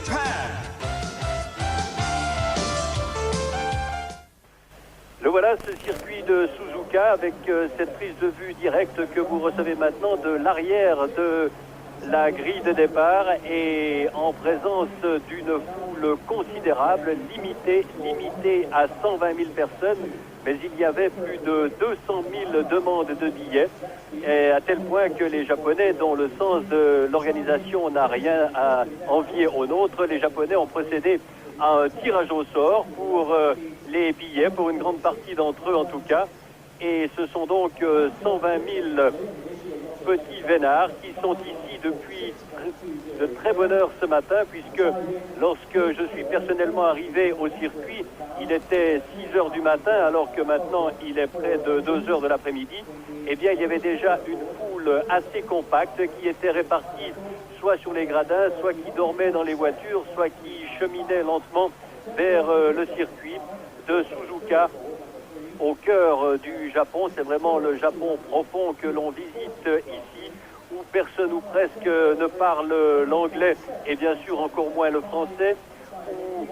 Japan. Le voilà, ce circuit de Suzuka avec cette prise de vue directe que vous recevez maintenant de l'arrière de la grille de départ et en présence d'une foule considérable, limitée à 120 000 personnes, mais il y avait plus de 200 000 demandes de billets, et à tel point que les Japonais, dont le sens de l'organisation n'a rien à envier au nôtre, les Japonais ont procédé à un tirage au sort pour les billets, pour une grande partie d'entre eux en tout cas, et ce sont donc 120 000 petits vénards qui sont ici depuis de très bonne heure ce matin, puisque lorsque je suis personnellement arrivé au circuit, il était 6 heures du matin, alors que maintenant il est près de 2 heures de l'après-midi. Eh bien, il y avait déjà une foule assez compacte qui était répartie soit sur les gradins, soit qui dormait dans les voitures, soit qui cheminait lentement vers le circuit de Suzuka, au cœur du Japon. C'est vraiment le Japon profond que l'on visite ici, où personne ou presque ne parle l'anglais et bien sûr encore moins le français, où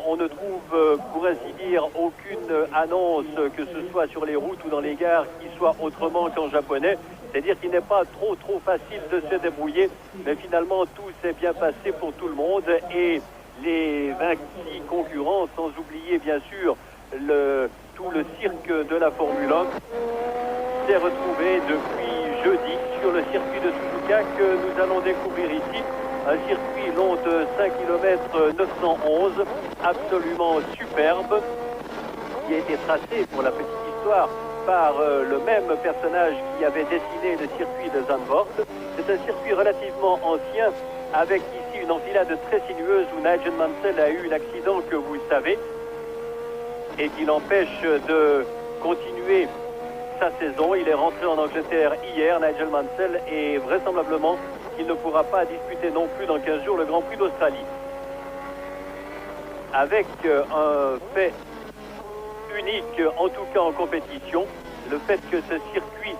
on ne trouve, pour ainsi dire, aucune annonce, que ce soit sur les routes ou dans les gares, qui soit autrement qu'en japonais. C'est-à-dire qu'il n'est pas trop facile de se débrouiller, mais finalement tout s'est bien passé pour tout le monde, et les 26 concurrents, sans oublier bien sûr tout le cirque de la Formule 1, s'est retrouvé depuis jeudi sur le circuit de Suzuka que nous allons découvrir ici. Un circuit long de 5 km 911, absolument superbe, qui a été tracé, pour la petite histoire, par le même personnage qui avait dessiné le circuit de Zandvoort. C'est un circuit relativement ancien, avec ici une enfilade très sinueuse où Nigel Mansell a eu l'accident que vous savez, et qui l'empêche de continuer sa saison. Il est rentré en Angleterre hier, Nigel Mansell, et vraisemblablement il ne pourra pas disputer non plus dans 15 jours le Grand Prix d'Australie. Avec un fait unique, en tout cas en compétition, le fait que ce circuit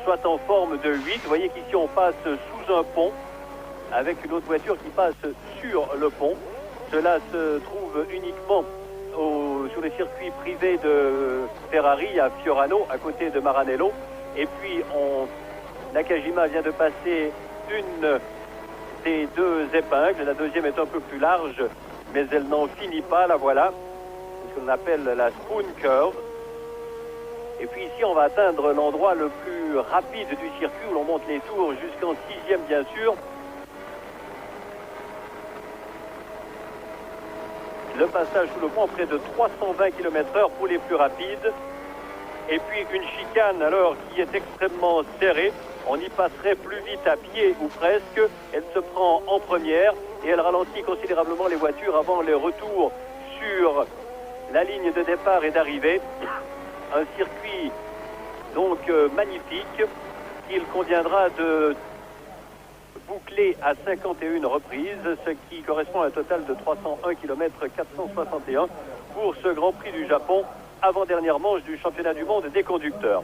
soit en forme de 8. Vous voyez qu'ici on passe sous un pont, avec une autre voiture qui passe sur le pont. Cela se trouve uniquement sur les circuits privés de Ferrari à Fiorano, à côté de Maranello. Et puis Nakajima vient de passer une des deux épingles. La deuxième est un peu plus large, mais elle n'en finit pas, la voilà. C'est ce qu'on appelle la spoon curve. Et puis ici, on va atteindre l'endroit le plus rapide du circuit, où l'on monte les tours jusqu'en 6e, bien sûr. Le passage sous le pont, près de 320 km/h pour les plus rapides. Et puis une chicane, alors, qui est extrêmement serrée. On y passerait plus vite à pied ou presque. Elle se prend en première et elle ralentit considérablement les voitures avant les retours sur la ligne de départ et d'arrivée. Un circuit donc magnifique qu'il conviendra de bouclé à 51 reprises, ce qui correspond à un total de 301 km 461 pour ce Grand Prix du Japon, avant-dernière manche du championnat du monde des conducteurs.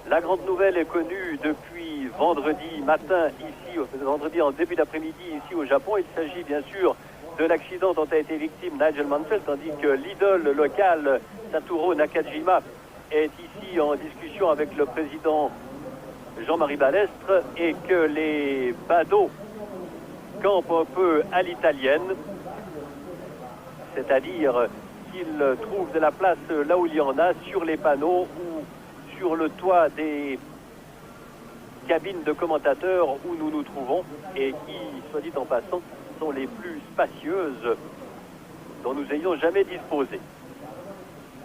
La grande nouvelle est connue depuis vendredi matin ici, vendredi en début d'après-midi ici au Japon. Il s'agit bien sûr de l'accident dont a été victime Nigel Mansell, tandis que l'idole locale Satoru Nakajima est ici en discussion avec le président Jean-Marie Balestre, et que les badauds campent un peu à l'italienne, c'est-à-dire qu'ils trouvent de la place là où il y en a, sur les panneaux ou sur le toit des cabines de commentateurs où nous nous trouvons, et qui, soit dit en passant, sont les plus spacieuses dont nous ayons jamais disposé.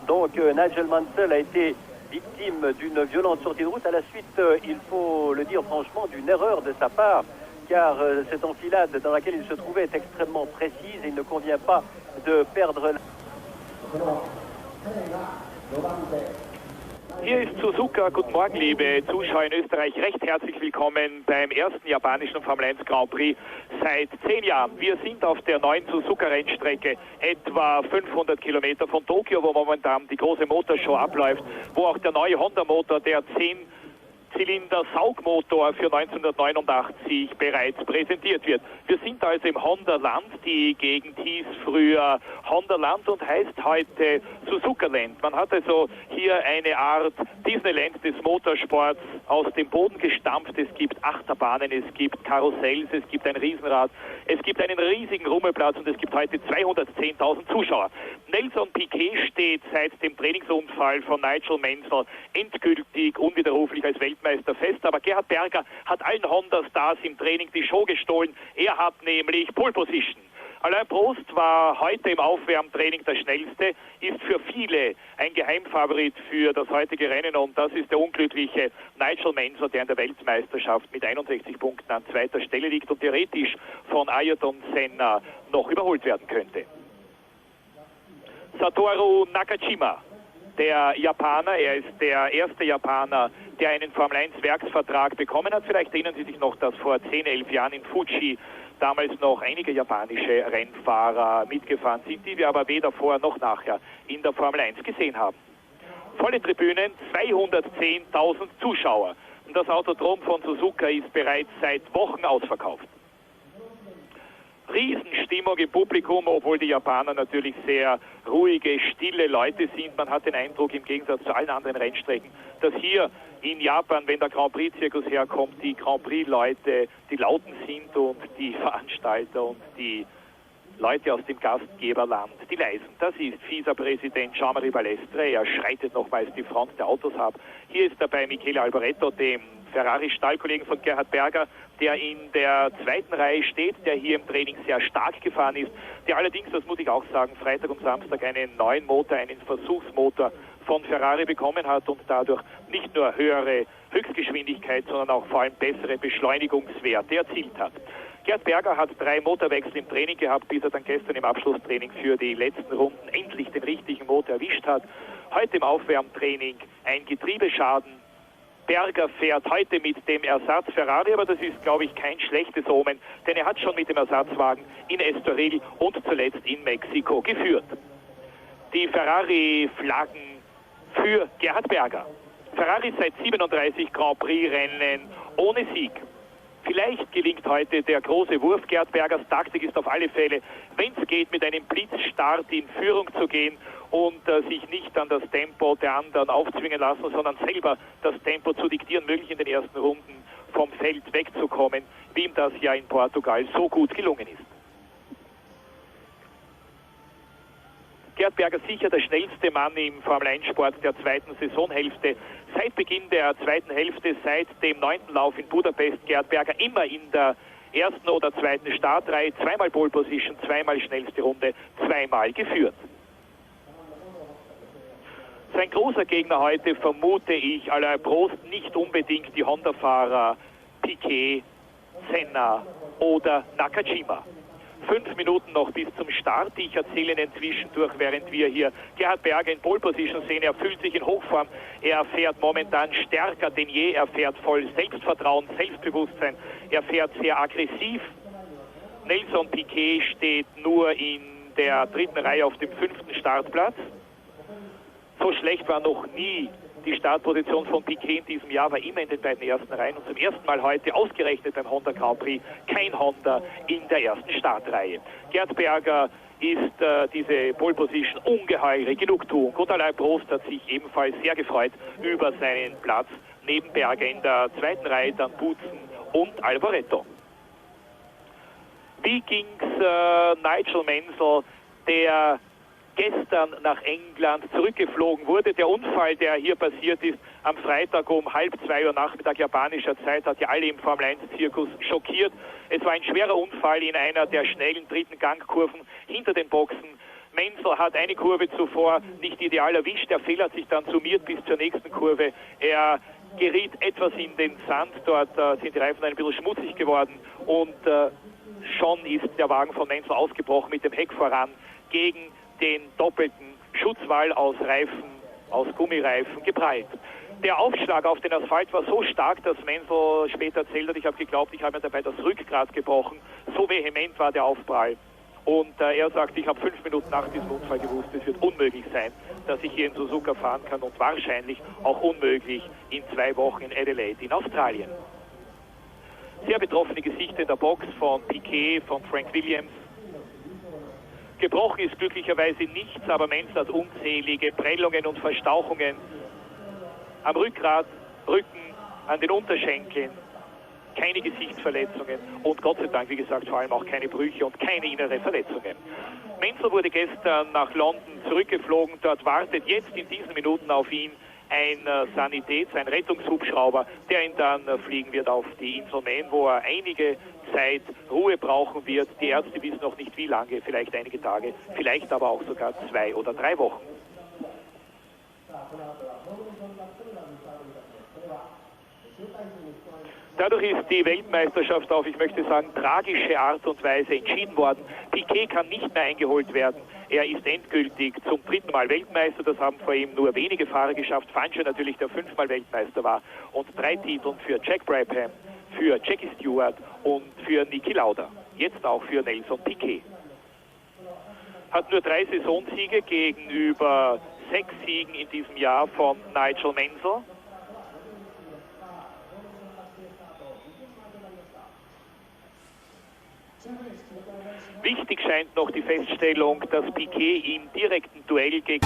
Donc Nigel Mansell a été victime d'une violente sortie de route à la suite, il faut le dire franchement, d'une erreur de sa part, car cette enfilade dans laquelle il se trouvait est extrêmement précise et il ne convient pas de perdre. Hier ist Suzuka. Guten Morgen, liebe Zuschauer in Österreich. Recht herzlich willkommen beim ersten japanischen Formel 1 Grand Prix seit 10 Jahren. Wir sind auf der neuen Suzuka-Rennstrecke, etwa 500 Kilometer von Tokio, wo momentan die große Motorshow abläuft, wo auch der neue Honda-Motor, der 10 Zylinder-Saugmotor für 1989 bereits präsentiert wird. Wir sind also im Honda-Land. Die Gegend hieß früher Honda-Land und heißt heute Suzuka-Land. Man hat also hier eine Art Disneyland des Motorsports aus dem Boden gestampft. Es gibt Achterbahnen, es gibt Karussells, es gibt ein Riesenrad, es gibt einen riesigen Rummelplatz und es gibt heute 210.000 Zuschauer. Nelson Piquet steht seit dem Trainingsunfall von Nigel Mansell endgültig, unwiderruflich als Weltmeister fest, aber Gerhard Berger hat allen Honda-Stars im Training die Show gestohlen. Er hat nämlich Pole Position. Alain Prost war heute im Aufwärmtraining der Schnellste, ist für viele ein Geheimfavorit für das heutige Rennen und das ist der unglückliche Nigel Mansell, der in der Weltmeisterschaft mit 61 Punkten an zweiter Stelle liegt und theoretisch von Ayrton Senna noch überholt werden könnte. Satoru Nakajima, der Japaner, er ist der erste Japaner, der einen Formel-1-Werksvertrag bekommen hat. Vielleicht erinnern Sie sich noch, dass vor 10, 11 Jahren in Fuji damals noch einige japanische Rennfahrer mitgefahren sind, die wir aber weder vorher noch nachher in der Formel 1 gesehen haben. Volle Tribünen, 210.000 Zuschauer. Und das Autodrom von Suzuka ist bereits seit Wochen ausverkauft. Riesenstimmung im Publikum, obwohl die Japaner natürlich sehr ruhige, stille Leute sind. Man hat den Eindruck, im Gegensatz zu allen anderen Rennstrecken, dass hier in Japan, wenn der Grand-Prix-Zirkus herkommt, die Grand-Prix-Leute die Lauten sind und die Veranstalter und die Leute aus dem Gastgeberland die Leisen. Das ist Vizepräsident Jean-Marie Balestre. Er schreitet nochmals die Front der Autos ab. Hier ist dabei Michele Alboreto, dem Ferrari-Stallkollegen von Gerhard Berger, der in der zweiten Reihe steht, der hier im Training sehr stark gefahren ist, der allerdings, das muss ich auch sagen, Freitag und Samstag einen neuen Motor, einen Versuchsmotor von Ferrari bekommen hat und dadurch nicht nur höhere Höchstgeschwindigkeit, sondern auch vor allem bessere Beschleunigungswerte erzielt hat. Gerd Berger hat 3 Motorwechsel im Training gehabt, bis er dann gestern im Abschlusstraining für die letzten Runden endlich den richtigen Motor erwischt hat. Heute im Aufwärmtraining ein Getriebeschaden. Berger fährt heute mit dem Ersatz Ferrari, aber das ist, glaube ich, kein schlechtes Omen, denn er hat schon mit dem Ersatzwagen in Estoril und zuletzt in Mexiko geführt. Die Ferrari-Flaggen für Gerhard Berger. Ferrari seit 37 Grand-Prix-Rennen ohne Sieg. Vielleicht gelingt heute der große Wurf. Gerhard Bergers Taktik ist auf alle Fälle, wenn es geht, mit einem Blitzstart in Führung zu gehen und sich nicht an das Tempo der anderen aufzwingen lassen, sondern selber das Tempo zu diktieren, möglich in den ersten Runden vom Feld wegzukommen, wie ihm das ja in Portugal so gut gelungen ist. Gerd Berger sicher der schnellste Mann im Formel-1-Sport der zweiten Saisonhälfte. Seit Beginn der zweiten Hälfte, seit dem 9. Lauf in Budapest, Gerd Berger immer in der ersten oder zweiten Startreihe, zweimal Pole Position, zweimal schnellste Runde, zweimal geführt. Sein großer Gegner heute, vermute ich, Alain Prost, nicht unbedingt die Honda-Fahrer Piquet, Senna oder Nakajima. 5 Minuten noch bis zum Start. Ich erzähle Ihnen zwischendurch, während wir hier Gerhard Berger in Pole Position sehen. Er fühlt sich in Hochform. Er fährt momentan stärker denn je. Er fährt voll Selbstvertrauen, Selbstbewusstsein. Er fährt sehr aggressiv. Nelson Piquet steht nur in der 3. Reihe auf dem 5. Startplatz. So schlecht war noch nie die Startposition von Piquet in diesem Jahr, war immer in den beiden ersten Reihen und zum ersten Mal heute ausgerechnet beim Honda Grand-Prix kein Honda in der ersten Startreihe. Gerd Berger ist diese Pole Position ungeheure Genugtuung und Alain Prost hat sich ebenfalls sehr gefreut über seinen Platz neben Berger in der 2. Reihe, dann Butzen und Alboreto. Wie ging's Nigel Mansell, der gestern nach England zurückgeflogen wurde? Der Unfall, der hier passiert ist, am Freitag um 1:30 Uhr Nachmittag japanischer Zeit, hat ja alle im Formel-1-Zirkus schockiert. Es war ein schwerer Unfall in einer der schnellen 3. Gangkurven hinter den Boxen. Mansell hat eine Kurve zuvor nicht ideal erwischt. Der Fehler hat sich dann summiert bis zur nächsten Kurve. Er geriet etwas in den Sand. Dort sind die Reifen ein bisschen schmutzig geworden und schon ist der Wagen von Mansell ausgebrochen mit dem Heck voran gegen den doppelten Schutzwall aus Reifen, aus Gummireifen geprallt. Der Aufschlag auf den Asphalt war so stark, dass Mansell später erzählt hat, ich habe geglaubt, ich habe mir dabei das Rückgrat gebrochen. So vehement war der Aufprall. Und er sagt, ich habe 5 Minuten nach diesem Unfall gewusst, es wird unmöglich sein, dass ich hier in Suzuka fahren kann und wahrscheinlich auch unmöglich in 2 Wochen in Adelaide in Australien. Sehr betroffene Gesichter in der Box von Piquet, von Frank Williams. Gebrochen ist glücklicherweise nichts, aber Mansell hat unzählige Prellungen und Verstauchungen am Rückgrat, Rücken, an den Unterschenkeln. Keine Gesichtsverletzungen und Gott sei Dank, wie gesagt, vor allem auch keine Brüche und keine innere Verletzungen. Mansell wurde gestern nach London zurückgeflogen. Dort wartet jetzt in diesen Minuten auf ihn ein ein Rettungshubschrauber, der ihn dann fliegen wird auf die Insel Man, wo er einige Zeit Ruhe brauchen wird. Die Ärzte wissen noch nicht wie lange, vielleicht einige Tage, vielleicht aber auch sogar 2 oder 3 Wochen. Dadurch ist die Weltmeisterschaft auf, ich möchte sagen, tragische Art und Weise entschieden worden. Piquet kann nicht mehr eingeholt werden. Er ist endgültig zum 3. Mal Weltmeister. Das haben vor ihm nur wenige Fahrer geschafft. Fangio natürlich, der 5-mal Weltmeister war. Und 3 Titel für Jack Brabham, für Jackie Stewart und für Niki Lauda. Jetzt auch für Nelson Piquet. Hat nur 3 Saisonsiege gegenüber 6 Siegen in diesem Jahr von Nigel Mansell. Wichtig scheint noch die Feststellung, dass Piquet im direkten Duell gegen...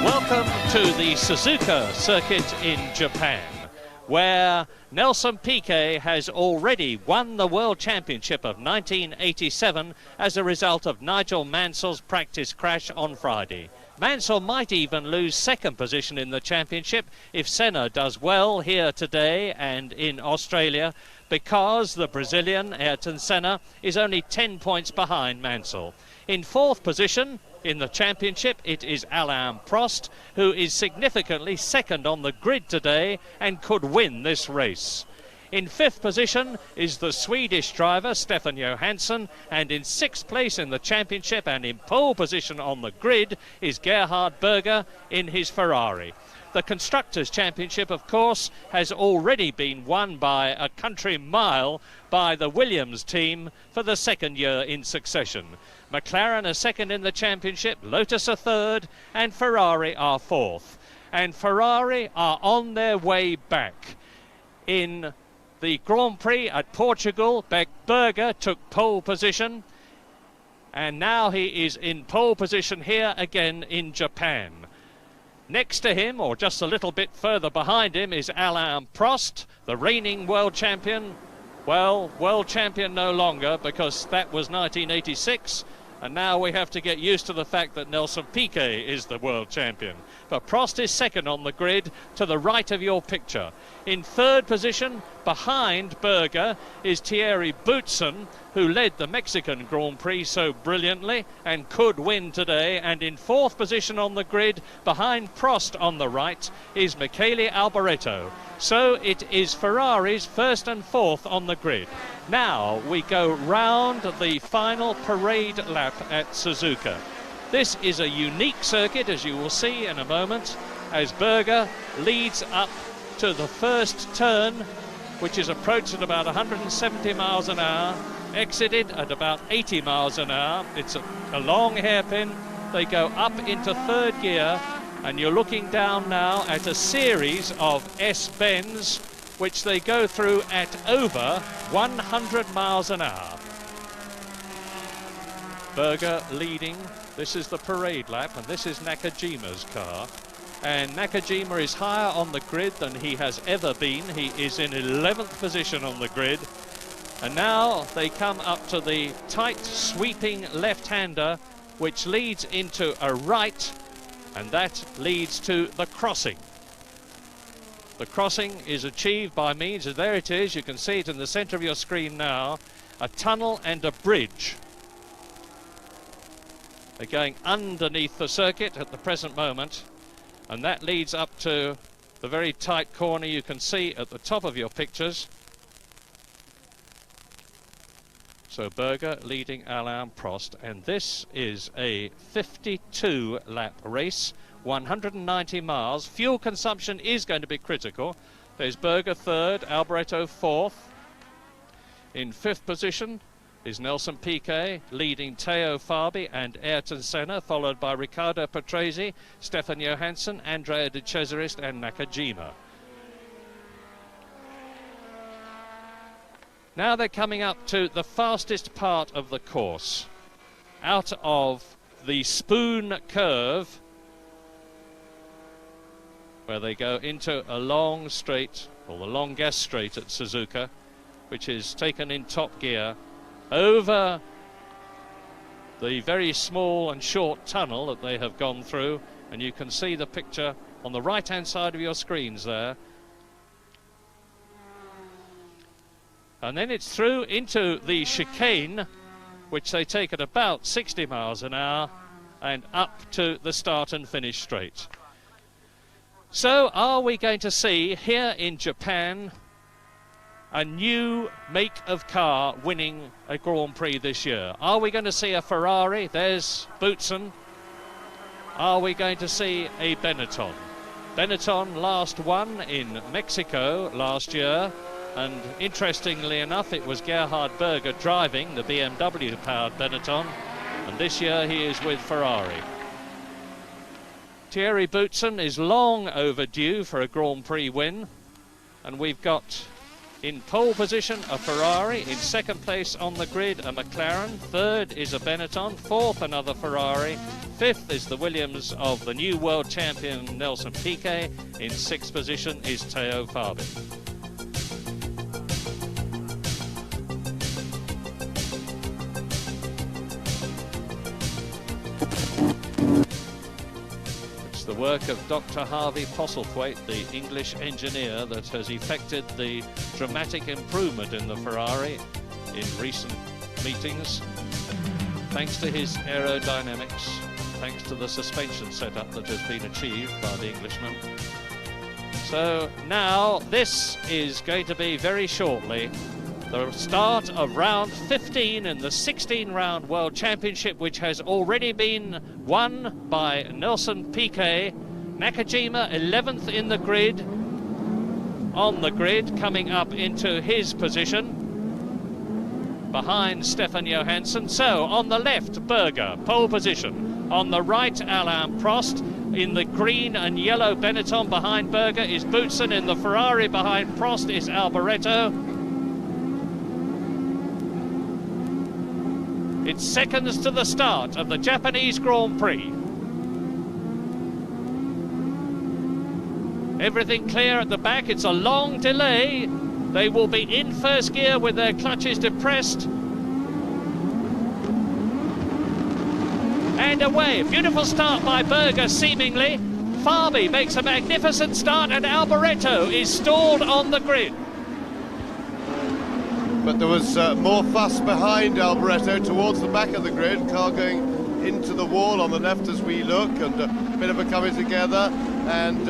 Welcome to the Suzuka circuit in Japan, where Nelson Piquet has already won the World Championship of 1987 as a result of Nigel Mansell's practice crash on Friday. Mansell might even lose 2nd position in the championship if Senna does well here today and in Australia, because the Brazilian Ayrton Senna is only 10 points behind Mansell. In 4th position in the championship it is Alain Prost, who is significantly 2nd on the grid today and could win this race. In 5th position is the Swedish driver Stefan Johansson, and in 6th place in the championship and in pole position on the grid is Gerhard Berger in his Ferrari. The Constructors' Championship, of course, has already been won by a country mile by the Williams team for the 2nd year in succession. McLaren are 2nd in the championship, Lotus are 3rd, and Ferrari are 4th. And Ferrari are on their way back. In the Grand-Prix at Portugal, Berger took pole position, and now he is in pole position here again in Japan. Next to him, or just a little bit further behind him, is Alain Prost, the reigning world champion. Well, world champion no longer, because that was 1986, and now we have to get used to the fact that Nelson Piquet is the world champion. But Prost is 2nd on the grid to the right of your picture. In 3rd position, behind Berger, is Thierry Boutsen, who led the Mexican Grand Prix so brilliantly and could win today. And in 4th position on the grid, behind Prost on the right, is Michele Alboreto. So it is Ferrari's 1st and 4th on the grid. Now we go round the final parade lap at Suzuka. This is a unique circuit, as you will see in a moment, as Berger leads up to the first turn, which is approached at about 170 miles an hour, exited at about 80 miles an hour. It's a long hairpin. They go up into 3rd gear, and you're looking down now at a series of S-bends, which they go through at over 100 miles an hour. Berger leading. This is the parade lap, and this is Nakajima's car. And Nakajima is higher on the grid than he has ever been. He is in 11th position on the grid. And now they come up to the tight sweeping left-hander, which leads into a right, and that leads to the crossing. The crossing is achieved by means of, there it is, you can see it in the centre of your screen now, a tunnel and a bridge. They're going underneath the circuit at the present moment, and that leads up to the very tight corner you can see at the top of your pictures. So Berger leading Alain Prost, and this is a 52 lap race, 190 miles. Fuel consumption is going to be critical. There's Berger 3rd, Alboreto 4th. In 5th position, is Nelson Piquet, leading Teo Fabi and Ayrton Senna, followed by Riccardo Patrese, Stefan Johansson, Andrea De Cesaris and Nakajima. Now they're coming up to the fastest part of the course, out of the Spoon Curve, where they go into a long straight, or the longest straight at Suzuka, which is taken in top gear, over the very small and short tunnel that they have gone through, and you can see the picture on the right hand side of your screens there. And then it's through into the chicane, which they take at about 60 miles an hour, and up to the start and finish straight. So are we going to see here in Japan a new make of car winning a Grand Prix this year? Are we going to see a Ferrari? There's Boutsen. Are we going to see a Benetton? Benetton last won in Mexico last year, and interestingly enough it was Gerhard Berger driving the BMW powered Benetton, and this year he is with Ferrari. Thierry Boutsen is long overdue for a Grand Prix win, and we've got in pole position a Ferrari, in second place on the grid a McLaren, third is a Benetton, fourth another Ferrari, fifth is the Williams of the new world champion Nelson Piquet, in sixth position is Teo Fabi. The work of Dr. Harvey Postlethwaite, the English engineer that has effected the dramatic improvement in the Ferrari in recent meetings, thanks to his aerodynamics, thanks to the suspension setup that has been achieved by the Englishman. So now this is going to be very shortly the start of round 15 in the 16-round World Championship, which has already been won by Nelson Piquet. Nakajima 11th in the grid, on the grid, coming up into his position behind Stefan Johansson. So on the left, Berger, pole position. On the right, Alain Prost. In the green and yellow Benetton behind Berger is Boutsen. In the Ferrari behind Prost is Alboreto. It's seconds to the start of the Japanese Grand Prix. Everything clear at the back. It's a long delay. They will be in first gear with their clutches depressed. And away. Beautiful start by Berger, seemingly. Fabi makes a magnificent start, and Alboreto is stalled on the grid. But there was more fuss behind Alboreto towards the back of the grid, car going into the wall on the left as we look, and a bit of a coming together, and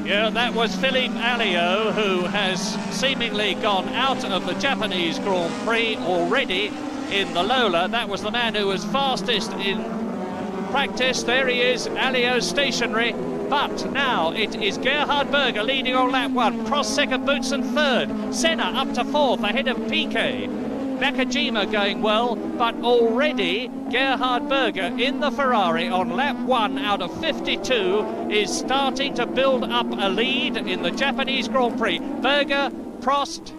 yeah, that was Philippe Alliot, who has seemingly gone out of the Japanese Grand Prix already in the Lola. That was the man who was fastest in practice. There he is, Alliot stationary. But now it is Gerhard Berger leading on lap one. Prost second, Boutsen third. Senna up to fourth ahead of Piquet. Nakajima going well, but already Gerhard Berger in the Ferrari on lap one out of 52 is starting to build up a lead in the Japanese Grand Prix. Berger, Prost,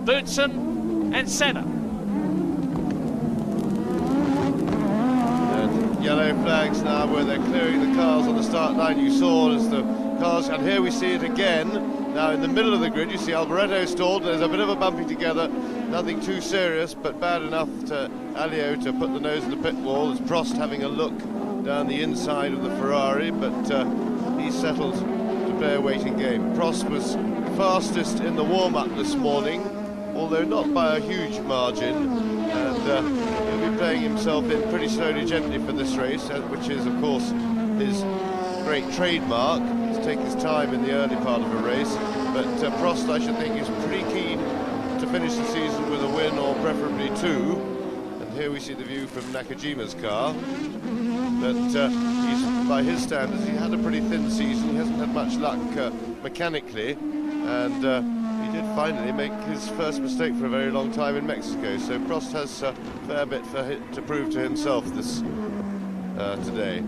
Boutsen and Senna. yellow flags now where they're clearing the cars on the start line. You saw as the cars, and here we see it again. Now in the middle of the grid you see Alboreto stalled. There's a bit of a bumping together, nothing too serious, but bad enough to Alliot to put the nose in the pit wall. As Prost having a look down the inside of the Ferrari, but he's settled to play a waiting game. Prost was fastest in the warm-up this morning, although not by a huge margin, and he'll be playing himself in pretty slowly, gently for this race, which is of course his great trademark. He's taking his time in the early part of a race, but Prost, I should think, is pretty keen to finish the season with a win, or preferably two. And here we see the view from Nakajima's car, but he's, by his standards, he had a pretty thin season. He hasn't had much luck mechanically, and he did finally make his first mistake for a very long time in Mexico, so Prost has a fair bit to prove to himself this today.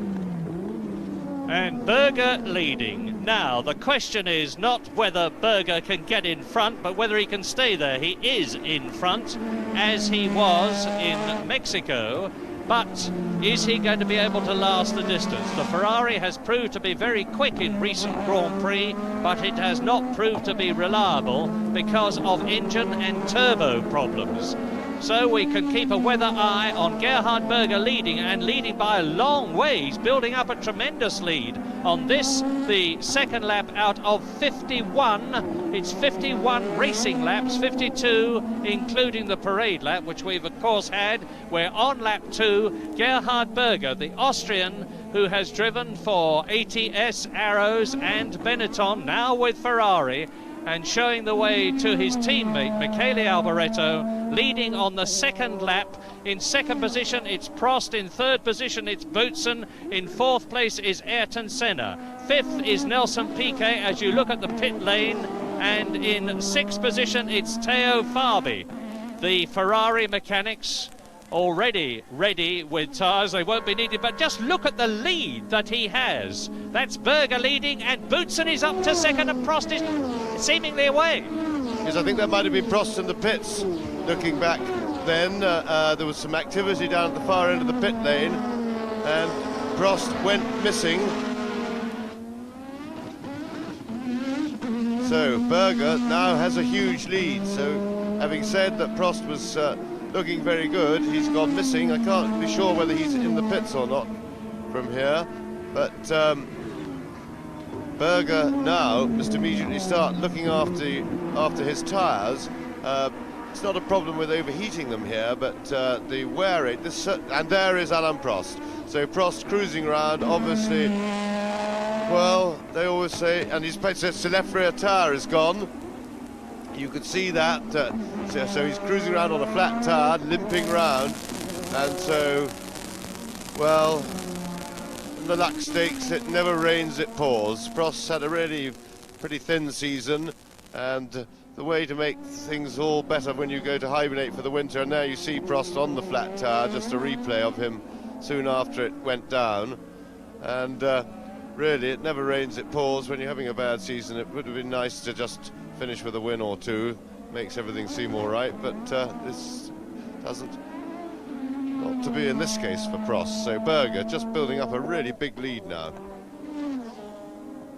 And Berger leading. Now, the question is not whether Berger can get in front, but whether he can stay there. He is in front, as he was in Mexico, but is he going to be able to last the distance? The Ferrari has proved to be very quick in recent Grand Prix, but it has not proved to be reliable because of engine and turbo problems. So we can keep a weather eye on Gerhard Berger leading, and leading by a long way. He's building up a tremendous lead on this, the second lap out of 51. It's 51 racing laps, 52 including the parade lap, which we've of course had. We're on lap 2. Gerhard Berger, the Austrian, who has driven for ATS, Arrows and Benetton, now with Ferrari, and showing the way to his teammate Michele Alboreto, leading on the second lap. In second position it's Prost, in third position it's Boutsen, in fourth place is Ayrton Senna, fifth is Nelson Piquet as you look at the pit lane, and in sixth position it's Teo Fabi. The Ferrari mechanics already ready with tyres. They won't be needed, but just look at the lead that he has. That's Berger leading, and Boutsen is up to second, and Prost is seemingly away. Yes, I think that might have been Prost in the pits. Looking back then, there was some activity down at the far end of the pit lane, and Prost went missing. So Berger now has a huge lead. So having said that Prost was looking very good, he's gone missing. I can't be sure whether he's in the pits or not from here, but Berger now must immediately start looking after his tyres. It's not a problem with overheating them here, but the wear rate, and there is Alain Prost. So Prost cruising around, obviously, well, they always say, and his left rear tyre is gone. You could see that, so he's cruising around on a flat tyre, limping round, and so, well, in the luck stakes, it never rains, it pours. Prost's had a really pretty thin season, and the way to make things all better when you go to hibernate for the winter, and there you see Prost on the flat tyre, just a replay of him soon after it went down, and really, it never rains, it pours. When you're having a bad season, it would have been nice to just finish with a win or two, makes everything seem all right, but this doesn't, not to be in this case for Prost. So Berger just building up a really big lead now.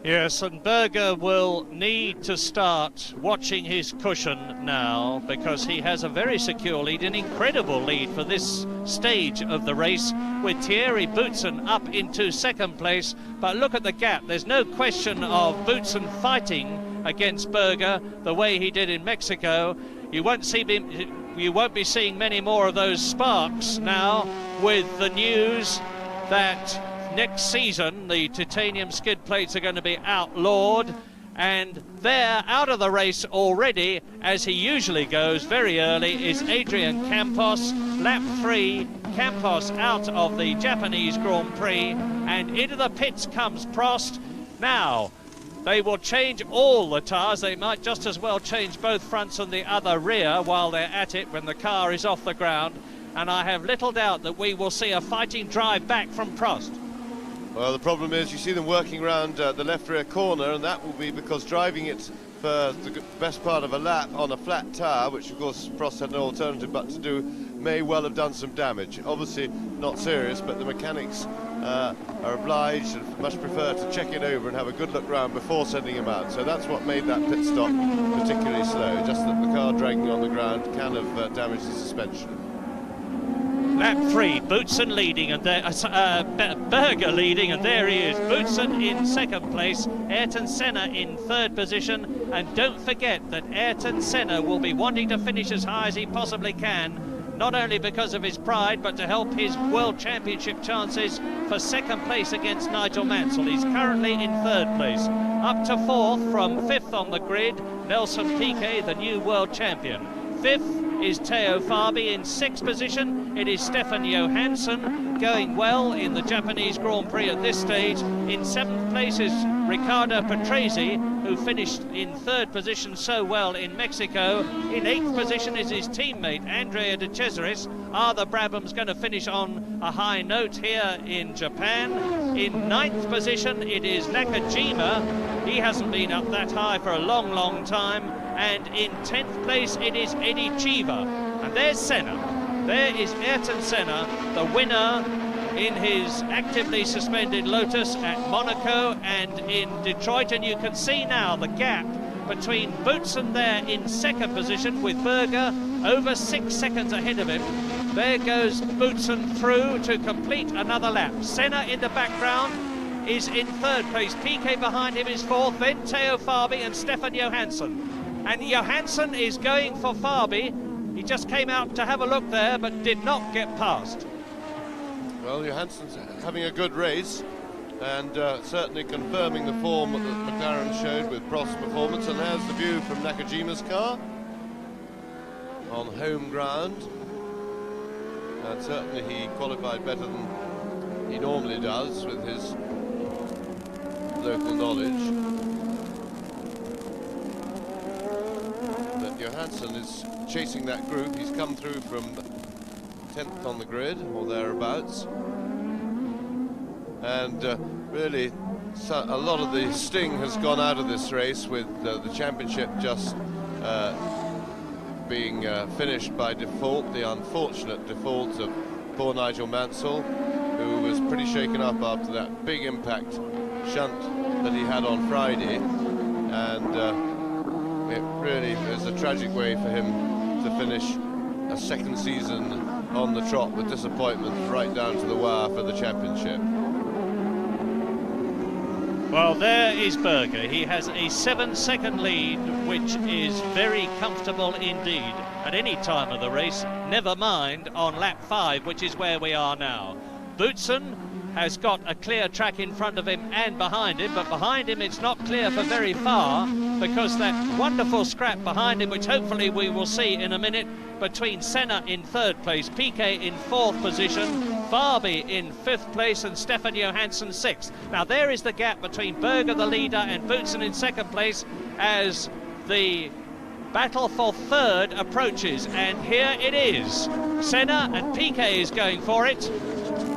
Yes, and Berger will need to start watching his cushion now, because he has a very secure lead, an incredible lead for this stage of the race, with Thierry Boutsen up into second place. But look at the gap. There's no question of Boutsen fighting against Berger the way he did in Mexico. You won't be seeing many more of those sparks now, with the news that next season the titanium skid plates are going to be outlawed, and there, out of the race already, as he usually goes very early, is Adrian Campos. Lap 3, Campos out of the Japanese Grand Prix, and into the pits comes Prost. Now they will change all the tyres. They might just as well change both fronts and the other rear while they're at it when the car is off the ground, and I have little doubt that we will see a fighting drive back from Prost. Well, the problem is you see them working around the left rear corner, and that will be because driving it for the best part of a lap on a flat tyre, which of course Prost had no alternative but to do, may well have done some damage. Obviously not serious, but the mechanics are obliged and much prefer to check it over and have a good look round before sending him out. So that's what made that pit stop particularly slow, just that the car dragging on the ground can have damaged the suspension. Lap 3, Boutsen leading, and there, Berger leading, and there he is. Boutsen in second place, Ayrton Senna in third position, and don't forget that Ayrton Senna will be wanting to finish as high as he possibly can, not only because of his pride, but to help his World Championship chances for second place against Nigel Mansell. He's currently in third place. Up to fourth from fifth on the grid, Nelson Piquet, the new World Champion. Fifth is Teo Fabi. In sixth position, it is Stefan Johansson, going well in the Japanese Grand-Prix at this stage. In seventh place is Riccardo Patrese, who finished in third position so well in Mexico. In eighth position is his teammate, Andrea De Cesaris. Are the Brabhams going to finish on a high note here in Japan? In ninth position, it is Nakajima. He hasn't been up that high for a long, long time. And in 10th place, it is Eddie Chiva. And there's Senna. There is Ayrton Senna, the winner in his actively suspended Lotus at Monaco and in Detroit. And you can see now the gap between Boutsen there in second position with Berger over 6 seconds ahead of him. There goes Boutsen through to complete another lap. Senna in the background is in third place. Piquet behind him is fourth, then Teo Fabi and Stefan Johansson. And Johansson is going for Fabi. He just came out to have a look there, but did not get past. Well, Johansson's having a good race, and certainly confirming the form that McLaren showed with Prost's performance. And there's the view from Nakajima's car on home ground. And certainly he qualified better than he normally does with his local knowledge. But Johansson is chasing that group. He's come through from 10th on the grid or thereabouts, and really a lot of the sting has gone out of this race, with the championship just being finished by default, the unfortunate default of poor Nigel Mansell, who was pretty shaken up after that big impact shunt that he had on Friday, and it really is a tragic way for him to finish a second season on the trot with disappointment right down to the wire for the championship. Well, there is Berger. He has a 7-second lead, which is very comfortable indeed at any time of the race, never mind on lap 5, which is where we are now. Boutsen has got a clear track in front of him and behind him, but behind him it's not clear for very far, because that wonderful scrap behind him, which hopefully we will see in a minute, between Senna in third place, Piquet in fourth position, Fabi in fifth place, and Stefan Johansson sixth. Now there is the gap between Berger, the leader, and Boutsen in second place as the battle for third approaches. And here it is. Senna and Piquet is going for it.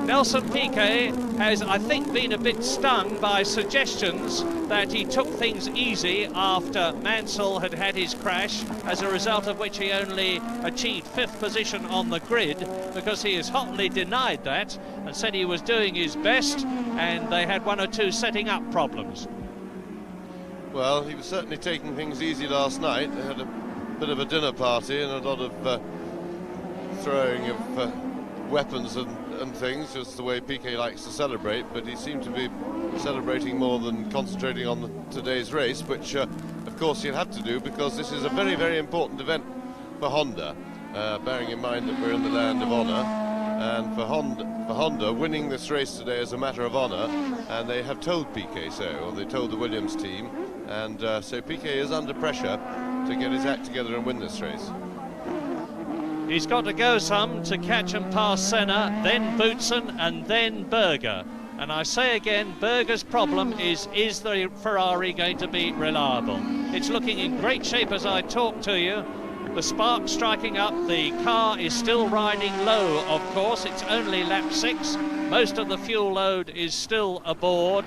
Nelson Piquet has, I think, been a bit stung by suggestions that he took things easy after Mansell had had his crash, as a result of which he only achieved fifth position on the grid, because he has hotly denied that and said he was doing his best, and they had one or two setting up problems. Well, he was certainly taking things easy last night. They had a bit of a dinner party and a lot of throwing of weapons and things, just the way Piquet likes to celebrate, but he seemed to be celebrating more than concentrating on today's race, which of course you'll have to do, because this is a very, very important event for Honda, bearing in mind that we're in the land of honour, and for Honda winning this race today is a matter of honour, and they have told Piquet so, or they told the Williams team, and so Piquet is under pressure to get his act together and win this race. He's got to go some to catch and pass Senna, then Boutsen, and then Berger. And I say again, Berger's problem is the Ferrari going to be reliable? It's looking in great shape as I talk to you. The spark striking up, the car is still riding low, of course. It's only lap 6. Most of the fuel load is still aboard.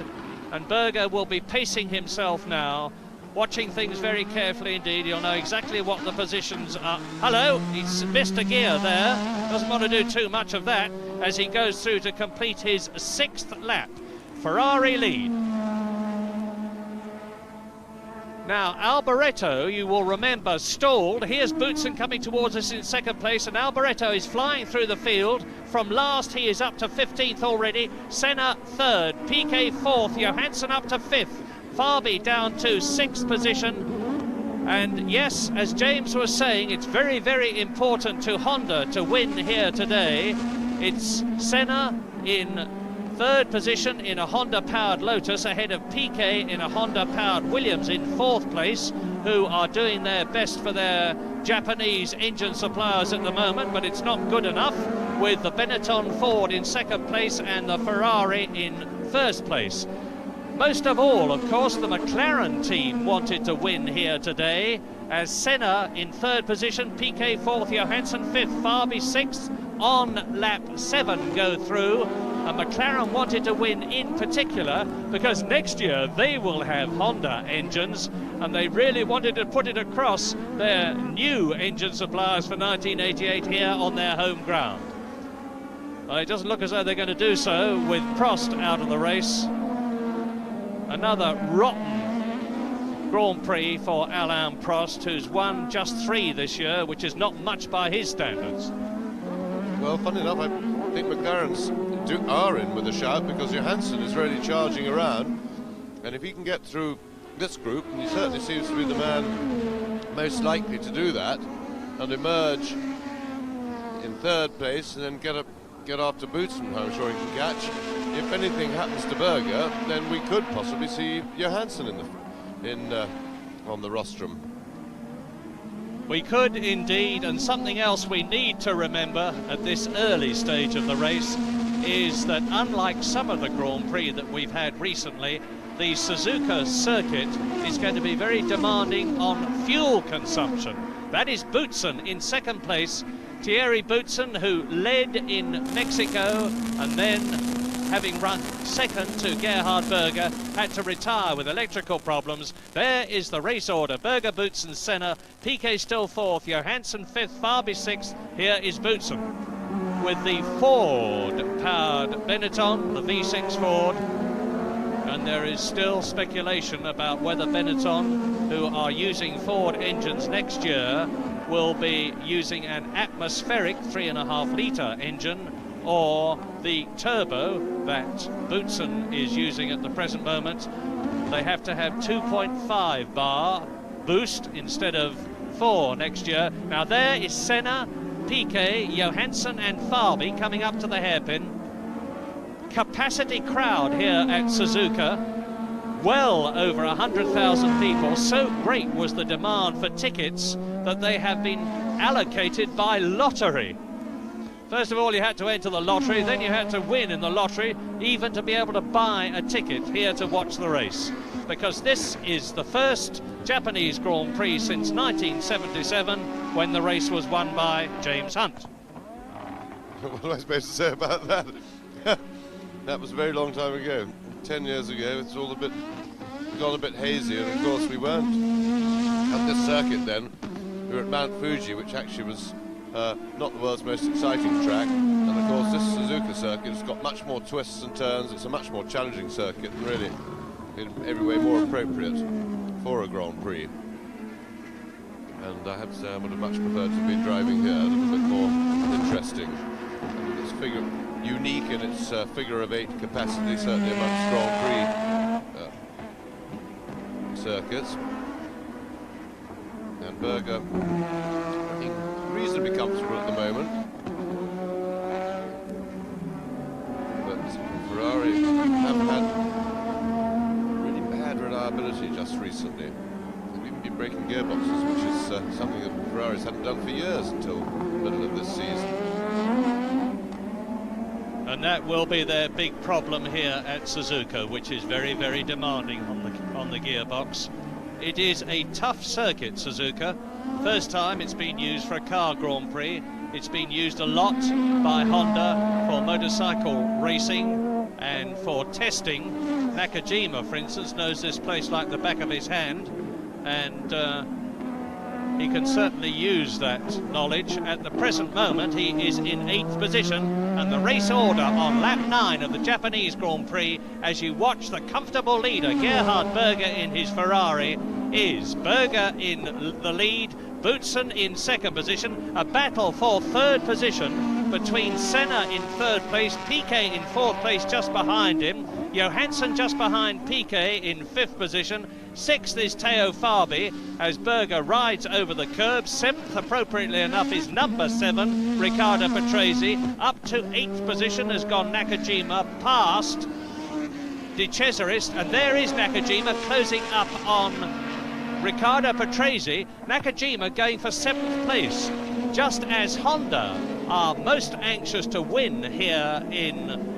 And Berger will be pacing himself now, watching things very carefully indeed. You'll know exactly what the positions are. Hello, he's missed a gear there. Doesn't want to do too much of that as he goes through to complete his 6th lap. Ferrari lead. Now, Alboreto, you will remember, stalled. Here's Boutsen coming towards us in second place, and Alboreto is flying through the field. From last, he is up to 15th already. Senna third, Piquet fourth, Johansson up to 5th. Fabi down to 6th position. And yes, as James was saying, it's very, very important to Honda to win here today. It's Senna in third position in a Honda-powered Lotus, ahead of Piquet in a Honda-powered Williams in fourth place, who are doing their best for their Japanese engine suppliers at the moment, but it's not good enough, with the Benetton Ford in second place and the Ferrari in first place. Most of all, of course, the McLaren team wanted to win here today, as Senna in third position, Piquet fourth, Johansson fifth, Fabi sixth, on lap 7 go through. And McLaren wanted to win in particular because next year they will have Honda engines, and they really wanted to put it across their new engine suppliers for 1988 here on their home ground. Well, it doesn't look as though they're going to do so with Prost out of the race. Another rotten Grand Prix for Alain Prost, who's won just 3 this year, which is not much by his standards. Well, funny enough, I think McLaren's are in with a shout, because Johansson is really charging around, and if he can get through this group, and he certainly seems to be the man most likely to do that, and emerge in third place and then get after Boutsen, who I'm sure he can catch. If anything happens to Berger, then we could possibly see Johansson on the rostrum. We could indeed, and something else we need to remember at this early stage of the race is that, unlike some of the Grand Prix that we've had recently, the Suzuka circuit is going to be very demanding on fuel consumption. That is Boutsen in second place. Thierry Boutsen, who led in Mexico and then, having run second to Gerhard Berger, had to retire with electrical problems. There is the race order. Berger, Boutsen, Senna, Piquet still fourth, Johansson fifth, Fabi sixth. Here is Boutsen with the Ford-powered Benetton, the V6 Ford. And there is still speculation about whether Benetton, who are using Ford engines next year, will be using an atmospheric 3.5 litre engine, or the turbo that Boutsen is using at the present moment. They have to have 2.5 bar boost instead of 4 next year. Now there is Senna, Piquet, Johansson and Fabi coming up to the hairpin. Capacity crowd here at Suzuka, well over 100,000 people. So great was the demand for tickets that they have been allocated by lottery. First of all, you had to enter the lottery, then you had to win in the lottery, even to be able to buy a ticket here to watch the race. Because this is the first Japanese Grand Prix since 1977, when the race was won by James Hunt. What am I supposed to say about that? That was a very long time ago. 10 years ago. It's all gone a bit hazy, and of course we weren't at this circuit then. We were at Mount Fuji, which actually was not the world's most exciting track, and of course this Suzuka circuit has got much more twists and turns. It's a much more challenging circuit, and really in every way more appropriate for a Grand Prix. And I have to say I would have much preferred to be driving here, a little bit more interesting. It's unique in its figure of 8 capacity, certainly amongst Grand Prix circuits. And Berger, I think, reasonably comfortable at the moment. But Ferrari have had really bad reliability just recently. They've even been breaking gearboxes, which is something that Ferraris hadn't done for years until the middle of this season. And that will be their big problem here at Suzuka, which is very, very demanding on the gearbox. It is a tough circuit, Suzuka. First time it's been used for a car Grand Prix. It's been used a lot by Honda for motorcycle racing and for testing. Nakajima, for instance, knows this place like the back of his hand, and he can certainly use that knowledge. At the present moment, he is in 8th position, and the race order on lap 9 of the Japanese Grand Prix, as you watch the comfortable leader, Gerhard Berger in his Ferrari, is Berger in the lead, Boutsen in second position, a battle for third position between Senna in third place, Piquet in fourth place just behind him, Johansson just behind Piquet in 5th position. 6th is Teo Fabi as Berger rides over the curb. 7th, appropriately enough, is number 7, Riccardo Patrese. Up to 8th position has gone Nakajima past De Cesaris, and there is Nakajima closing up on Riccardo Patrese. Nakajima going for 7th place, just as Honda are most anxious to win here in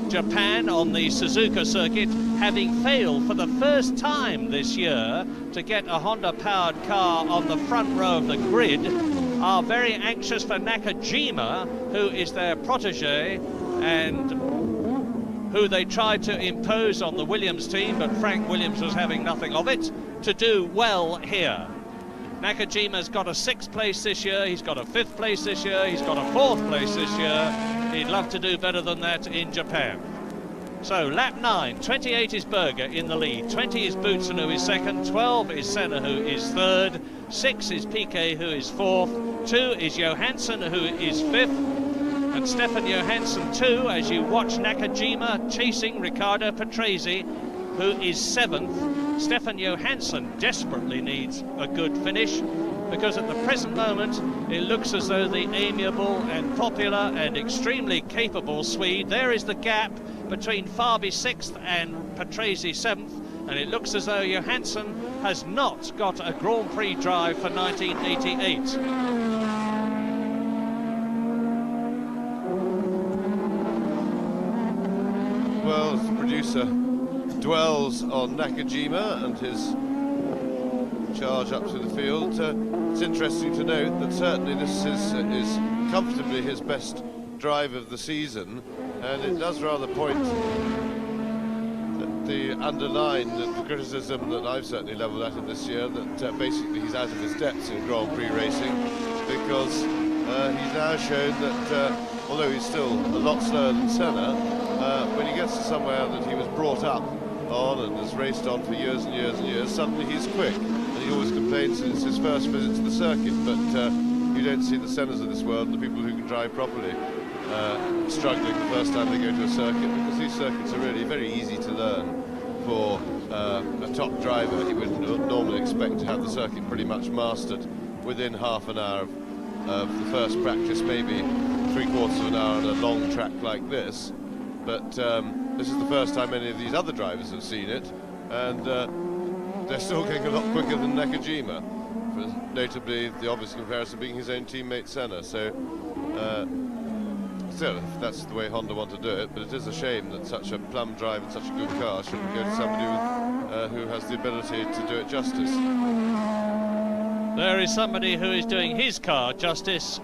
Japan on the Suzuka circuit, having failed for the first time this year to get a Honda-powered car on the front row of the grid, are very anxious for Nakajima, who is their protege and who they tried to impose on the Williams team, but Frank Williams was having nothing of it, to do well here. Nakajima's got a 6th place this year, he's got a 5th place this year, he's got a 4th place this year. He'd love to do better than that in Japan. So lap 9, 28 is Berger in the lead, 20 is Boutsen, who is 2nd, 12 is Senna, who is 3rd, 6 is Piquet, who is 4th, 2 is Johansson, who is 5th, and Stefan Johansson too, as you watch Nakajima chasing Riccardo Patrese, who is 7th. Stefan Johansson desperately needs a good finish, because at the present moment it looks as though the amiable and popular and extremely capable Swede, there is the gap between Fabi 6th and Patrese 7th, and it looks as though Johansson has not got a Grand Prix drive for 1988. Well, the producer dwells on Nakajima and his charge up to the field. It's interesting to note that certainly this is comfortably his best drive of the season, and it does rather point the underline the criticism that I've certainly levelled at him this year, that basically he's out of his depths in Grand Prix racing, because he's now shown that although he's still a lot slower than Senna, when he gets to somewhere that he was brought up on and has raced on for years and years and years, suddenly he's quick. And he always complains since his first visit to the circuit, but you don't see the Sennas of this world, the people who can drive properly, struggling the first time they go to a circuit, because these circuits are really very easy to learn for a top driver. He would normally expect to have the circuit pretty much mastered within half an hour of the first practice, maybe 3/4 of an hour on a long track like this. But this is the first time any of these other drivers have seen it, and they're still getting a lot quicker than Nakajima, notably the obvious comparison being his own teammate Senna. So still, that's the way Honda want to do it, but it is a shame that such a plumb drive and such a good car shouldn't go to somebody who has the ability to do it justice. There is somebody who is doing his car justice.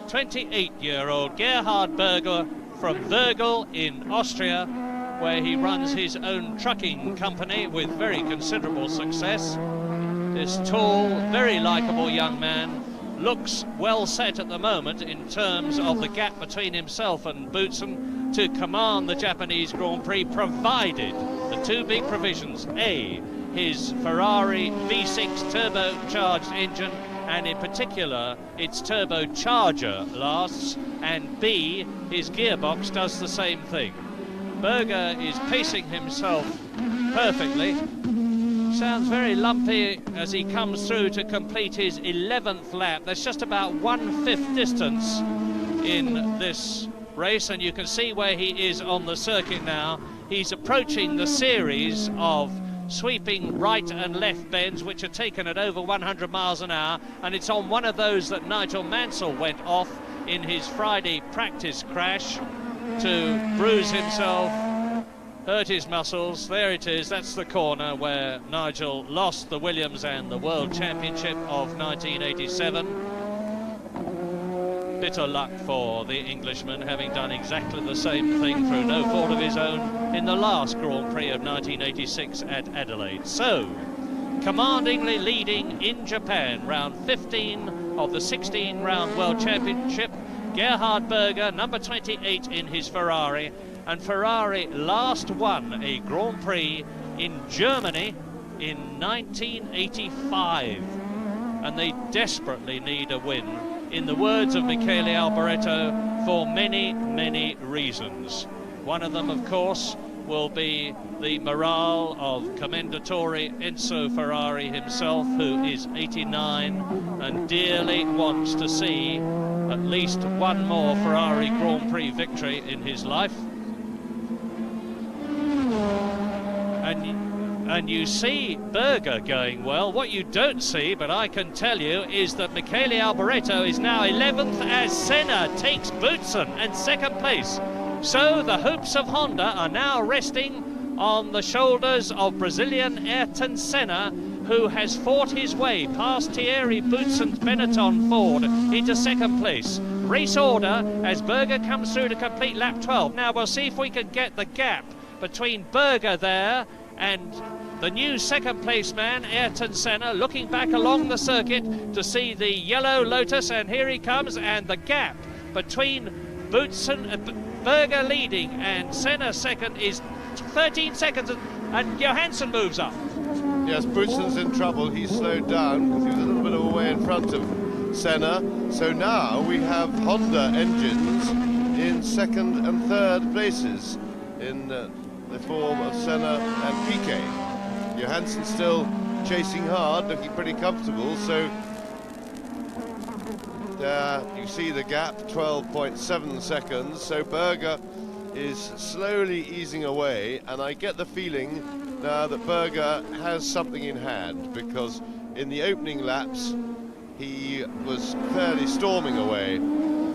28-year-old Gerhard Berger from Wörgl in Austria, where he runs his own trucking company with very considerable success. This tall, very likeable young man looks well set at the moment in terms of the gap between himself and Boutsen to command the Japanese Grand Prix, provided the two big provisions: A, his Ferrari V6 turbocharged engine, and in particular its turbocharger lasts, and B, his gearbox does the same thing. Berger is pacing himself perfectly. Sounds very lumpy as he comes through to complete his 11th lap. There's just about 1/5 distance in this race, and you can see where he is on the circuit now. He's approaching the series of sweeping right and left bends, which are taken at over 100 miles an hour, and it's on one of those that Nigel Mansell went off in his Friday practice crash to bruise himself, hurt his muscles. There it is, that's the corner where Nigel lost the Williams and the World Championship of 1987. Bitter luck for the Englishman, having done exactly the same thing through no fault of his own in the last Grand Prix of 1986 at Adelaide. So, commandingly leading in Japan, round 15 of the 16-round World Championship, Gerhard Berger, number 28 in his Ferrari, and Ferrari last won a Grand Prix in Germany in 1985, and they desperately need a win, in the words of Michele Alboreto, for many, many reasons. One of them, of course, will be the morale of Commendatore Enzo Ferrari himself, who is 89 and dearly wants to see at least one more Ferrari Grand Prix victory in his life. And you see Berger going well. What you don't see, but I can tell you, is that Michele Alboreto is now 11th as Senna takes Boutsen and second place. So the hopes of Honda are now resting on the shoulders of Brazilian Ayrton Senna, who has fought his way past Thierry Boutsen's Benetton Ford into second place. Race order as Berger comes through to complete lap 12. Now we'll see if we can get the gap between Berger there and the new second place man, Ayrton Senna, looking back along the circuit to see the yellow Lotus, and here he comes, and the gap between Berger leading and Senna second is 13 seconds, and Johansson moves up. Yes, Boutsen's in trouble. He's slowed down because he was a little bit of a way in front of Senna. So now we have Honda engines in second and third places in the form of Senna and Piquet. Johansson still chasing hard, looking pretty comfortable. So there you see the gap, 12.7 seconds. So Berger is slowly easing away, and I get the feeling now that Berger has something in hand, because in the opening laps he was fairly storming away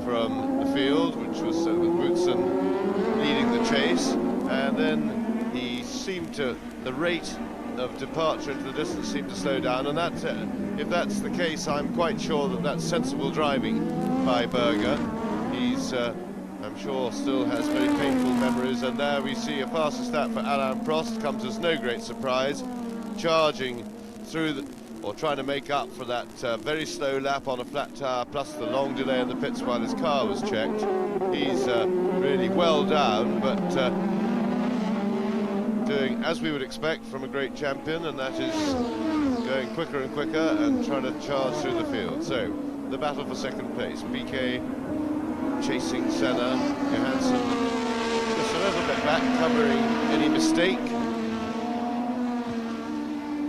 from the field, which was with Boutsen leading the chase, and then he seemed to, the rate of departure into the distance seemed to slow down, and that, if that's the case, I'm quite sure that that's sensible driving by Berger. He's I'm sure still has very painful memories, and there we see a faster start for Alain Prost. Comes as no great surprise, charging through or trying to make up for that very slow lap on a flat tire, plus the long delay in the pits while his car was checked. He's really well down, but doing as we would expect from a great champion, and that is going quicker and quicker and trying to charge through the field. So the battle for second place, Piquet chasing Senna, Johansson just a little bit back, covering any mistake,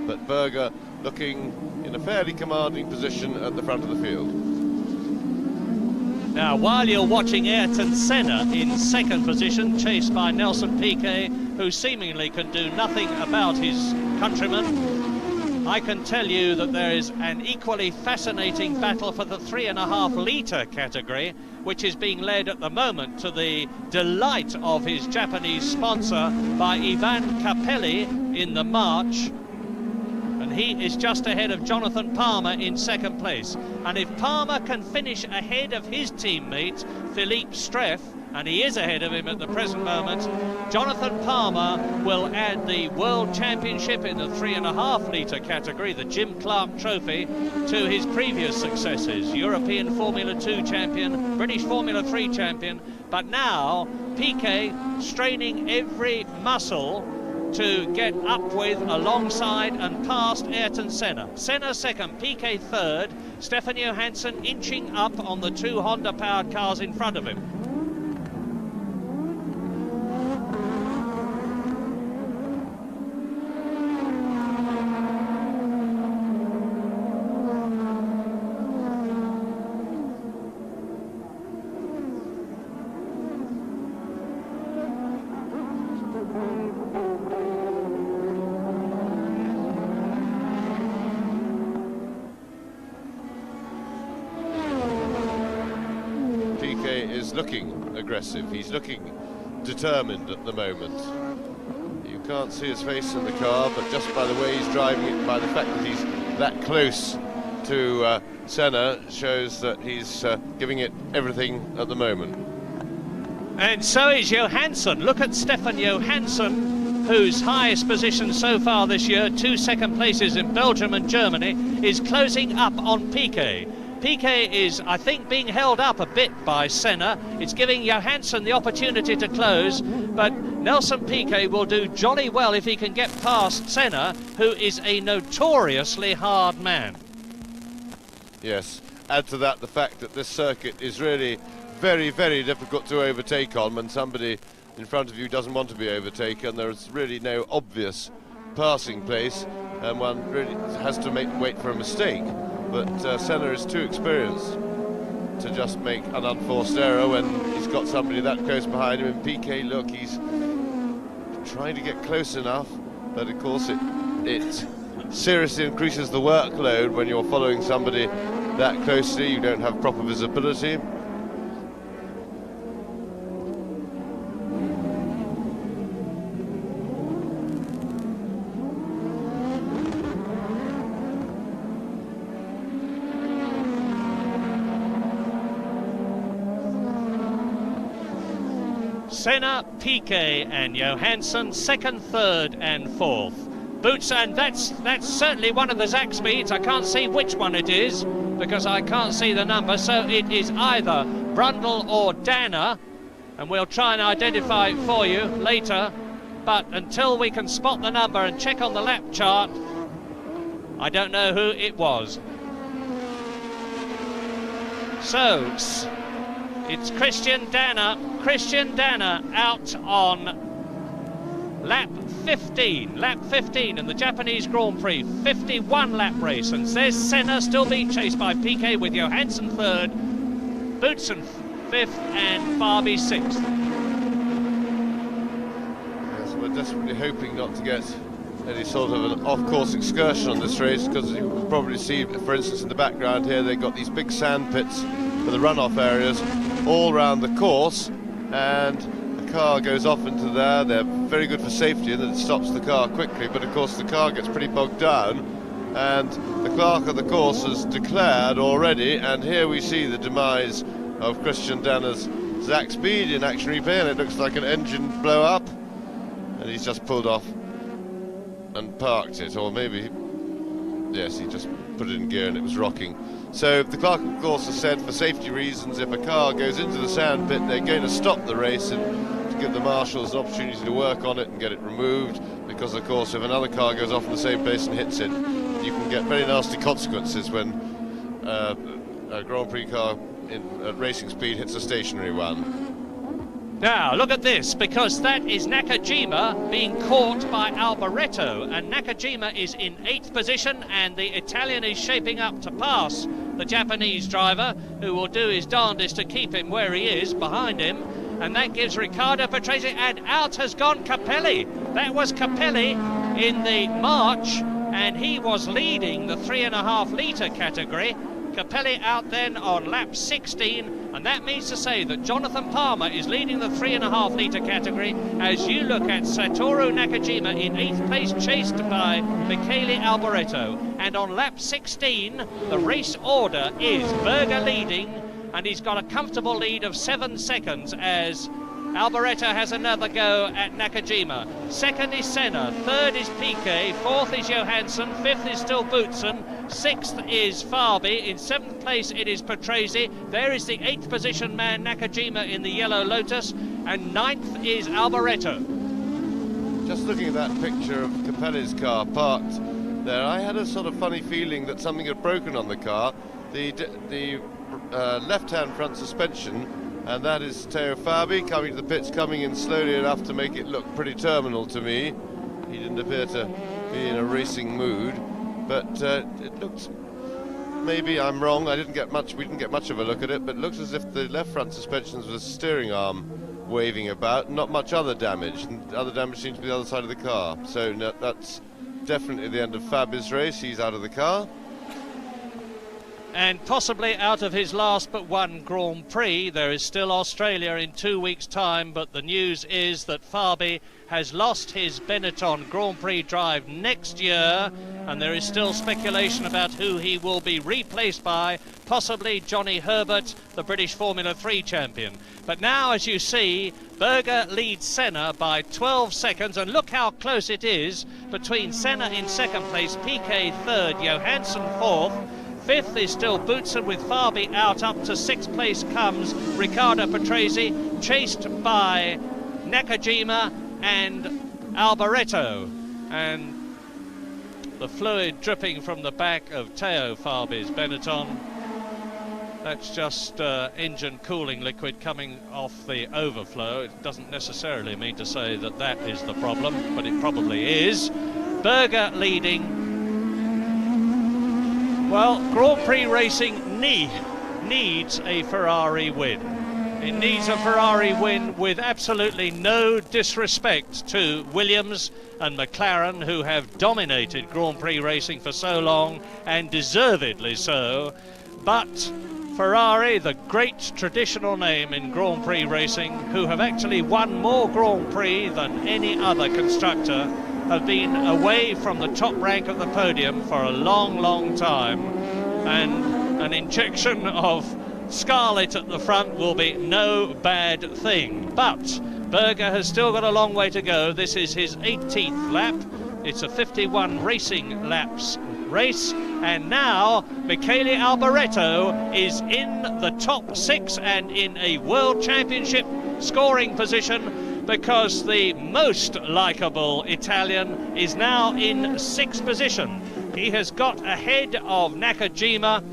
but Berger looking in a fairly commanding position at the front of the field. Now, while you're watching Ayrton Senna in second position, chased by Nelson Piquet, who seemingly can do nothing about his countryman, I can tell you that there is an equally fascinating battle for the 3.5 litre category, which is being led at the moment, to the delight of his Japanese sponsor, by Ivan Capelli in the March. And he is just ahead of Jonathan Palmer in second place. And if Palmer can finish ahead of his teammate, Philippe Streff, and he is ahead of him at the present moment, Jonathan Palmer will add the World Championship in the 3.5 litre category, the Jim Clark Trophy, to his previous successes. European Formula 2 champion, British Formula 3 champion, but now Piquet straining every muscle to get up with, alongside and past Ayrton Senna. Senna second, Piquet third, Stefan Johansson inching up on the two Honda-powered cars in front of him. Is looking aggressive, he's looking determined at the moment. You can't see his face in the car, but just by the way he's driving it, by the fact that he's that close to Senna, shows that he's giving it everything at the moment. And so is Johansson. Look at Stefan Johansson, whose highest position so far this year, 2 second places in Belgium and Germany, is closing up on Piquet. Piquet is, I think, being held up a bit by Senna. It's giving Johansson the opportunity to close, but Nelson Piquet will do jolly well if he can get past Senna, who is a notoriously hard man. Yes, add to that the fact that this circuit is really very, very difficult to overtake on when somebody in front of you doesn't want to be overtaken. There's really no obvious passing place, and one really has to wait for a mistake. But Senna is too experienced to just make an unforced error when he's got somebody that close behind him. And Piquet, look, he's trying to get close enough, but of course it seriously increases the workload when you're following somebody that closely. You don't have proper visibility. Senna, Piquet and Johansson, second, third and fourth. Boots, and that's certainly one of the Zach speeds. I can't see which one it is because I can't see the number, so it is either Brundle or Danner, and we'll try and identify it for you later, but until we can spot the number and check on the lap chart, I don't know who it was. So it's Christian Danner out on lap 15 in the Japanese Grand Prix, 51 lap race, and there's Senna still being chased by Piquet with Johansson third, Boutsen fifth and Fabi sixth. Yes, we're desperately hoping not to get any sort of an off-course excursion on this race, because you will probably see, for instance, in the background here, they've got these big sand pits for the runoff areas all around the course, and the car goes off into there. They're very good for safety and it stops the car quickly, but of course the car gets pretty bogged down, and the clerk of the course has declared already, and here we see the demise of Christian Danner's Zach Speed in action replay, and it looks like an engine blow up, and he's just pulled off and parked it, or maybe, yes, he just put it in gear and it was rocking. So the clerk of course has said, for safety reasons, if a car goes into the sand pit, they're going to stop the race and to give the marshals an opportunity to work on it and get it removed, because of course if another car goes off in the same place and hits it, you can get very nasty consequences when a Grand Prix car at racing speed hits a stationary one. Now, look at this, because that is Nakajima being caught by Alboreto, and Nakajima is in 8th position, and the Italian is shaping up to pass the Japanese driver, who will do his darndest to keep him where he is, behind him, and that gives Riccardo Patrese, and out has gone Capelli. That was Capelli in the March, and he was leading the 3.5 litre category. Capelli out then on lap 16, and that means to say that Jonathan Palmer is leading the 3.5 litre category, as you look at Satoru Nakajima in 8th place, chased by Michele Alboreto. And on lap 16, the race order is Berger leading, and he's got a comfortable lead of 7 seconds as Alboreto has another go at Nakajima. Second is Senna, third is Piquet, fourth is Johansson, fifth is still Boutsen, sixth is Fabi, in 7th place it is Patrese, there is the 8th position man Nakajima in the yellow Lotus, and 9th is Alboreto. Just looking at that picture of Capelli's car parked there, I had a sort of funny feeling that something had broken on the car. The left-hand front suspension, and that is Teo Fabi coming to the pits, coming in slowly enough to make it look pretty terminal to me. He didn't appear to be in a racing mood, but it looked, maybe I'm wrong, we didn't get much of a look at it, but it looks as if the left front suspension was the steering arm waving about, not much other damage, and the other damage seems to be the other side of the car. So no, that's definitely the end of Fabi's race. He's out of the car. And possibly out of his last but one Grand Prix. There is still Australia in 2 weeks' time, but the news is that Fabi has lost his Benetton Grand Prix drive next year, and there is still speculation about who he will be replaced by, possibly Johnny Herbert, the British Formula 3 champion. But now, as you see, Berger leads Senna by 12 seconds, and look how close it is between Senna in 2nd place, Piquet 3rd, Johansson 4th. 5th is still Boutsen with Fabi out. Up to 6th place comes Riccardo Patrese, chased by Nakajima and Alboreto. And the fluid dripping from the back of Teo Fabi's Benetton. That's just engine cooling liquid coming off the overflow. It doesn't necessarily mean to say that that is the problem, but it probably is. Berger leading. Well, Grand Prix racing needs a Ferrari win. It needs a Ferrari win with absolutely no disrespect to Williams and McLaren, who have dominated Grand Prix racing for so long, and deservedly so. But Ferrari, the great traditional name in Grand Prix racing, who have actually won more Grand Prix than any other constructor, have been away from the top rank of the podium for a long, long time. And an injection of scarlet at the front will be no bad thing. But Berger has still got a long way to go. This is his 18th lap. It's a 51 racing laps race, and now Michele Alboreto is in the top 6 and in a World Championship scoring position, because the most likeable Italian is now in 6th position. He has got ahead of Nakajima.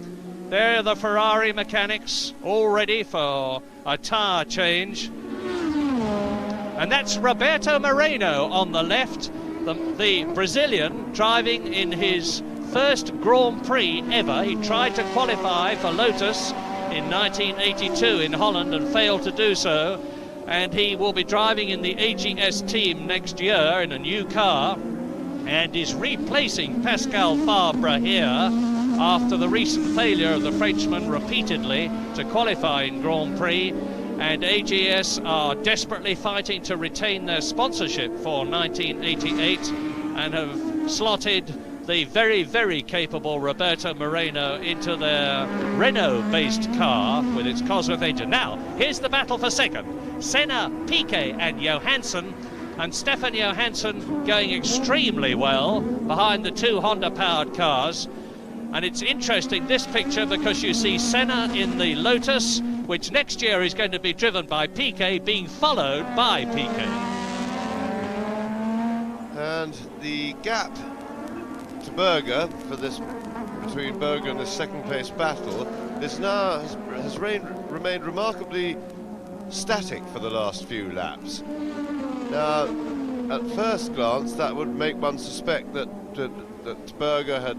There are the Ferrari mechanics all ready for a tyre change. And that's Roberto Moreno on the left, the Brazilian, driving in his first Grand Prix ever. He tried to qualify for Lotus in 1982 in Holland and failed to do so, and he will be driving in the AGS team next year in a new car, and is replacing Pascal Fabre here after the recent failure of the Frenchman repeatedly to qualify in Grand Prix. And AGS are desperately fighting to retain their sponsorship for 1988 and have slotted the very, very capable Roberto Moreno into their Renault-based car with its Cosworth engine. Now, here's the battle for second. Senna, Piquet and Johansson, and Stefan Johansson going extremely well behind the two Honda-powered cars. And it's interesting, this picture, because you see Senna in the Lotus, which next year is going to be driven by Piquet, being followed by Piquet. And the gap to Berger for this, between Berger and the second place battle, is now has remained remarkably static for the last few laps. Now, at first glance, that would make one suspect that Berger had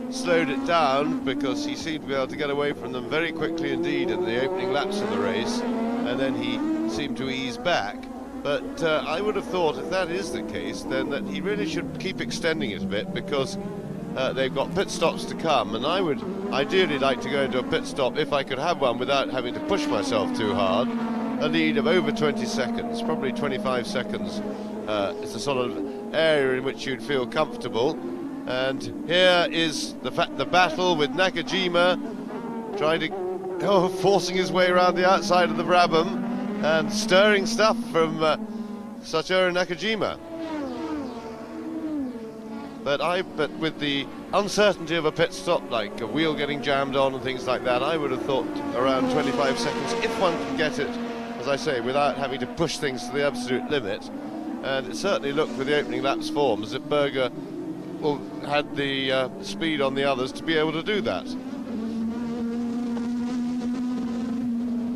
slowed it down, because he seemed to be able to get away from them very quickly indeed in the opening laps of the race, and then he seemed to ease back. But I would have thought, if that is the case, then that he really should keep extending it a bit, because they've got pit stops to come, and I would ideally like to go into a pit stop, if I could have one without having to push myself too hard, a lead of over 20 seconds, probably 25 seconds. It's the sort of area in which you'd feel comfortable. And here is the battle with Nakajima, trying to forcing his way around the outside of the Brabham and stirring stuff from Satoru Nakajima. But with the uncertainty of a pit stop, like a wheel getting jammed on and things like that, I would have thought around 25 seconds, if one can get it, as I say, without having to push things to the absolute limit. And it certainly looked, with the opening laps form, as if Berger had the speed on the others to be able to do that.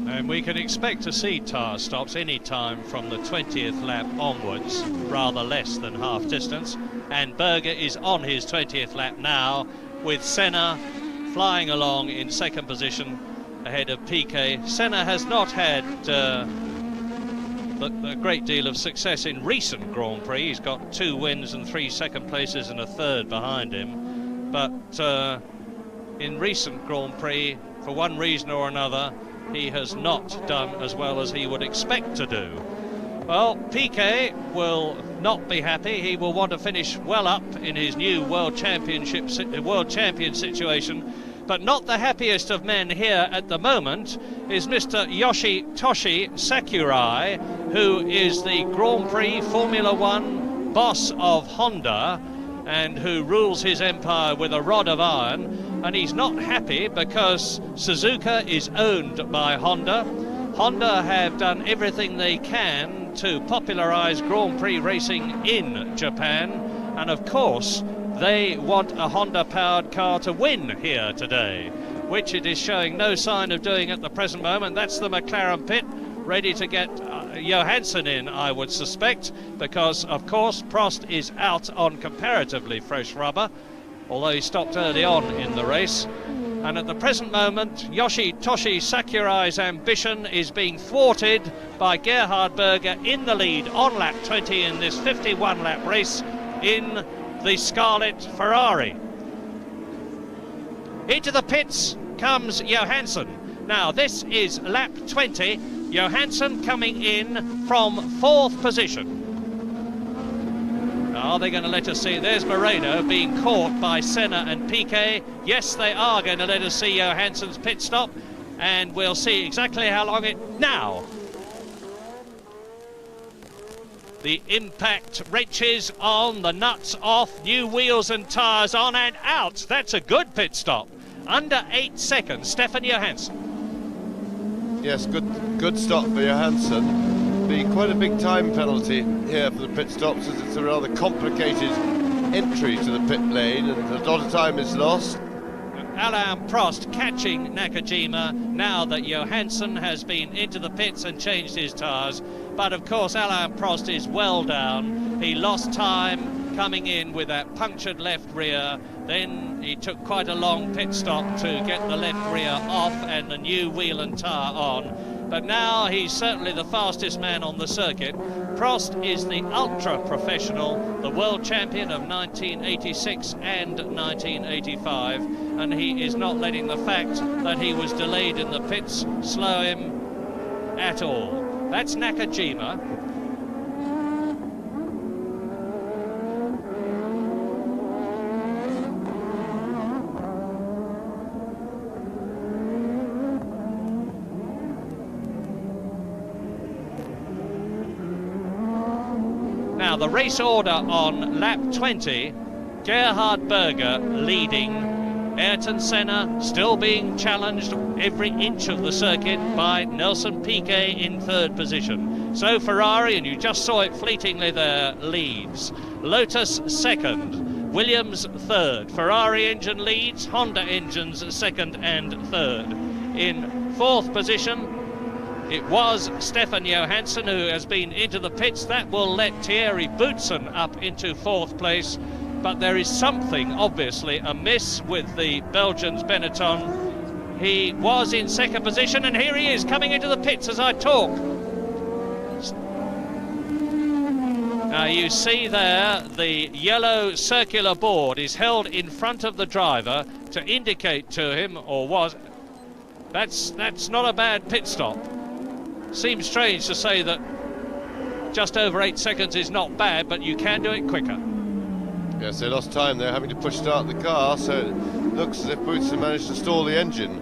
And we can expect to see tyre stops any time from the 20th lap onwards, rather less than half distance. And Berger is on his 20th lap now, with Senna flying along in second position ahead of Piquet. Senna has not had a great deal of success in recent Grand Prix. He's got 2 wins and 3 second places and a third behind him. But in recent Grand Prix, for one reason or another, he has not done as well as he would expect to do. Well, Piquet will not be happy. He will want to finish well up in his new World Champion situation. But not the happiest of men here at the moment is Mr. Yoshitoshi Sakurai, who is the Grand Prix Formula One boss of Honda and who rules his empire with a rod of iron. And he's not happy because Suzuka is owned by Honda. Honda have done everything they can to popularize Grand Prix racing in Japan. And of course, they want a Honda-powered car to win here today. which it is showing no sign of doing at the present moment. That's the McLaren pit, ready to get Johansson in, I would suspect, because of course Prost is out on comparatively fresh rubber, although he stopped early on in the race. And at the present moment, Yoshitoshi Sakurai's ambition is being thwarted by Gerhard Berger in the lead on lap 20 in this 51 lap race in the Scarlet Ferrari. Into the pits comes Johansson. Now this is lap 20, Johansson coming in from 4th position. Are they going to let us see? There's Moreno being caught by Senna and Piquet. Yes, they are going to let us see Johansson's pit stop, and we'll see exactly how long it... Now! The impact wrenches on, the nuts off, new wheels and tyres on and out. That's a good pit stop. Under 8 seconds, Stefan Johansson. Yes, good stop for Johansson. Be quite a big time penalty here for the pit stops, as it's a rather complicated entry to the pit lane and a lot of time is lost. Alain Prost catching Nakajima now that Johansson has been into the pits and changed his tyres. But of course Alain Prost is well down. He lost time coming in with that punctured left rear. Then he took quite a long pit stop to get the left rear off and the new wheel and tyre on. But now he's certainly the fastest man on the circuit. Prost is the ultra-professional, the world champion of 1986 and 1985, and he is not letting the fact that he was delayed in the pits slow him at all. That's Nakajima. Now the race order on lap 20, Gerhard Berger leading, Ayrton Senna still being challenged every inch of the circuit by Nelson Piquet in 3rd position. So Ferrari, and you just saw it fleetingly there, leads. Lotus 2nd, Williams 3rd, Ferrari engine leads, Honda engines 2nd and 3rd. In 4th position, it was Stefan Johansson who has been into the pits. That will let Thierry Boutsen up into 4th place. But there is something obviously amiss with the Belgian's Benetton. He was in 2nd position and here he is coming into the pits as I talk. Now you see there the yellow circular board is held in front of the driver to indicate to him, or was, that's not a bad pit stop. Seems strange to say that just over 8 seconds is not bad, but you can do it quicker. Yes, they lost time. They're having to push start the car, so it looks as if Boutsen managed to stall the engine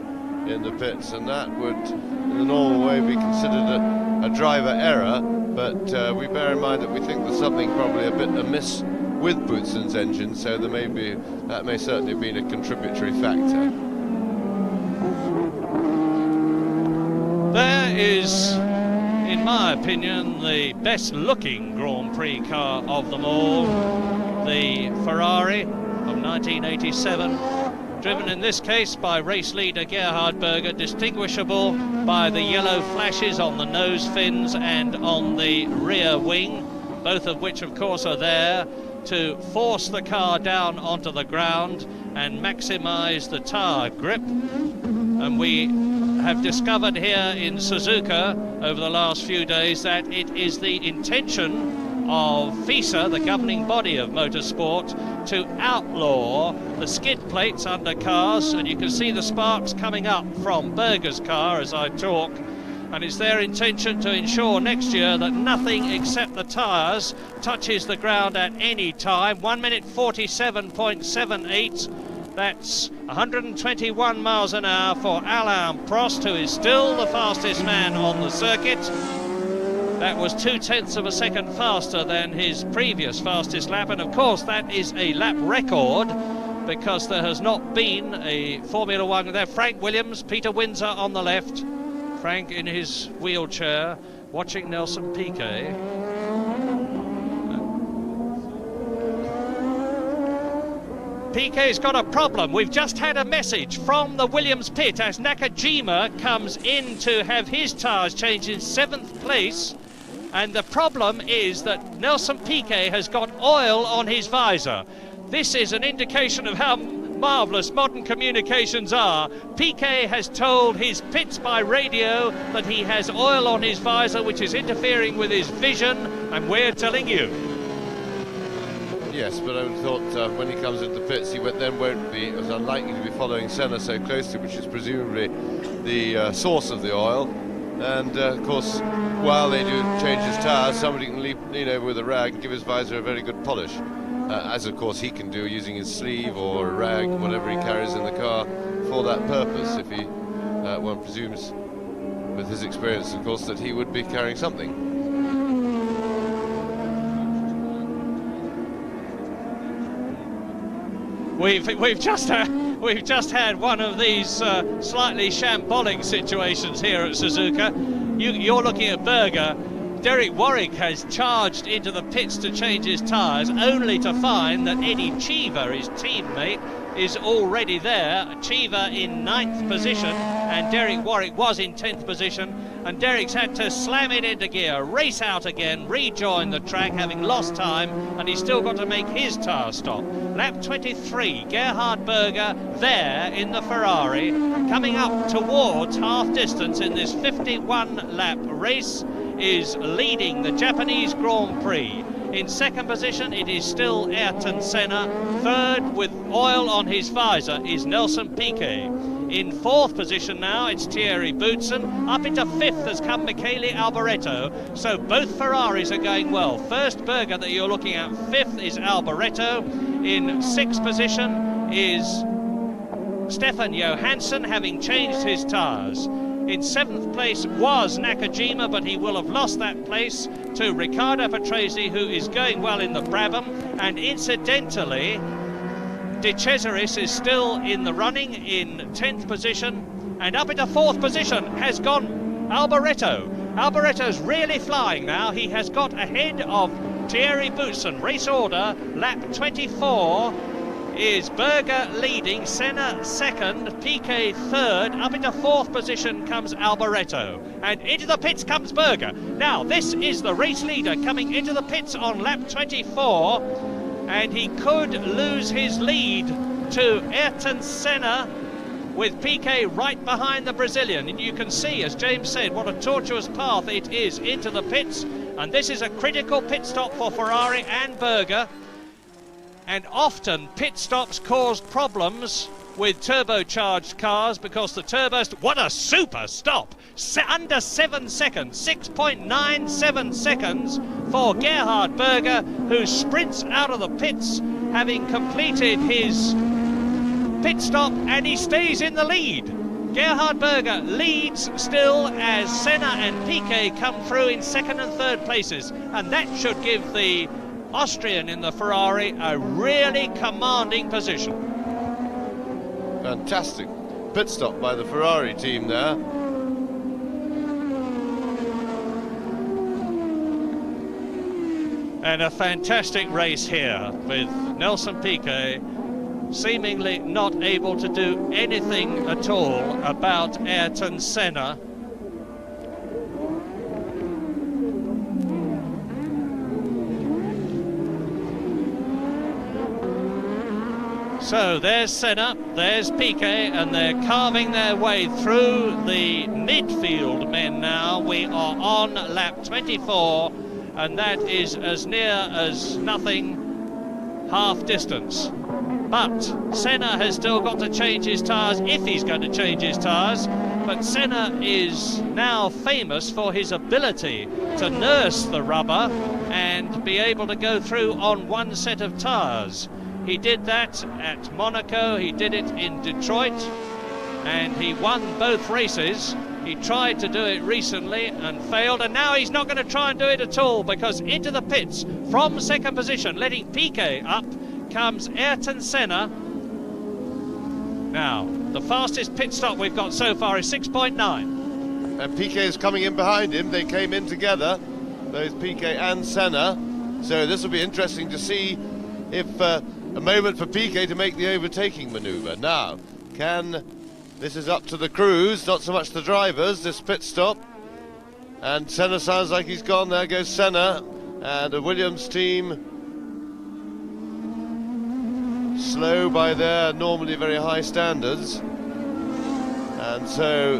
in the pits, and that would, in the normal way, be considered a driver error. But we bear in mind that we think there's something probably a bit amiss with Boutsen's engine, so that may certainly have been a contributory factor. There is, in my opinion, the best looking Grand Prix car of them all, the Ferrari of 1987, driven in this case by race leader Gerhard Berger, distinguishable by the yellow flashes on the nose fins and on the rear wing, both of which of course are there to force the car down onto the ground and maximise the tyre grip. And we have discovered here in Suzuka over the last few days that it is the intention of FISA, the governing body of motorsport, to outlaw the skid plates under cars, and you can see the sparks coming up from Berger's car as I talk, and it's their intention to ensure next year that nothing except the tyres touches the ground at any time. 1 minute 47.78. That's 121 miles an hour for Alain Prost, who is still the fastest man on the circuit. That was 0.2 of a second faster than his previous fastest lap, and of course that is a lap record because there has not been a Formula One there. Frank Williams, Peter Windsor on the left, Frank in his wheelchair watching Nelson Piquet. Piquet's got a problem. We've just had a message from the Williams pit as Nakajima comes in to have his tyres changed in 7th place. And the problem is that Nelson Piquet has got oil on his visor. This is an indication of how marvellous modern communications are. Piquet has told his pits by radio that he has oil on his visor, which is interfering with his vision, and we're telling you. Yes, but I thought when he comes into the pits, he won't be as unlikely to be following Senna so closely, which is presumably the source of the oil. And of course, while they do change his tyres, somebody can lean over with a rag and give his visor a very good polish, as of course he can do using his sleeve or a rag, whatever he carries in the car for that purpose. If he, one presumes, with his experience, of course, that he would be carrying something. We've just had one of these slightly shambolic situations here at Suzuka. You're looking at Berger. Derek Warwick has charged into the pits to change his tyres, only to find that Eddie Cheever, his teammate, is already there. Cheever in 9th position, and Derek Warwick was in 10th position. And Derek's had to slam it into gear, race out again, rejoin the track, having lost time, and he's still got to make his tyre stop. Lap 23, Gerhard Berger there in the Ferrari, coming up towards half distance in this 51-lap race, is leading the Japanese Grand Prix. In 2nd position, it is still Ayrton Senna. 3rd, with oil on his visor, is Nelson Piquet. In 4th position now, it's Thierry Boutsen. Up into 5th has come Michele Alboreto. So both Ferraris are going well. First Berger that you're looking at, 5th is Alboreto. In 6th position is Stefan Johansson, having changed his tyres. In 7th place was Nakajima, but he will have lost that place to Riccardo Patrese, who is going well in the Brabham. And incidentally, De Cesaris is still in the running in 10th position, and up into 4th position has gone Alboreto. Alboreto's really flying now. He has got ahead of Thierry Boutsen. Race order, lap 24 is Berger leading, Senna 2nd, Piquet 3rd. Up into 4th position comes Alboreto, and into the pits comes Berger. Now this is the race leader coming into the pits on lap 24. And he could lose his lead to Ayrton Senna, with Piquet right behind the Brazilian. And you can see, as James said, what a tortuous path it is into the pits. And this is a critical pit stop for Ferrari and Berger. And often pit stops cause problems with turbocharged cars, because the turbos... What a super stop! Under 7 seconds, 6.97 seconds for Gerhard Berger, who sprints out of the pits, having completed his pit stop, and he stays in the lead. Gerhard Berger leads still as Senna and Piquet come through in 2nd and 3rd places, and that should give the Austrian in the Ferrari a really commanding position. Fantastic pit stop by the Ferrari team there. And a fantastic race here with Nelson Piquet seemingly not able to do anything at all about Ayrton Senna. So there's Senna, there's Piquet, and they're carving their way through the midfield men now. We are on lap 24, and that is as near as nothing half distance. But Senna has still got to change his tyres, if he's going to change his tyres. But Senna is now famous for his ability to nurse the rubber and be able to go through on one set of tyres. He did that at Monaco, he did it in Detroit, and he won both races. He tried to do it recently and failed, and now he's not going to try and do it at all, because into the pits from 2nd position, letting Piquet up, comes Ayrton Senna. Now, the fastest pit stop we've got so far is 6.9. And Piquet is coming in behind him. They came in together, both Piquet and Senna. So this will be interesting to see if a moment for Piquet to make the overtaking manoeuvre. Now, this is up to the crews, not so much the drivers, this pit stop. And Senna sounds like he's gone. There goes Senna. And the Williams team, slow by their normally very high standards. And so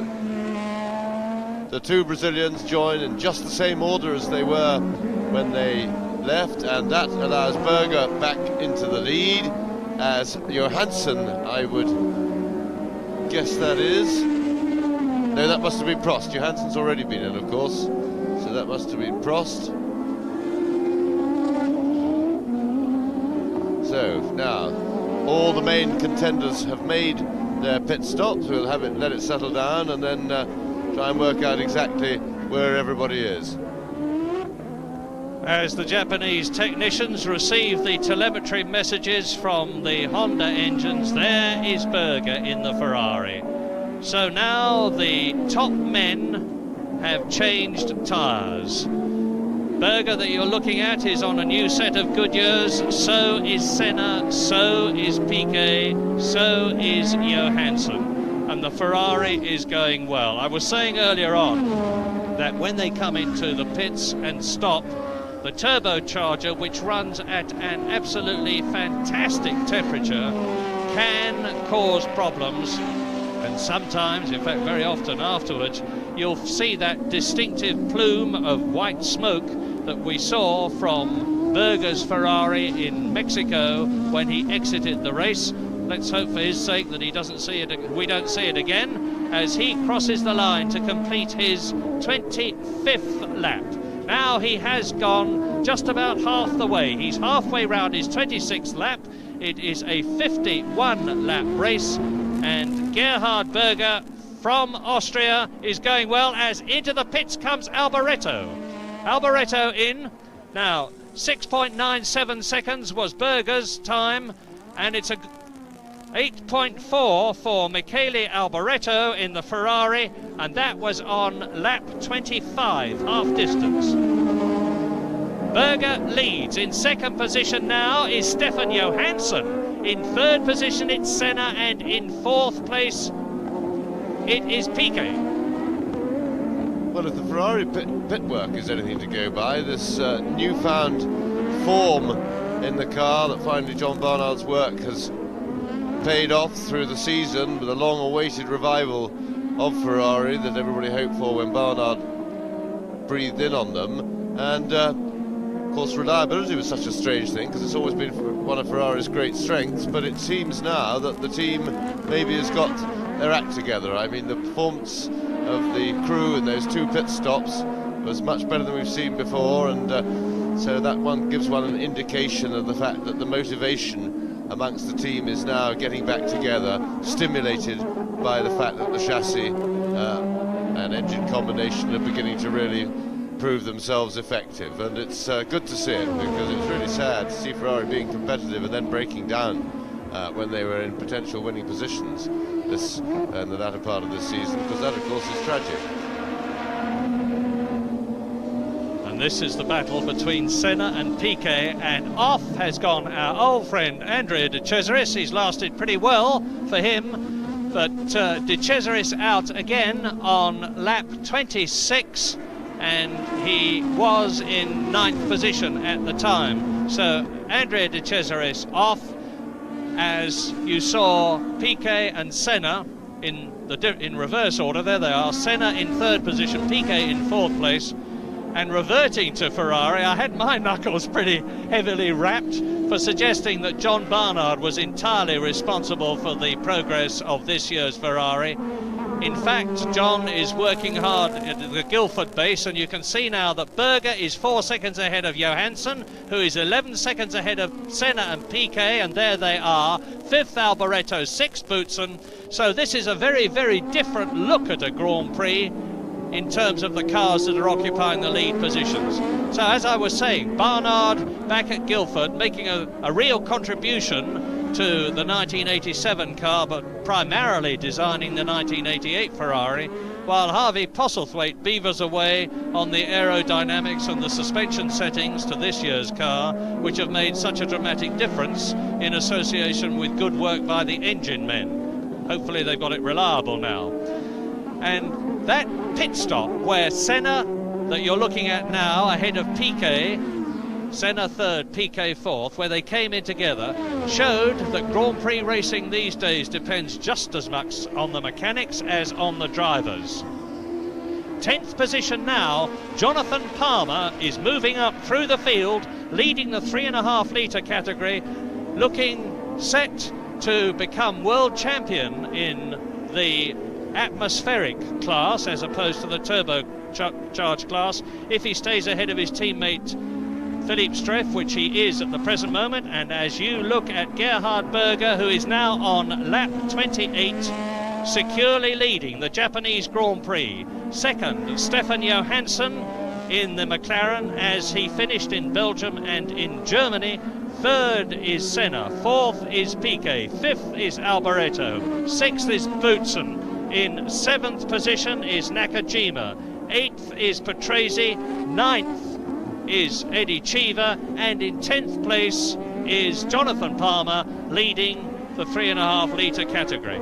the two Brazilians join in just the same order as they were when they left, and that allows Berger back into the lead, as Johansson, I would guess that is. No, that must have been Prost. Johansson's already been in, of course, so that must have been Prost. So now all the main contenders have made their pit stops. We'll have it, let it settle down, and then try and work out exactly where everybody is. As the Japanese technicians receive the telemetry messages from the Honda engines, there is Berger in the Ferrari. So now the top men have changed tyres. Berger that you're looking at is on a new set of Goodyears, so is Senna, so is Piquet, so is Johansson. And the Ferrari is going well. I was saying earlier on that when they come into the pits and stop, the turbocharger, which runs at an absolutely fantastic temperature, can cause problems. And sometimes, in fact very often afterwards, you'll see that distinctive plume of white smoke that we saw from Berger's Ferrari in Mexico when he exited the race. Let's hope for his sake that he doesn't see it, we don't see it again, as he crosses the line to complete his 25th lap. Now he has gone just about half the way. He's halfway round his 26th lap. It is a 51 lap race, and Gerhard Berger from Austria is going well, as into the pits comes Alboreto. Alboreto in. Now 6.97 seconds was Berger's time, and it's a 8.4 for Michele Alboreto in the Ferrari, and that was on lap 25, half distance. Berger leads. In second position now is Stefan Johansson. In third position it's Senna, and in fourth place it is Piquet. Well, if the Ferrari pit work is anything to go by, this newfound form in the car that finally John Barnard's work has paid off through the season, with a long-awaited revival of Ferrari that everybody hoped for when Barnard breathed in on them. And of course reliability was such a strange thing, because it's always been one of Ferrari's great strengths, but it seems now that the team maybe has got their act together. I mean, the performance of the crew in those two pit stops was much better than we've seen before, and so that one gives one an indication of the fact that the motivation amongst the team is now getting back together, stimulated by the fact that the chassis and engine combination are beginning to really prove themselves effective. And it's good to see it, because it's really sad to see Ferrari being competitive and then breaking down when they were in potential winning positions in the latter part of this season, because that of course is tragic. And this is the battle between Senna and Piquet, and off has gone our old friend Andrea De Cesaris. He's lasted pretty well for him, but De Cesaris out again on lap 26, and he was in 9th position at the time. So Andrea De Cesaris off, as you saw Piquet and Senna in reverse order. There they are, Senna in 3rd position, Piquet in 4th place. And reverting to Ferrari, I had my knuckles pretty heavily rapped for suggesting that John Barnard was entirely responsible for the progress of this year's Ferrari. In fact, John is working hard at the Guildford base, and you can see now that Berger is 4 seconds ahead of Johansson, who is 11 seconds ahead of Senna and Piquet, and there they are, 5th Alboreto, 6th Boutsen. So this is a very, very different look at a Grand Prix in terms of the cars that are occupying the lead positions. So as I was saying, Barnard back at Guildford making a real contribution to the 1987 car, but primarily designing the 1988 Ferrari, while Harvey Postlethwaite beavers away on the aerodynamics and the suspension settings to this year's car, which have made such a dramatic difference in association with good work by the engine men. Hopefully they've got it reliable now. And that pit stop where Senna, that you're looking at now, ahead of Piquet, Senna third, Piquet fourth, where they came in together, showed that Grand Prix racing these days depends just as much on the mechanics as on the drivers. 10th position now, Jonathan Palmer is moving up through the field, leading the 3.5 litre category, looking set to become world champion in the atmospheric class as opposed to the turbocharged class, if he stays ahead of his teammate Philippe Streff, which he is at the present moment. And as you look at Gerhard Berger, who is now on lap 28, securely leading the Japanese Grand Prix. Second, Stefan Johansson in the McLaren, as he finished in Belgium and in Germany. Third is Senna, fourth is Piquet, fifth is Alboreto, sixth is Boutsen, in seventh position is Nakajima, eighth is Patrese, ninth is Eddie Cheever, and in 10th place is Jonathan Palmer, leading the 3.5 litre category.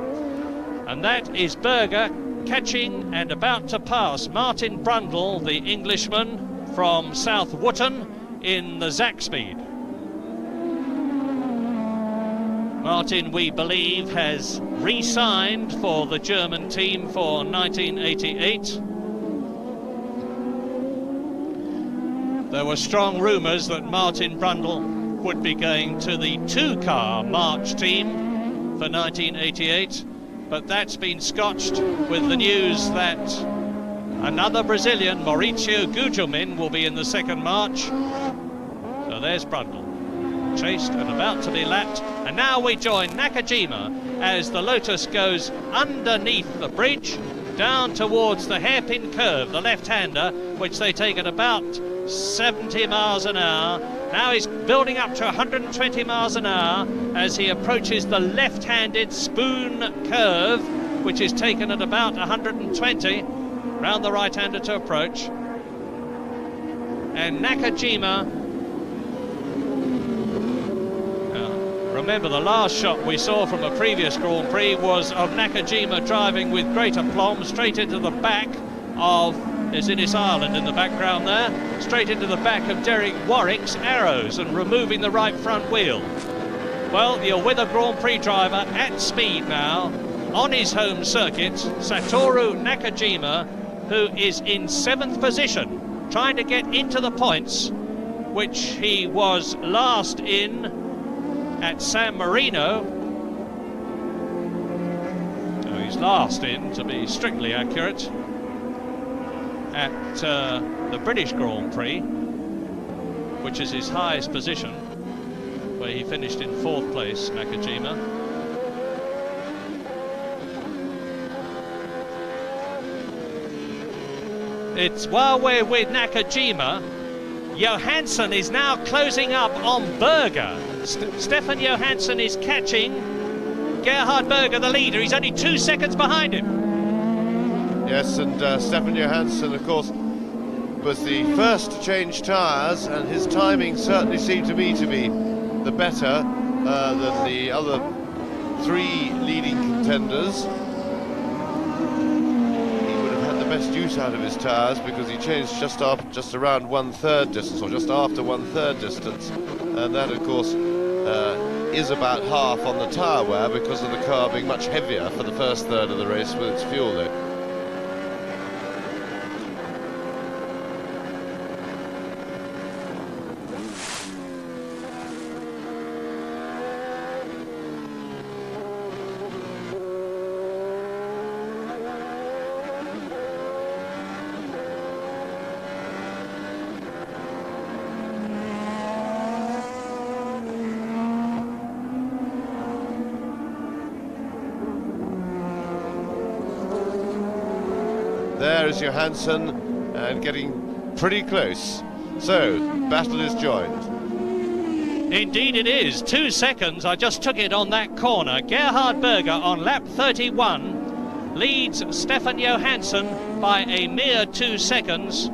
And that is Berger catching and about to pass Martin Brundle, the Englishman from South Wootton, in the Zack-Speed. Martin, we believe, has re-signed for the German team for 1988. There were strong rumours that Martin Brundle would be going to the two-car March team for 1988, but that's been scotched with the news that another Brazilian, Mauricio Gugelmin, will be in the second March. So there's Brundle, chased and about to be lapped. And now we join Nakajima as the Lotus goes underneath the bridge, down towards the hairpin curve, the left-hander, which they take at about 70 miles an hour. Now he's building up to 120 miles an hour as he approaches the left-handed spoon curve, which is taken at about 120, round the right-hander to approach. And Nakajima, remember the last shot we saw from a previous Grand Prix was of Nakajima driving with great aplomb straight into the back of, there's Innis Ireland in the background there, straight into the back of Derek Warwick's Arrows and removing the right front wheel. Well, you're with a Grand Prix driver at speed now, on his home circuit, Satoru Nakajima, who is in 7th position, trying to get into the points, which he was last in at San Marino. So he's last in, to be strictly accurate, at the British Grand Prix, which is his highest position, where he finished in 4th place, Nakajima. It's while we're with Nakajima, Johansson is now closing up on Berger. Stefan Johansson is catching Gerhard Berger, the leader. He's only 2 seconds behind him. Yes, and Stefan Johansson, of course, was the first to change tyres, and his timing certainly seemed to me to be the better than the other 3 leading contenders. He would have had the best use out of his tyres because he changed just around 1/3 distance, or just after 1/3 distance, and that, of course, is about half on the tyre wear because of the car being much heavier for the first third of the race with its fuel load. There is Johansson, and getting pretty close. So, battle is joined. Indeed it is. 2 seconds. I just took it on that corner. Gerhard Berger on lap 31 leads Stefan Johansson by a mere 2 seconds.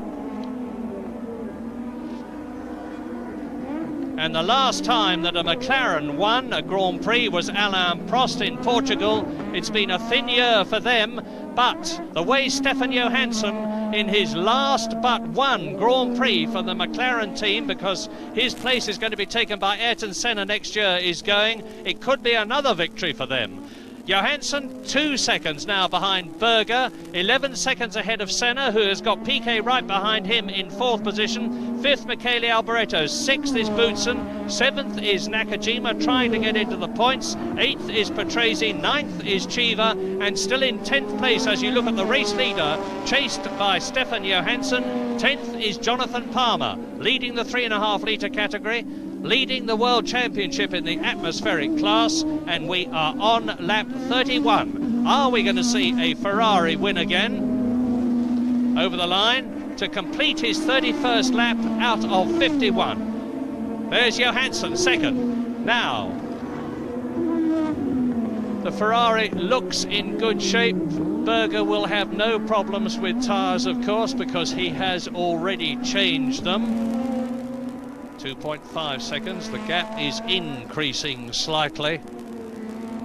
And the last time that a McLaren won a Grand Prix was Alain Prost in Portugal. It's been a thin year for them, but the way Stefan Johansson in his last but one Grand Prix for the McLaren team, because his place is going to be taken by Ayrton Senna next year, is going, it could be another victory for them. Johansson 2 seconds now behind Berger, 11 seconds ahead of Senna, who has got Piquet right behind him in 4th position. 5th Michele Alboreto, 6th is Boutsen, 7th is Nakajima trying to get into the points, 8th is Patrese, 9th is Chiva, and still in 10th place as you look at the race leader, chased by Stefan Johansson. 10th is Jonathan Palmer, leading the 3.5 litre category, leading the World Championship in the atmospheric class, and we are on lap 31. Are we going to see a Ferrari win again over the line to complete his 31st lap out of 51? There's Johansson second. Now the Ferrari looks in good shape. Berger will have no problems with tyres, of course, because he has already changed them. 2.5 seconds, the gap is increasing slightly,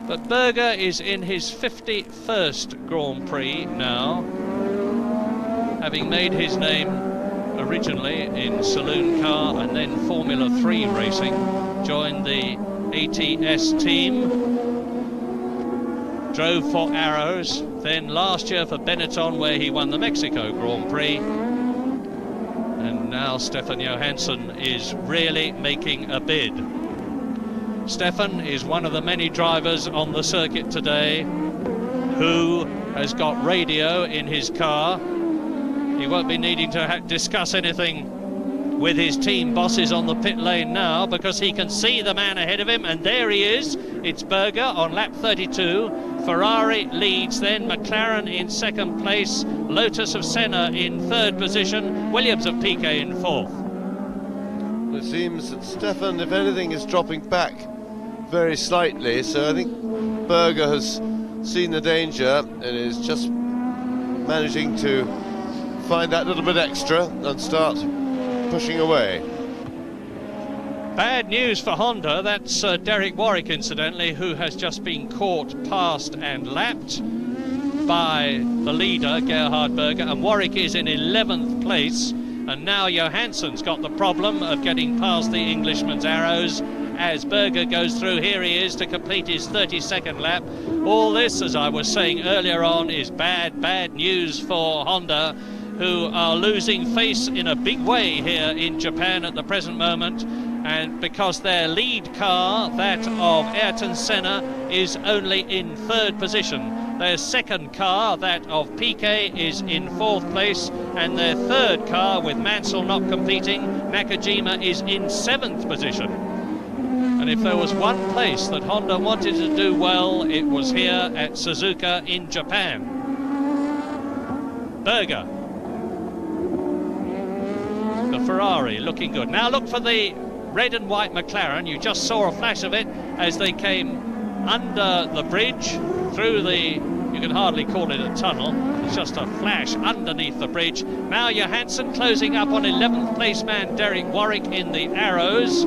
but Berger is in his 51st Grand Prix now, having made his name originally in saloon car and then Formula 3 racing, joined the ATS team, drove for Arrows, then last year for Benetton where he won the Mexico Grand Prix. And now Stefan Johansson is really making a bid. Stefan is one of the many drivers on the circuit today who has got radio in his car. He won't be needing to discuss anything with his team bosses on the pit lane now, because he can see the man ahead of him, and there he is. It's Berger on lap 32. Ferrari leads, then McLaren in 2nd place, Lotus of Senna in 3rd position, Williams of Piquet in 4th. It seems that Stefan, if anything, is dropping back very slightly, so I think Berger has seen the danger and is just managing to find that little bit extra and start pushing away. Bad news for Honda. That's Derek Warwick, incidentally, who has just been caught, passed and lapped by the leader, Gerhard Berger, and Warwick is in 11th place. And now Johansson's got the problem of getting past the Englishman's Arrows as Berger goes through. Here he is to complete his 32nd lap. All this, as I was saying earlier on, is bad news for Honda, who are losing face in a big way here in Japan at the present moment. And because their lead car, that of Ayrton Senna, is only in 3rd position. Their second car, that of Piquet, is in 4th place, and their third car, with Mansell not competing, Nakajima, is in 7th position. And if there was one place that Honda wanted to do well, it was here at Suzuka in Japan. Berger. The Ferrari looking good. Now look for the red and white McLaren. You just saw a flash of it as they came under the bridge, through the, you can hardly call it a tunnel, it's just a flash underneath the bridge. Now Johansson closing up on 11th place man Derek Warwick in the Arrows.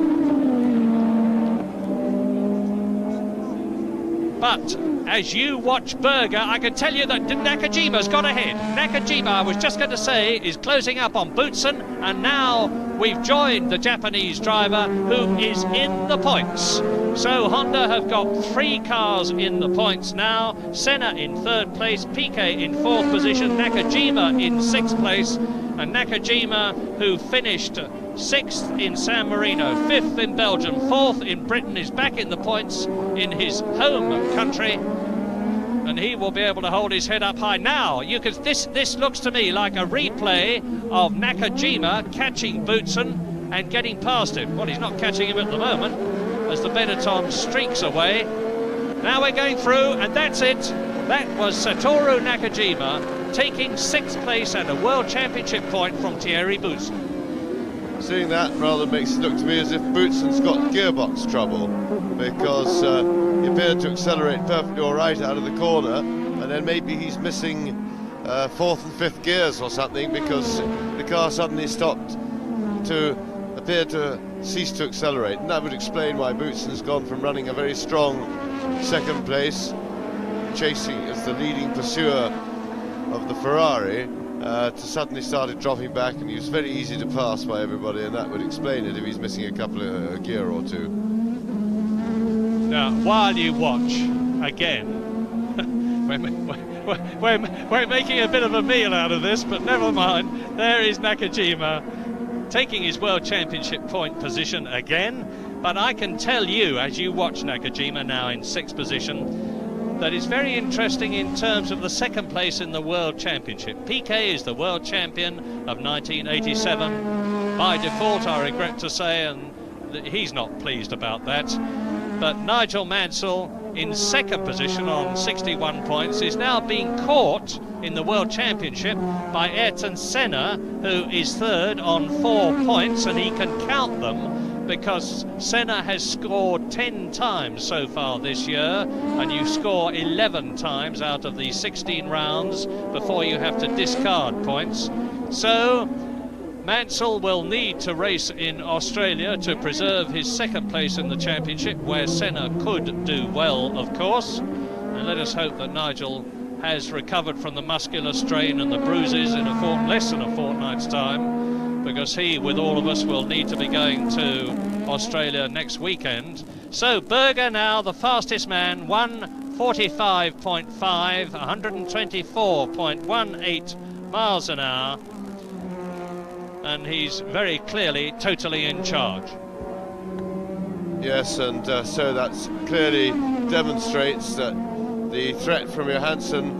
But as you watch Berger, I can tell you that Nakajima's got ahead. Nakajima, I was just going to say, is closing up on Boutsen, and now we've joined the Japanese driver who is in the points. So Honda have got 3 cars in the points now. Senna in 3rd place, Piquet in 4th position, Nakajima in 6th place, and Nakajima, who finished 6th in San Marino, 5th in Belgium, 4th in Britain, is back in the points in his home country, and he will be able to hold his head up high. Now, you can, this looks to me like a replay of Nakajima catching Boutsen and getting past him. Well, he's not catching him at the moment as the Benetton streaks away. Now we're going through, and that's it. That was Satoru Nakajima taking 6th place and a World Championship point from Thierry Boutsen. seeing that rather makes it look to me as if Bootson's got gearbox trouble, because he appeared to accelerate perfectly all right out of the corner, and then maybe he's missing fourth and fifth gears or something, because the car suddenly stopped to appear to cease to accelerate, and that would explain why Bootson's gone from running a very strong second place, chasing as the leading pursuer of the Ferrari, to suddenly started dropping back, and he was very easy to pass by everybody, and that would explain it if he's missing a couple of a gear or two. Now, while you watch again, we're making a bit of a meal out of this, but never mind. There is Nakajima taking his World Championship point position again, but I can tell you, as you watch Nakajima now in 6th position, that it's very interesting in terms of the second place in the World Championship. Piquet is the World Champion of 1987. By default, I regret to say, and he's not pleased about that. But Nigel Mansell, in 2nd position on 61 points, is now being caught in the World Championship by Ayrton Senna, who is 3rd on 4 points, and he can count them because Senna has scored 10 times so far this year, and you score 11 times out of the 16 rounds before you have to discard points. So Mansell will need to race in Australia to preserve his 2nd place in the championship, where Senna could do well, of course. And let us hope that Nigel has recovered from the muscular strain and the bruises in less than a fortnight's time, because he, with all of us, will need to be going to Australia next weekend. So Berger now the fastest man, 1:45.5, 124.18 miles an hour. And he's very clearly totally in charge. Yes, and so that clearly demonstrates that the threat from Johansson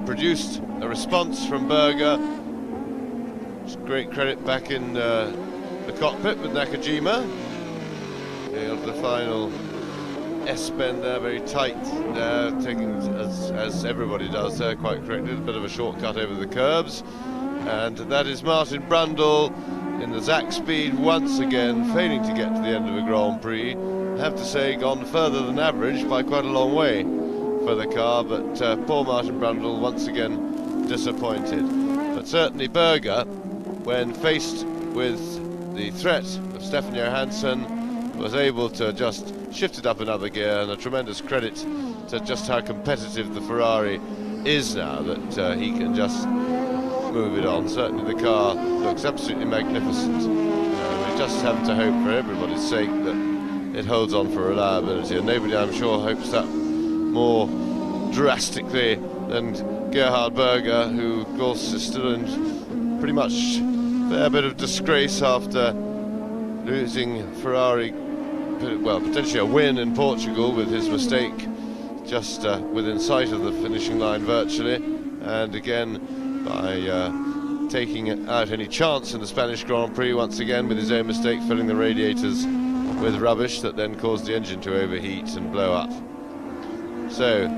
produced a response from Berger. It's great credit back in the cockpit with Nakajima. The final S-bend there, very tight there, taking, as everybody does there, quite correctly, a bit of a shortcut over the curbs. And that is Martin Brundle in the Zach speed once again, failing to get to the end of a Grand Prix. I have to say, gone further than average by quite a long way for the car, but poor Martin Brundle once again disappointed. But certainly Berger, when faced with the threat of Stefan Johansson, was able to just shift it up another gear, and a tremendous credit to just how competitive the Ferrari is now, that he can just move it on. Certainly the car looks absolutely magnificent. We just have to hope, for everybody's sake, that it holds on for reliability, and nobody, I'm sure, hopes that more drastically than Gerhard Berger, who of course is still in pretty much a fair bit of disgrace after losing Ferrari, well, potentially a win in Portugal with his mistake just within sight of the finishing line virtually, and again by taking out any chance in the Spanish Grand Prix once again with his own mistake, filling the radiators with rubbish that then caused the engine to overheat and blow up. So,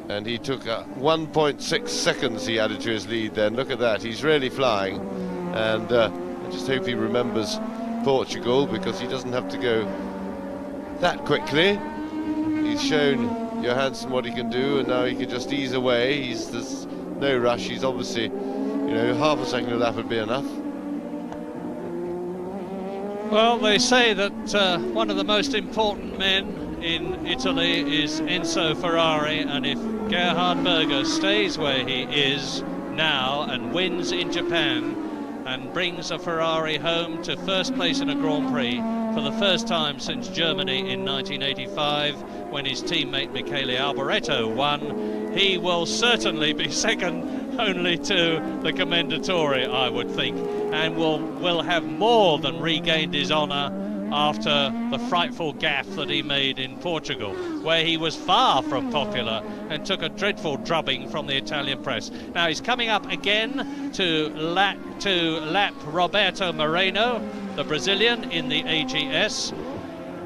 and he took 1.6 seconds he added to his lead then. Look at that, he's really flying, and I just hope he remembers Portugal, because he doesn't have to go that quickly. He's shown Johansson what he can do, and now he can just ease away. There's no rush. He's obviously, half a second a lap would be enough. Well, they say that one of the most important men in Italy is Enzo Ferrari, and if Gerhard Berger stays where he is now and wins in Japan and brings a Ferrari home to first place in a Grand Prix for the first time since Germany in 1985, when his teammate Michele Alboreto won, he will certainly be second only to the Commendatore, I would think, and will have more than regained his honour after the frightful gaffe that he made in Portugal, where he was far from popular and took a dreadful drubbing from the Italian press. Now he's coming up again to lap Roberto Moreno, the Brazilian, in the AGS,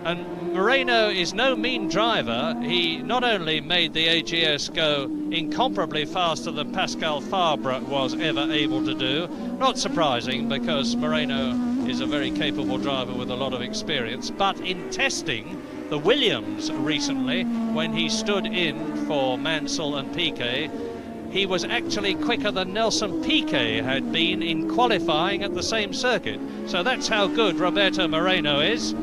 and Moreno is no mean driver. He not only made the AGS go incomparably faster than Pascal Fabre was ever able to do, not surprising because Moreno is a very capable driver with a lot of experience, but in testing the Williams recently, when he stood in for Mansell and Piquet, he was actually quicker than Nelson Piquet had been in qualifying at the same circuit. So that's how good Roberto Moreno is.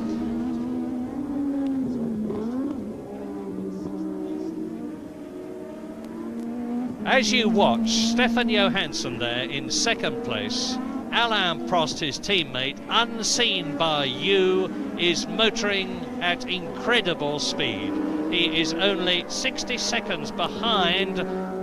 As you watch, Stefan Johansson there in second place. Alain Prost, his teammate, unseen by you, is motoring at incredible speed. He is only 60 seconds behind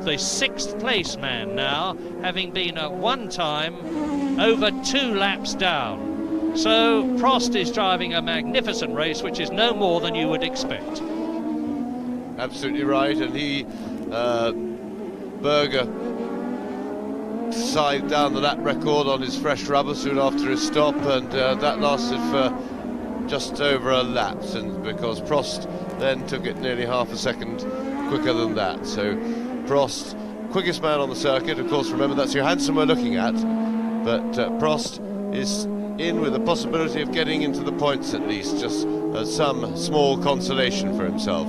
the sixth place man now, having been at one time over 2 laps down. So Prost is driving a magnificent race, which is no more than you would expect. Absolutely right, and he, Berger, side down the lap record on his fresh rubber soon after his stop, and that lasted for just over a lap, and because Prost then took it nearly half a second quicker than that. So Prost, quickest man on the circuit. Of course, remember that's Johansson we're looking at, but Prost is in with the possibility of getting into the points at least, just as some small consolation for himself.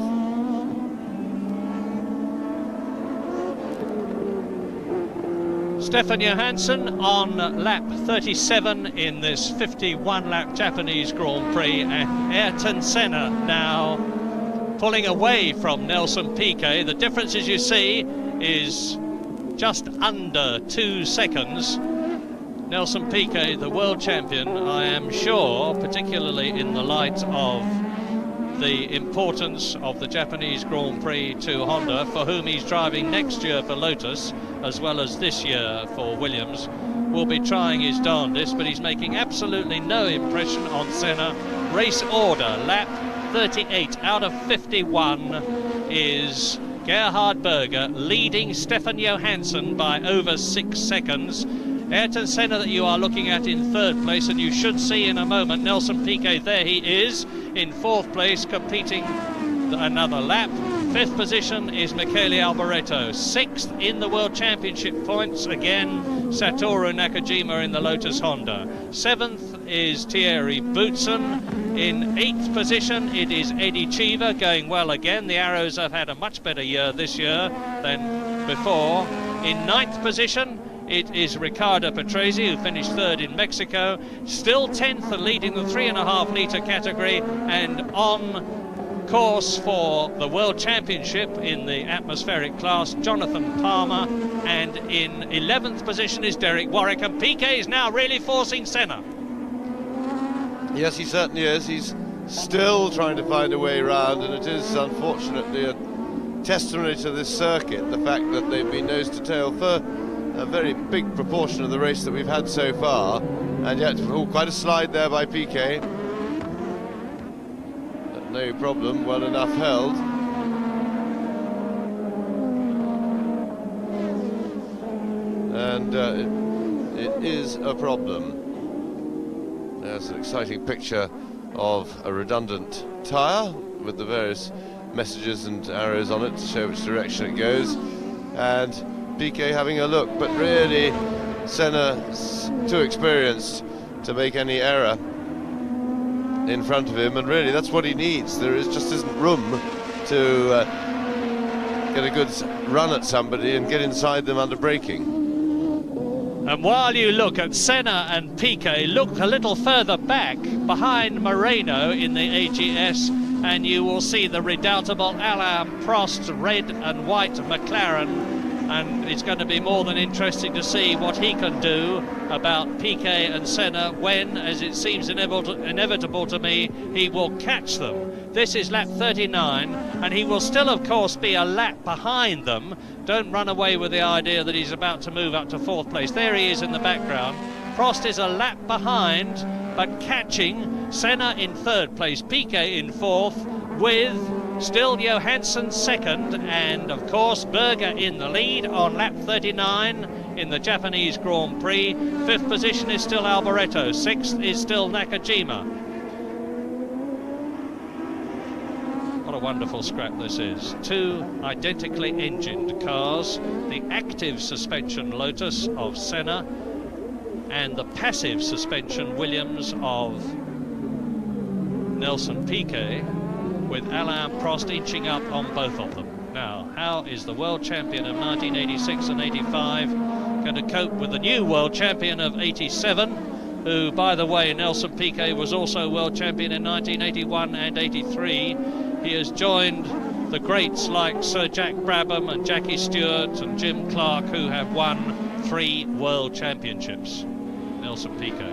Stefan Johansson on lap 37 in this 51-lap Japanese Grand Prix, and Ayrton Senna now pulling away from Nelson Piquet. The difference, as you see, is just under 2 seconds. Nelson Piquet, the world champion, I am sure, particularly in the light of the importance of the Japanese Grand Prix to Honda, for whom he's driving next year for Lotus, as well as this year for Williams, will be trying his darndest, but he's making absolutely no impression on Senna. Race order, lap 38 out of 51 is Gerhard Berger leading Stefan Johansson by over 6 seconds. Ayrton Senna that you are looking at in third place, and you should see in a moment Nelson Piquet, there he is in fourth place, completing another lap. Fifth position is Michele Alboreto. Sixth in the World Championship points, again Satoru Nakajima in the Lotus Honda. Seventh is Thierry Boutsen. In eighth position it is Eddie Cheever, going well again. The Arrows have had a much better year this year than before. In ninth position it is Ricardo Patrese, who finished third in Mexico. Still 10th and leading the 3.5 litre category, and on course for the World Championship in the atmospheric class, Jonathan Palmer. And in 11th position is Derek Warwick, and Piquet is now really forcing Senna. Yes, he certainly is. He's still trying to find a way around, and it is unfortunately a testimony to this circuit, the fact that they've been nose to tail for a very big proportion of the race that we've had so far, and yet quite a slide there by Piquet, but no problem, well enough held. And it is a problem. There's an exciting picture of a redundant tyre with the various messages and arrows on it to show which direction it goes, and Piquet having a look, but really Senna's too experienced to make any error in front of him, and really that's what he needs. There just isn't room to get a good run at somebody and get inside them under braking. And while you look at Senna and Piquet, look a little further back behind Moreno in the AGS, and you will see the redoubtable Alain Prost's red and white McLaren. And it's going to be more than interesting to see what he can do about Piquet and Senna when, as it seems inevitable to me, he will catch them. This is lap 39, and he will still, of course, be a lap behind them. Don't run away with the idea that he's about to move up to fourth place. There he is in the background. Prost is a lap behind, but catching Senna in third place, Piquet in fourth, with still Johansson second, and of course Berger in the lead on lap 39 in the Japanese Grand Prix. Fifth position is still Alboreto, sixth is still Nakajima. What a wonderful scrap this is. Two identically engined cars, the active suspension Lotus of Senna and the passive suspension Williams of Nelson Piquet, with Alain Prost inching up on both of them. Now, how is the world champion of 1986 and 85 going to cope with the new world champion of 87, who, by the way, Nelson Piquet was also world champion in 1981 and 83. He has joined the greats like Sir Jack Brabham and Jackie Stewart and Jim Clark, who have won 3 world championships. Nelson Piquet.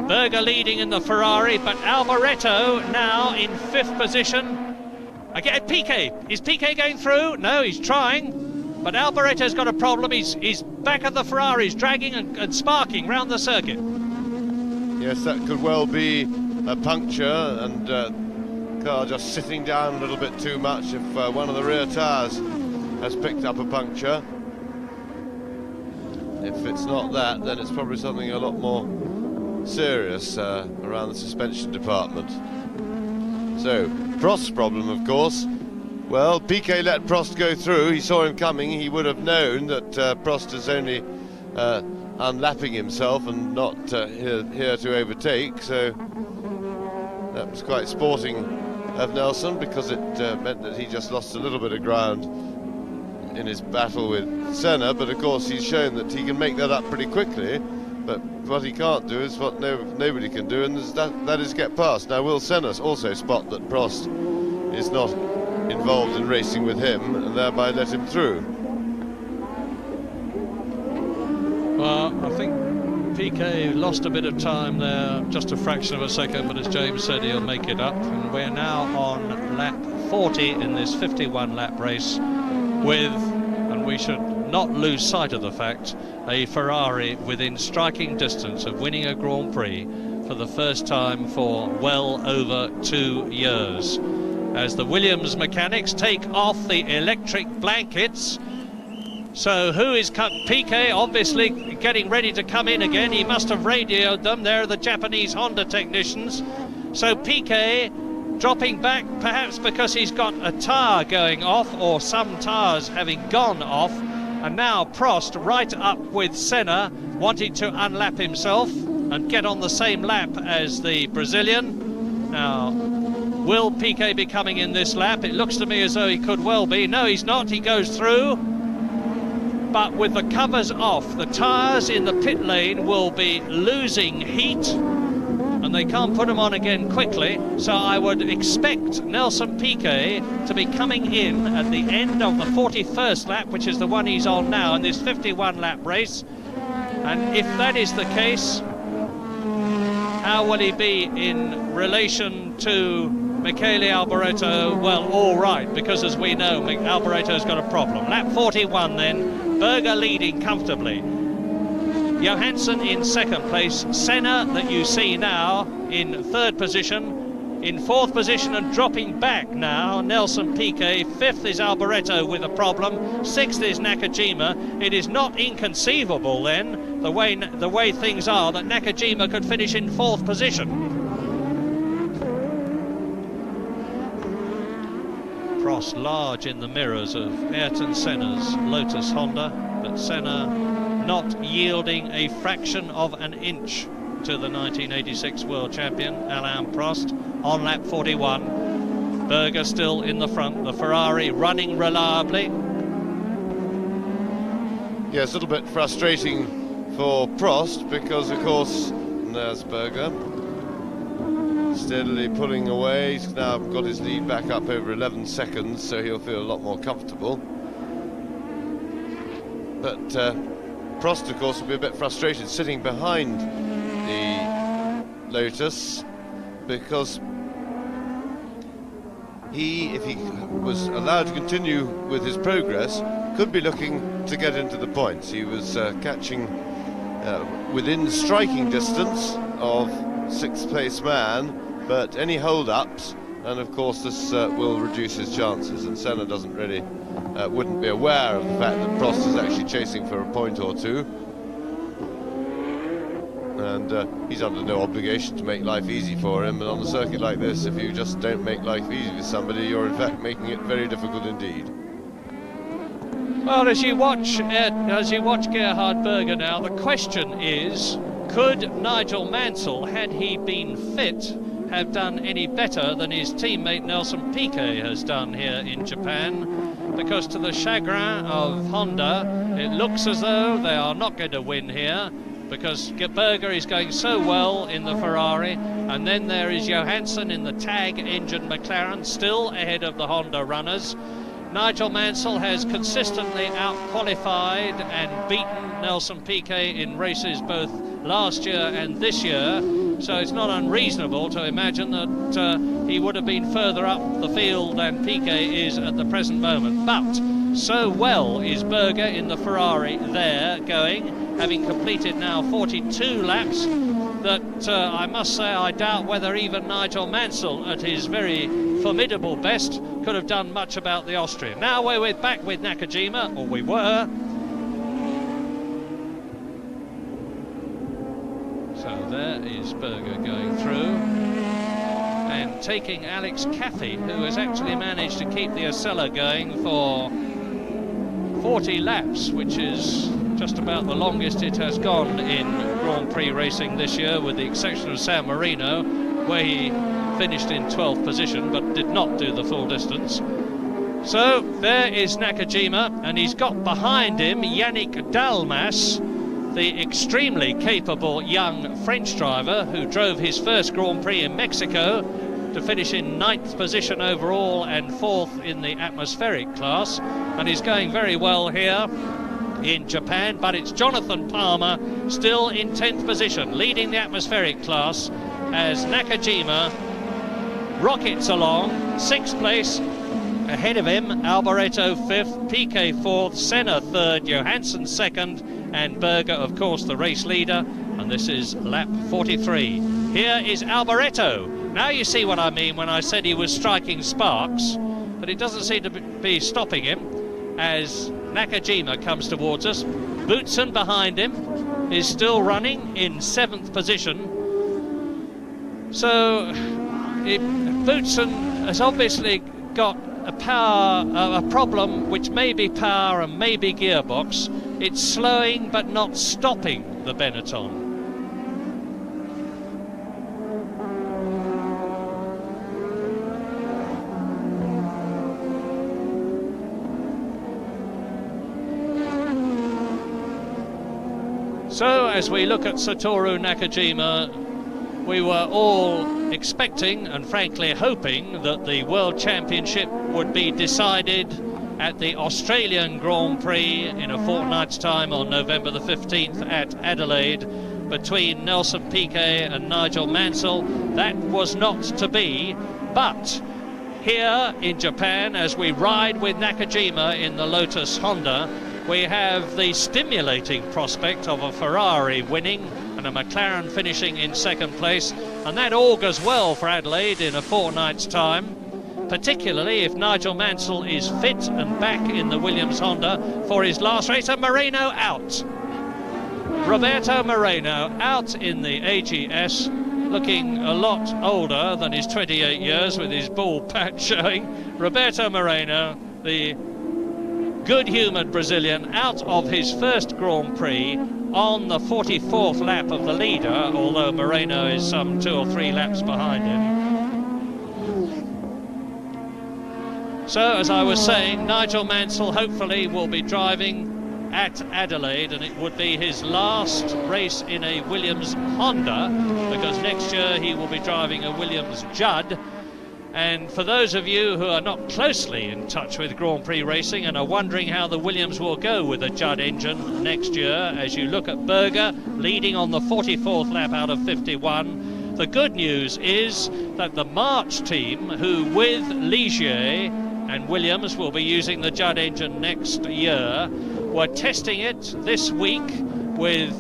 Berger leading in the Ferrari, but Alboreto now in 5th position. Again, Piquet. Is Piquet going through? No, he's trying. But Alboreto's got a problem. He's back at the Ferrari. He's dragging and sparking round the circuit. Yes, that could well be a puncture, and car just sitting down a little bit too much if one of the rear tyres has picked up a puncture. If it's not that, then it's probably something a lot more serious around the suspension department. So, Prost's problem, of course. Well, Piquet let Prost go through. He saw him coming. He would have known that Prost is only unlapping himself and not here to overtake. So that was quite sporting of Nelson, because it meant that he just lost a little bit of ground in his battle with Senna. But of course, he's shown that he can make that up pretty quickly. But what he can't do is what nobody can do, and that is get past. Now, will Senna also spot that Prost is not involved in racing with him, and thereby let him through? Well, I think Piquet lost a bit of time there, just a fraction of a second, but as James said, he'll make it up. And we're now on lap 40 in this 51 lap race with, and we should not lose sight of the fact, a Ferrari within striking distance of winning a Grand Prix for the first time for well over 2 years. As the Williams mechanics take off the electric blankets. So who is Piquet obviously getting ready to come in again. He must have radioed them. They're the Japanese Honda technicians. So Piquet dropping back, perhaps because he's got a tyre going off, or some tyres having gone off. And now Prost right up with Senna, wanting to unlap himself and get on the same lap as the Brazilian. Now, will Piquet be coming in this lap? It looks to me as though he could well be. No, he's not. He goes through. But with the covers off, the tyres in the pit lane will be losing heat, and they can't put them on again quickly. So I would expect Nelson Piquet to be coming in at the end of the 41st lap, which is the one he's on now in this 51 lap race. And if that is the case, how will he be in relation to Michele Alboreto? Well, all right, because as we know, Alboreto's got a problem. Lap 41 then, Berger leading comfortably. Johansson in 2nd place, Senna that you see now in 3rd position, in 4th position and dropping back now, Nelson Piquet. 5th is Alboreto with a problem, 6th is Nakajima. It is not inconceivable then, the way things are, that Nakajima could finish in 4th position. Prost large in the mirrors of Ayrton Senna's Lotus Honda, but Senna not yielding a fraction of an inch to the 1986 world champion Alain Prost on lap 41. Berger still in the front, the Ferrari running reliably. Yes, a little bit frustrating for Prost, because of course, there's Berger steadily pulling away. He's now got his lead back up over 11 seconds, so he'll feel a lot more comfortable. But Prost, of course, will be a bit frustrated sitting behind the Lotus, because if he was allowed to continue with his progress, could be looking to get into the points. He was catching within striking distance of 6th place man, but any hold-ups, and of course this will reduce his chances, and Senna doesn't really wouldn't be aware of the fact that Prost is actually chasing for a point or two. and he's under no obligation to make life easy for him. But on a circuit like this, if you just don't make life easy with somebody, you're in fact making it very difficult indeed. Well, as you watch Gerhard Berger now, the question is, could Nigel Mansell, had he been fit, have done any better than his teammate Nelson Piquet has done here in Japan? Because to the chagrin of Honda, it looks as though they are not going to win here, because Berger is going so well in the Ferrari, and then there is Johansson in the tag engine McLaren, still ahead of the Honda runners. Nigel Mansell has consistently out-qualified and beaten Nelson Piquet in races both last year and this year, so it's not unreasonable to imagine that he would have been further up the field than Piquet is at the present moment. But so well is Berger in the Ferrari there going, having completed now 42 laps, that I must say I doubt whether even Nigel Mansell at his very formidable best could have done much about the Austrian. Now we're back with Nakajima, or we were. So there is Berger going through and taking Alex Caffey, who has actually managed to keep the Acela going for 40 laps, which is just about the longest it has gone in Grand-Prix racing this year, with the exception of San Marino, where he finished in 12th position but did not do the full distance. So there is Nakajima, and he's got behind him Yannick Dalmas, the extremely capable young French driver who drove his first Grand Prix in Mexico to finish in 9th position overall and 4th in the atmospheric class, and he's going very well here in Japan. But it's Jonathan Palmer still in 10th position, leading the atmospheric class, as Nakajima rockets along 6th place. Ahead of him, Alboreto 5th, Piquet 4th, Senna 3rd, Johansson 2nd, and Berger, of course, the race leader. And this is lap 43. Here is Alboreto. Now you see what I mean when I said he was striking sparks, but it doesn't seem to be stopping him as Nakajima comes towards us. Boutsen behind him is still running in 7th position. So Boutsen has obviously got a problem which may be power and may be gearbox. It's slowing but not stopping the Benetton. So as we look at Satoru Nakajima, we were all expecting and frankly hoping that the World Championship would be decided at the Australian Grand Prix in a fortnight's time on November the 15th at Adelaide between Nelson Piquet and Nigel Mansell. That was not to be, but here in Japan, as we ride with Nakajima in the Lotus Honda, we have the stimulating prospect of a Ferrari winning and a McLaren finishing in 2nd place, and that augurs well for Adelaide in a fortnight's time, particularly if Nigel Mansell is fit and back in the Williams Honda for his last race. And Moreno out. Roberto Moreno out in the AGS, looking a lot older than his 28 years with his bald patch showing. Roberto Moreno, the good-humoured Brazilian, out of his first Grand Prix on the 44th lap of the leader, although Moreno is some 2 or 3 laps behind him. So, as I was saying, Nigel Mansell hopefully will be driving at Adelaide, and it would be his last race in a Williams Honda, because next year he will be driving a Williams Judd. And for those of you who are not closely in touch with Grand Prix racing and are wondering how the Williams will go with a Judd engine next year, as you look at Berger leading on the 44th lap out of 51, the good news is that the March team, who with Ligier and Williams will be using the Judd engine next year, were testing it this week with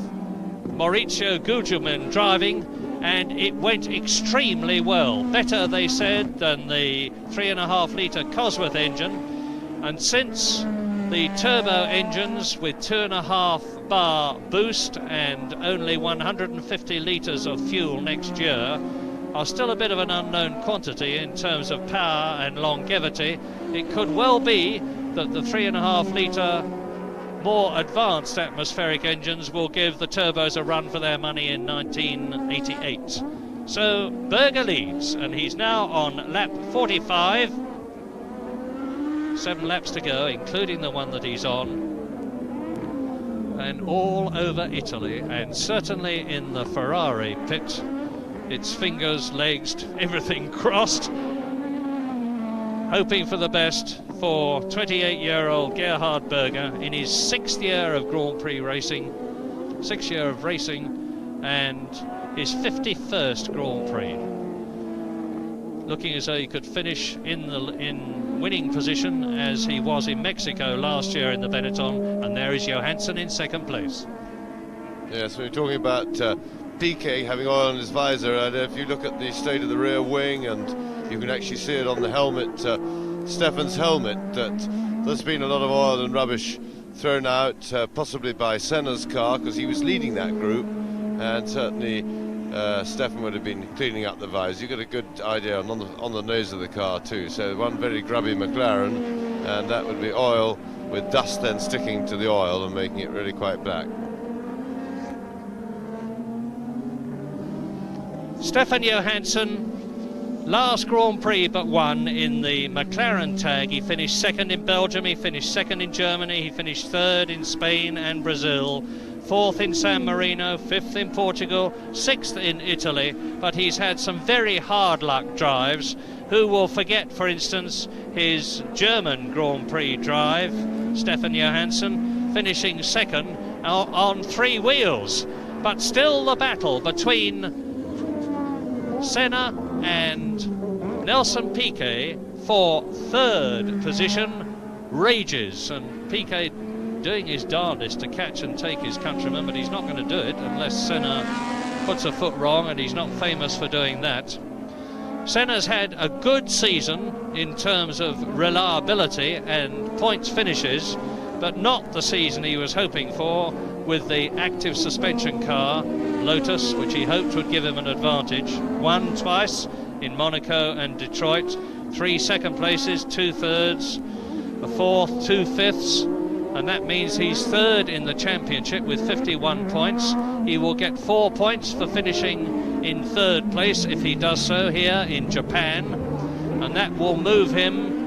Maurizio Gugelmin driving, and it went extremely well. Better, they said, than the 3.5 litre Cosworth engine. And since The turbo engines with 2.5 bar boost and only 150 litres of fuel next year are still a bit of an unknown quantity in terms of power and longevity. It could well be that the 3.5 litre more advanced atmospheric engines will give the turbos a run for their money in 1988. So Berger leads, and he's now on lap 45. 7 laps to go, including the one that he's on, and all over Italy, and certainly in the Ferrari pit, its fingers, legs, everything crossed, hoping for the best for 28-year-old Gerhard Berger in his 6th year of Grand-Pri racing, 6th year of racing, and his 51st Grand-Prix. Looking as though he could finish in winning position as he was in Mexico last year in the Benetton, and there is Johansson in 2nd place. Yes, we're talking about Piquet having oil on his visor, and if you look at the state of the rear wing, and you can actually see it on the helmet, Stefan's helmet, that there's been a lot of oil and rubbish thrown out, possibly by Senna's car, because he was leading that group, and certainly Stefan would have been cleaning up the visor. You got a good idea on the nose of the car too. So one very grubby McLaren, and that would be oil with dust then sticking to the oil and making it really quite black. Stefan Johansson, last Grand Prix but one in the McLaren tag. He finished 2nd in Belgium, he finished 2nd in Germany, he finished 3rd in Spain and Brazil, 4th in San Marino, 5th in Portugal, 6th in Italy, but he's had some very hard luck drives. Who will forget, for instance, his German Grand Prix drive, Stefan Johansson, finishing 2nd on 3 wheels. But still the battle between Senna and Nelson Piquet for 3rd position rages, and Piquet doing his darndest to catch and take his countryman, but he's not going to do it unless Senna puts a foot wrong, and he's not famous for doing that. Senna's had a good season in terms of reliability and points finishes, but not the season he was hoping for with the active suspension car Lotus, which he hoped would give him an advantage. Won twice in Monaco and Detroit, 3 second places, 2 thirds, a 4th, 2 fifths, and that means he's 3rd in the championship with 51 points. He will get 4 points for finishing in 3rd place if he does so here in Japan, and that will move him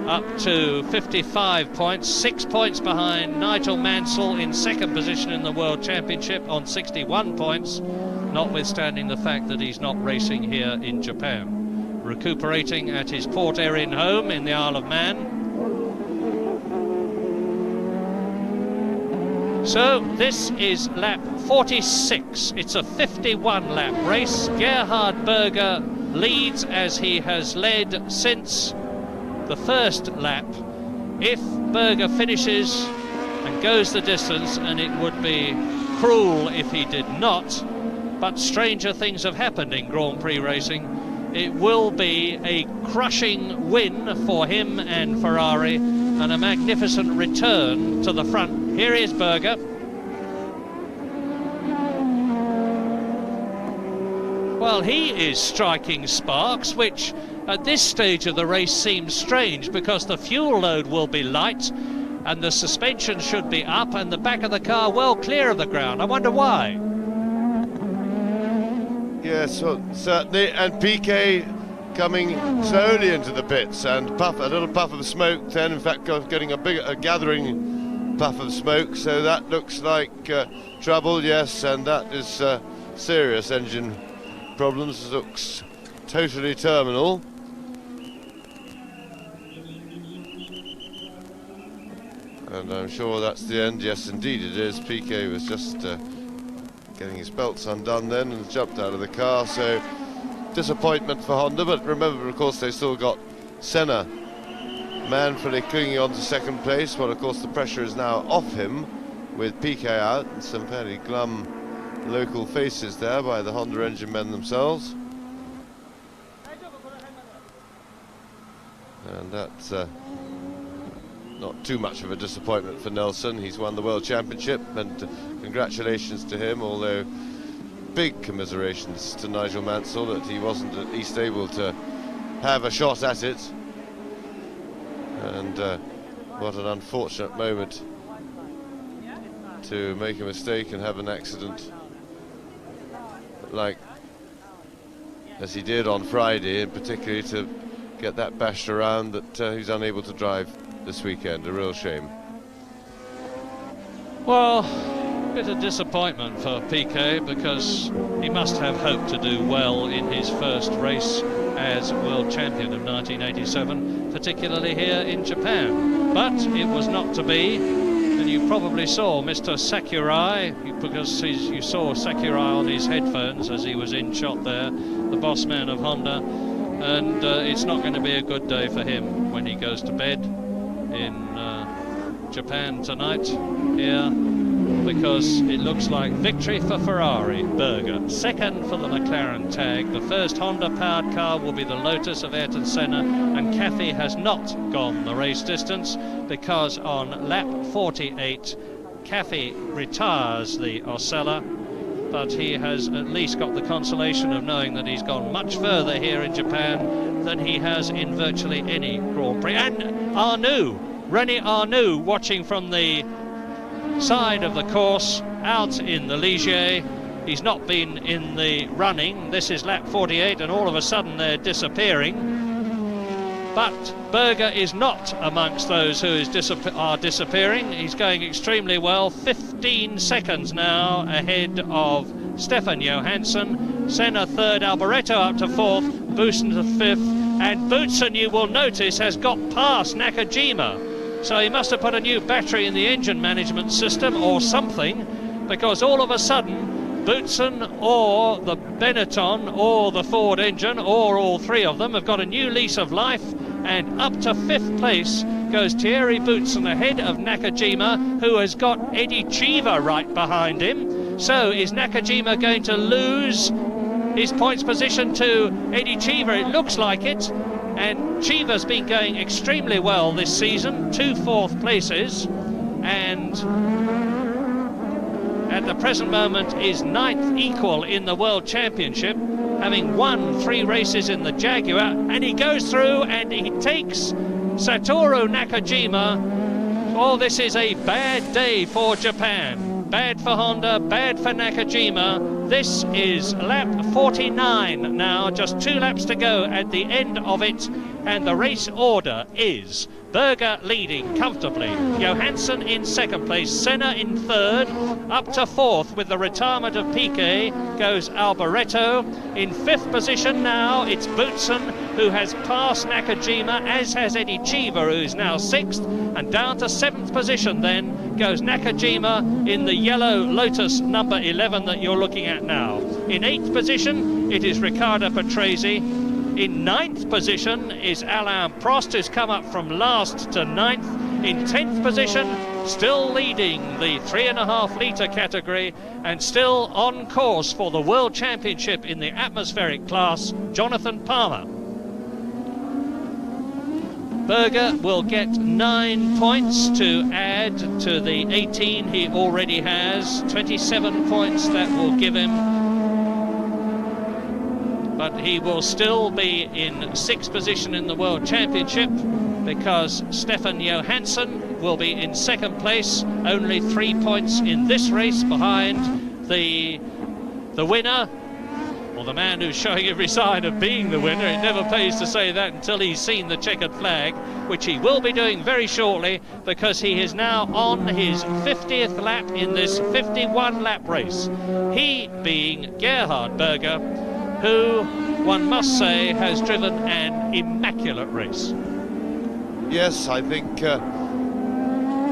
up to 55 points, 6 points behind Nigel Mansell in 2nd position in the World Championship on 61 points, notwithstanding the fact that he's not racing here in Japan. Recuperating at his Port Erin home in the Isle of Man. So this is lap 46. It's a 51 lap race. Gerhard Berger leads as he has led since the first lap. If Berger finishes and goes the distance, and it would be cruel if he did not, but stranger things have happened in Grand Prix racing, it will be a crushing win for him and Ferrari, and a magnificent return to the front. Here is Berger. Well, he is striking sparks, which at this stage of the race seems strange, because the fuel load will be light and the suspension should be up and the back of the car well clear of the ground. I wonder why. Yes, well, certainly, and Piquet coming slowly into the pits, and a little puff of smoke then, in fact getting a gathering puff of smoke, so that looks like trouble, yes, and that is serious engine problems. Looks totally terminal. And I'm sure that's the end. Yes, indeed it is. Piquet was just getting his belts undone then and jumped out of the car, so disappointment for Honda. But remember, of course, they still got Senna manfully clinging on to 2nd place. Well, of course, the pressure is now off him with Piquet out, and some fairly glum local faces there by the Honda engine men themselves. And that's not too much of a disappointment for Nelson. He's won the World Championship, and congratulations to him, although big commiserations to Nigel Mansell that he wasn't at least able to have a shot at it. And what an unfortunate moment to make a mistake and have an accident like as he did on Friday, and particularly to get that bashed around that he's unable to drive this weekend. A real shame. Well, a bit of disappointment for Piquet, because he must have hoped to do well in his first race as world champion of 1987, particularly here in Japan. But it was not to be, and you probably saw Mr. Sakurai, because you saw Sakurai on his headphones as he was in shot there, the boss man of Honda, and it's not going to be a good day for him when he goes to bed in Japan tonight here, because it looks like victory for Ferrari. Berger second for the McLaren tag. The first Honda powered car will be the Lotus of Ayrton Senna, and Caffey has not gone the race distance because on lap 48 Caffey retires the Osella, but he has at least got the consolation of knowing that he's gone much further here in Japan than he has in virtually any Grand Prix. And René Arnoux, watching from the side of the course out in the Ligier. He's not been in the running. This is lap 48, and all of a sudden they're disappearing. But Berger is not amongst those who are disappearing. He's going extremely well. 15 seconds now ahead of Stefan Johansson. Senna third, Alboreto up to fourth, Boutsen to fifth, and Boutsen, you will notice, has got past Nakajima. So he must have put a new battery in the engine management system or something, because all of a sudden Boutsen or the Benetton or the Ford engine or all three of them have got a new lease of life, and up to fifth place goes Thierry Boutsen ahead of Nakajima, who has got Eddie Cheever right behind him. So is Nakajima going to lose his points position to Eddie Cheever? It looks like it. And Cheever's been going extremely well this season, 2 fourth places, and at the present moment is 9th equal in the World Championship, having won 3 races in the Jaguar, and he goes through and he takes Satoru Nakajima. Oh, this is a bad day for Japan. Bad for Honda, bad for Nakajima. This is lap 49 now, just 2 laps to go at the end of it, and the race order is Berger leading comfortably, Johansson in second place, Senna in third, up to fourth with the retirement of Piquet goes Alboreto. In fifth position now it's Boutsen, who has passed Nakajima, as has Eddie Cheever, who's now sixth, and down to seventh position then goes Nakajima in the yellow Lotus number 11 that you're looking at now. In eighth position it is Riccardo Patrese. In ninth position is Alain Prost, who's come up from last to ninth. In 10th position, still leading the 3.5 litre category and still on course for the World Championship in the atmospheric class, Jonathan Palmer. Berger will get 9 points to add to the 18 he already has. 27 points that will give him. But he will still be in 6th position in the World Championship, because Stefan Johansson will be in 2nd place, only 3 points in this race behind the winner, or the man who's showing every sign of being the winner. It never pays to say that until he's seen the checkered flag, which he will be doing very shortly, because he is now on his 50th lap in this 51-lap race. He being Gerhard Berger, who, one must say, has driven an immaculate race. Yes, I think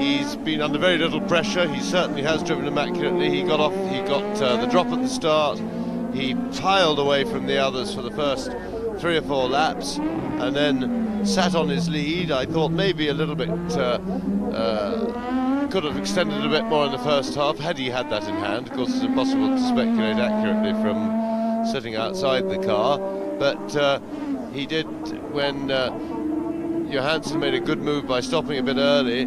he's been under very little pressure. He certainly has driven immaculately. He got the drop at the start. He piled away from the others for the first 3 or 4 laps, and then sat on his lead. I thought maybe a little bit could have extended a bit more in the first half had he had that in hand. Of course, it's impossible to speculate accurately from sitting outside the car, but he did when Johansson made a good move by stopping a bit early,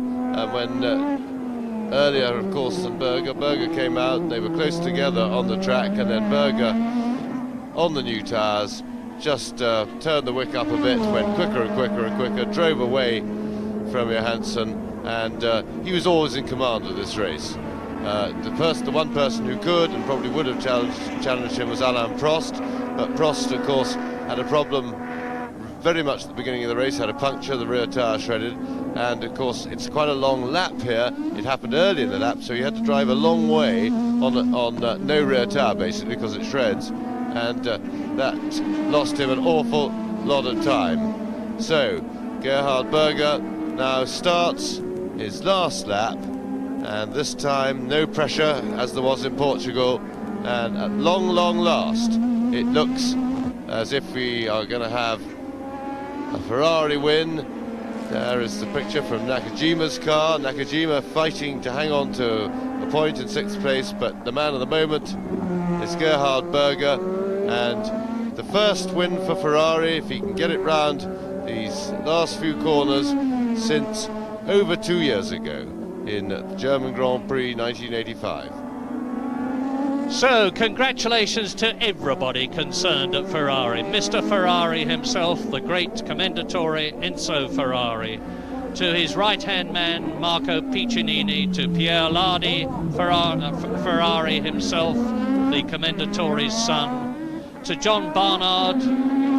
earlier, of course, than Berger. Berger came out, they were close together on the track, and then Berger, on the new tyres, just turned the wick up a bit, went quicker and quicker and quicker, drove away from Johansson, and he was always in command of this race. The one person who could and probably would have challenged him was Alain Prost, but Prost, of course, had a problem very much at the beginning of the race, had a puncture, the rear tyre shredded, and of course it's quite a long lap here. It happened early in the lap, so he had to drive a long way on no rear tyre basically, because it shreds, and that lost him an awful lot of time. So Gerhard Berger now starts his last lap, and this time no pressure as there was in Portugal, and at long last it looks as if we are going to have a Ferrari win. There is the picture from Nakajima's car. Nakajima fighting to hang on to a point in 6th place, but the man of the moment is Gerhard Berger, and the first win for Ferrari, if he can get it round these last few corners, since over 2 years ago in the German Grand Prix 1985. So, congratulations to everybody concerned at Ferrari. Mr. Ferrari himself, the great commendatore Enzo Ferrari, to his right-hand man Marco Piccinini, to Pierre Lardy, Ferrari himself, the commendatore's son, to John Barnard,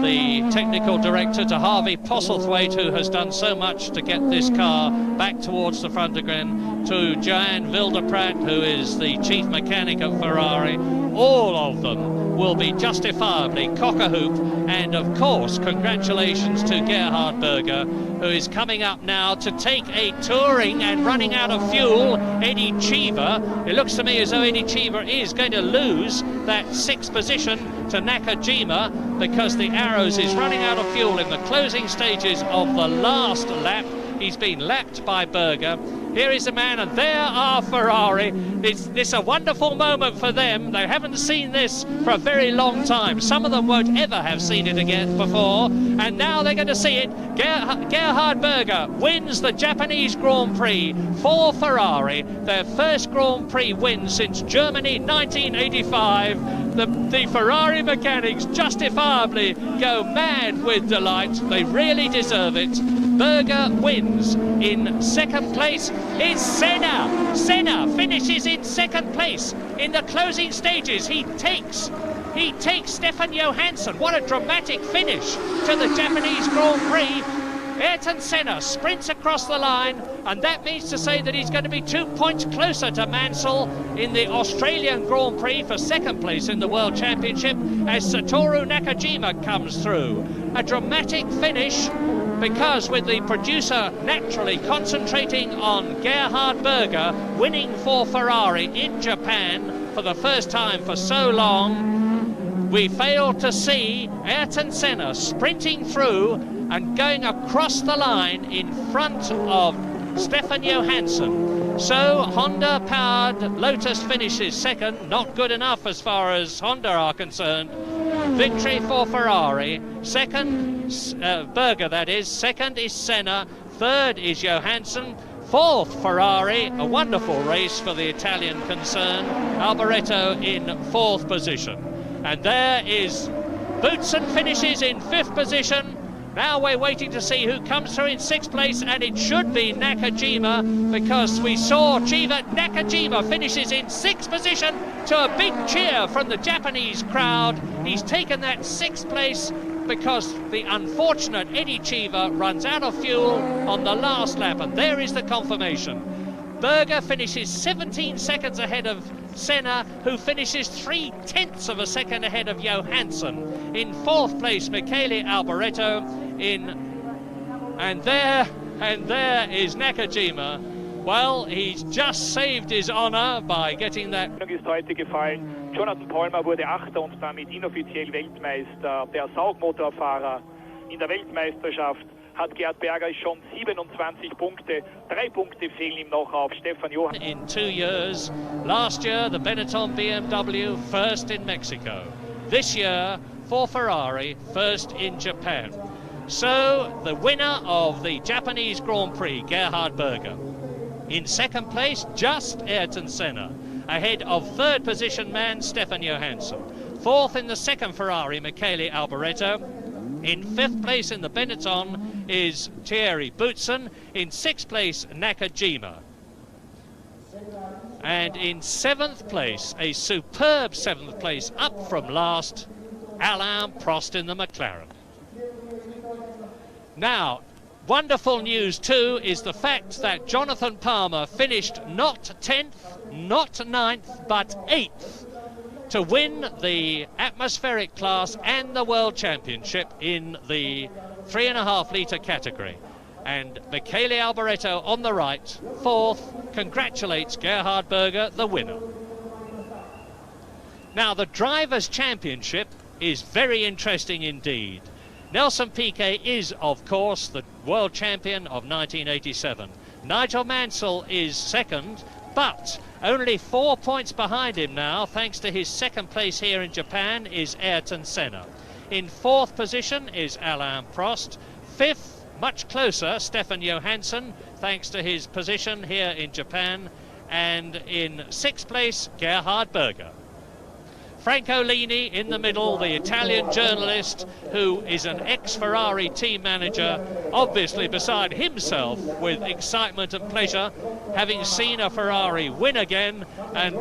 the technical director, to Harvey Postlethwaite, who has done so much to get this car back towards the front again, to Joanne Wildeprat, who is the chief mechanic at Ferrari. All of them will be justifiably cock-a-hoop, and of course congratulations to Gerhard Berger, who is coming up now to take a touring and running out of fuel Eddie Cheever. It looks to me as though Eddie Cheever is going to lose that 6th position to Nakajima, because the Arrows is running out of fuel in the closing stages of the last lap. He's been lapped by Berger. Here is the man, and there are Ferrari. It's a wonderful moment for them. They haven't seen this for a very long time. Some of them won't ever have seen it again before, and now they're going to see it. Gerhard Berger wins the Japanese Grand Prix for Ferrari, their first Grand Prix win since Germany 1985. The Ferrari mechanics justifiably go mad with delight. They really deserve it. Berger wins. In 2nd place is Senna. Senna finishes in 2nd place. In the closing stages, he takes Stefan Johansson. What a dramatic finish to the Japanese Grand Prix. Ayrton Senna sprints across the line, and that means to say that he's going to be 2 points closer to Mansell in the Australian Grand Prix for 2nd place in the World Championship as Satoru Nakajima comes through. A dramatic finish, because with the producer naturally concentrating on Gerhard Berger winning for Ferrari in Japan for the first time for so long, we failed to see Ayrton Senna sprinting through and going across the line in front of Stefan Johansson. So Honda-powered Lotus finishes 2nd, not good enough as far as Honda are concerned. Victory for Ferrari. 2nd, Berger that is. 2nd is Senna. 3rd is Johansson. 4th, Ferrari. A wonderful race for the Italian concern. Alboreto in 4th position. And there is Boutsen finishes in 5th position. Now we're waiting to see who comes through in 6th place, and it should be Nakajima, because we saw Nakajima finishes in 6th position to a big cheer from the Japanese crowd. He's taken that 6th place because the unfortunate Eddie Cheever runs out of fuel on the last lap, and there is the confirmation. Berger finishes 17 seconds ahead of Senna, who finishes 0.3 of a second ahead of Johansson. In 4th place, Michele Alboreto. And there is Nakajima. Well, he's just saved his honor by getting that. Ist heute gefallen. Jonathan Palmer wurde 8. und damit inoffiziell Weltmeister. Der Saugmotorfahrer in der Weltmeisterschaft hat Gerhard Berger schon 27 Punkte. 3 Punkte fehlen ihm noch auf Stefan Johansson. In 2 years, last year the Benetton BMW first in Mexico. This year for Ferrari, first in Japan. So the winner of the Japanese Grand Prix, Gerhard Berger. In second place, just Ayrton Senna, ahead of third position man Stefan Johansson. Fourth in the second Ferrari, Michele Alboreto. In fifth place in the Benetton is Thierry Boutsen. In sixth place, Nakajima. And in seventh place, a superb seventh place, up from last, Alain Prost in the McLaren. Now, wonderful news too is the fact that Jonathan Palmer finished not 10th, not 9th, but 8th to win the atmospheric class and the World Championship in the 3.5 litre category. And Michele Alboreto on the right, 4th, congratulates Gerhard Berger, the winner. Now, the Drivers' Championship is very interesting indeed. Nelson Piquet is, of course, the world champion of 1987. Nigel Mansell is second, but only 4 points behind him now, thanks to his second place here in Japan, is Ayrton Senna. In fourth position is Alain Prost. Fifth, much closer, Stefan Johansson, thanks to his position here in Japan. And in sixth place, Gerhard Berger. Franco Lini in the middle, the Italian journalist who is an ex-Ferrari team manager, obviously beside himself with excitement and pleasure, having seen a Ferrari win again. And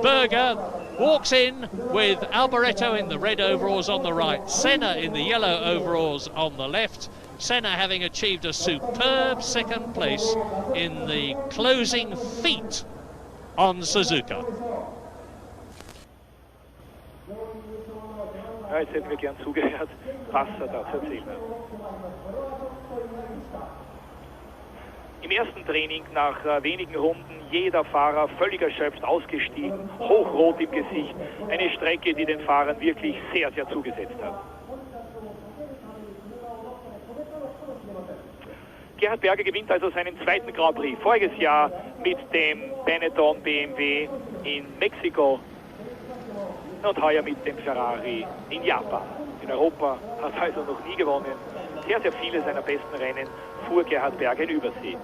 Berger walks in with Alboreto in the red overalls on the right, Senna in the yellow overalls on the left. Senna having achieved a superb second place in the closing feat on Suzuka. Ja, jetzt hätten wir gern zugehört, was er da zu erzählen hat. Im ersten Training nach wenigen Runden jeder Fahrer völlig erschöpft ausgestiegen, hochrot im Gesicht. Eine Strecke, die den Fahrern wirklich sehr, sehr zugesetzt hat. Gerhard Berger gewinnt also seinen zweiten Grand Prix. Voriges Jahr mit dem Benetton BMW in Mexiko. Und heuer mit dem Ferrari in Japan. In Europa hat er also noch nie gewonnen. Sehr, sehr viele seiner besten Rennen fuhr Gerhard Berger in Übersee.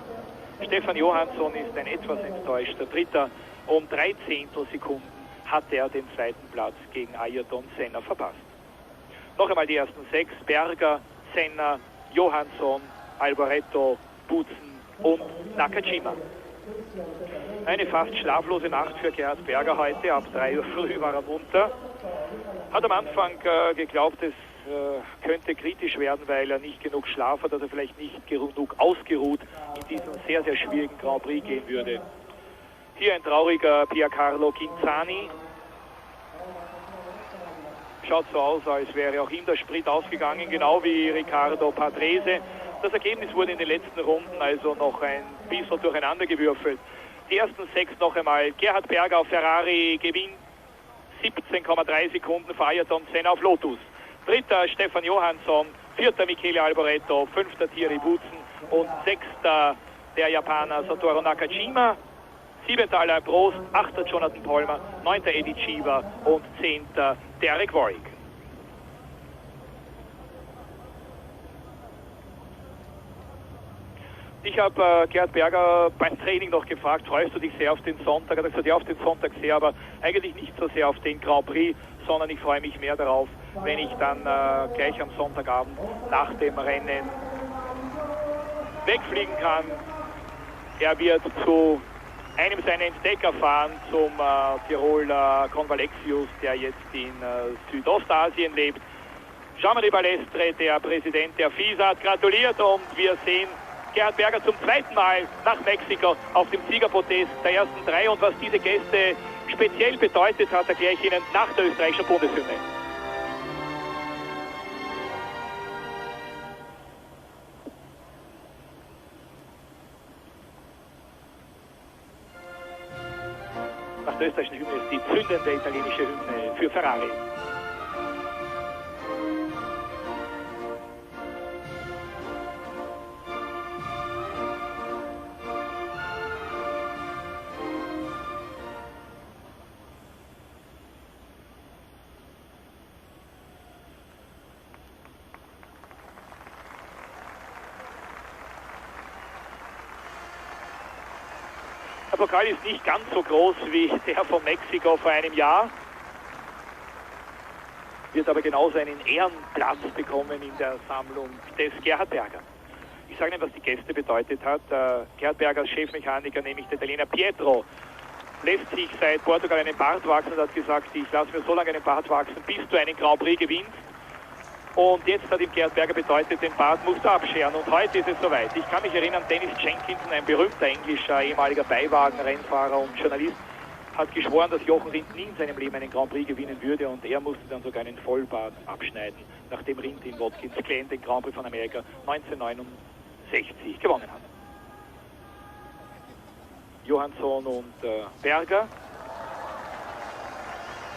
Stefan Johansson ist ein etwas enttäuschter Dritter. Um 3 Zehntelsekunden hat er den zweiten Platz gegen Ayrton Senna verpasst. Noch einmal die ersten 6. Berger, Senna, Johansson, Alboreto, Boutsen und Nakajima. Eine fast schlaflose Nacht für Gerhard Berger heute. Ab 3 Uhr früh war er munter. Hat am Anfang geglaubt, es könnte kritisch werden, weil er nicht genug Schlaf hat, dass er vielleicht nicht genug ausgeruht in diesen sehr, sehr schwierigen Grand Prix gehen würde. Hier ein trauriger Piercarlo Cinzani. Schaut so aus, als wäre auch ihm der Sprit ausgegangen, genau wie Riccardo Patrese. Das Ergebnis wurde in den letzten Runden also noch ein bisschen durcheinandergewürfelt. Die ersten 6 noch einmal. Gerhard Berger auf Ferrari gewinnt 17,3 Sekunden vor Ayrton Senna auf Lotus. Dritter Stefan Johansson, vierter Michele Alboreto, fünfter Thierry Boutsen und sechster der Japaner Satoru Nakajima. Siebenter Alain Prost, achter Jonathan Palmer, neunter Eddie Cheever und zehnter Derek Warwick. Ich habe Gerhard Berger beim Training noch gefragt, freust du dich sehr auf den Sonntag? Er hat gesagt, ja, auf den Sonntag sehr, aber eigentlich nicht so sehr auf den Grand Prix, sondern ich freue mich mehr darauf, wenn ich dann gleich am Sonntagabend nach dem Rennen wegfliegen kann. Er wird zu einem seiner Entdecker fahren, zum Tiroler Convalexius, der jetzt in Südostasien lebt. Jean-Marie Balestre, der Präsident der FISA, hat gratuliert und wir sehen Gerhard Berger zum zweiten Mal nach Mexiko auf dem Siegerpodest der ersten 3. Und was diese Gäste speziell bedeutet, hat erkläre ich Ihnen nach der österreichischen Bundeshymne. Nach der österreichischen Hymne ist die zündende italienische Hymne für Ferrari. Pokal ist nicht ganz so groß wie der von Mexiko vor einem Jahr. Wird aber genauso einen Ehrenplatz bekommen in der Sammlung des Gerhard Berger. Ich sage Ihnen, was die Gäste bedeutet hat. Gerhard Berger als Chefmechaniker, nämlich der Italiener Pietro, lässt sich seit Portugal einen Bart wachsen und hat gesagt, ich lasse mir so lange einen Bart wachsen, bis du einen Grand Prix gewinnst. Und jetzt hat ihm Gerhard Berger bedeutet, den Bart musst du abscheren. Und heute ist es soweit. Ich kann mich erinnern, Dennis Jenkinson, ein berühmter englischer ehemaliger Beiwagenrennfahrer und Journalist, hat geschworen, dass Jochen Rindt nie in seinem Leben einen Grand Prix gewinnen würde, und er musste dann sogar einen Vollbart abschneiden, nachdem Rindt in Watkins Glen den Grand Prix von Amerika 1969 gewonnen hat. Johansson und Berger.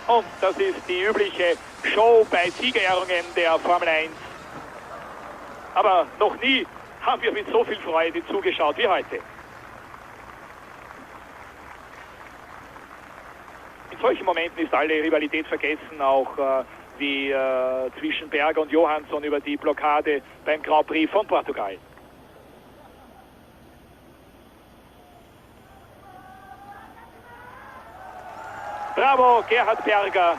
Und das ist die übliche Show bei Siegerehrungen der Formel 1. Aber noch nie haben wir mit so viel Freude zugeschaut wie heute. In solchen Momenten ist alle Rivalität vergessen, auch wie zwischen Berger und Johansson über die Blockade beim Grand Prix von Portugal. Bravo, Gerhard Berger.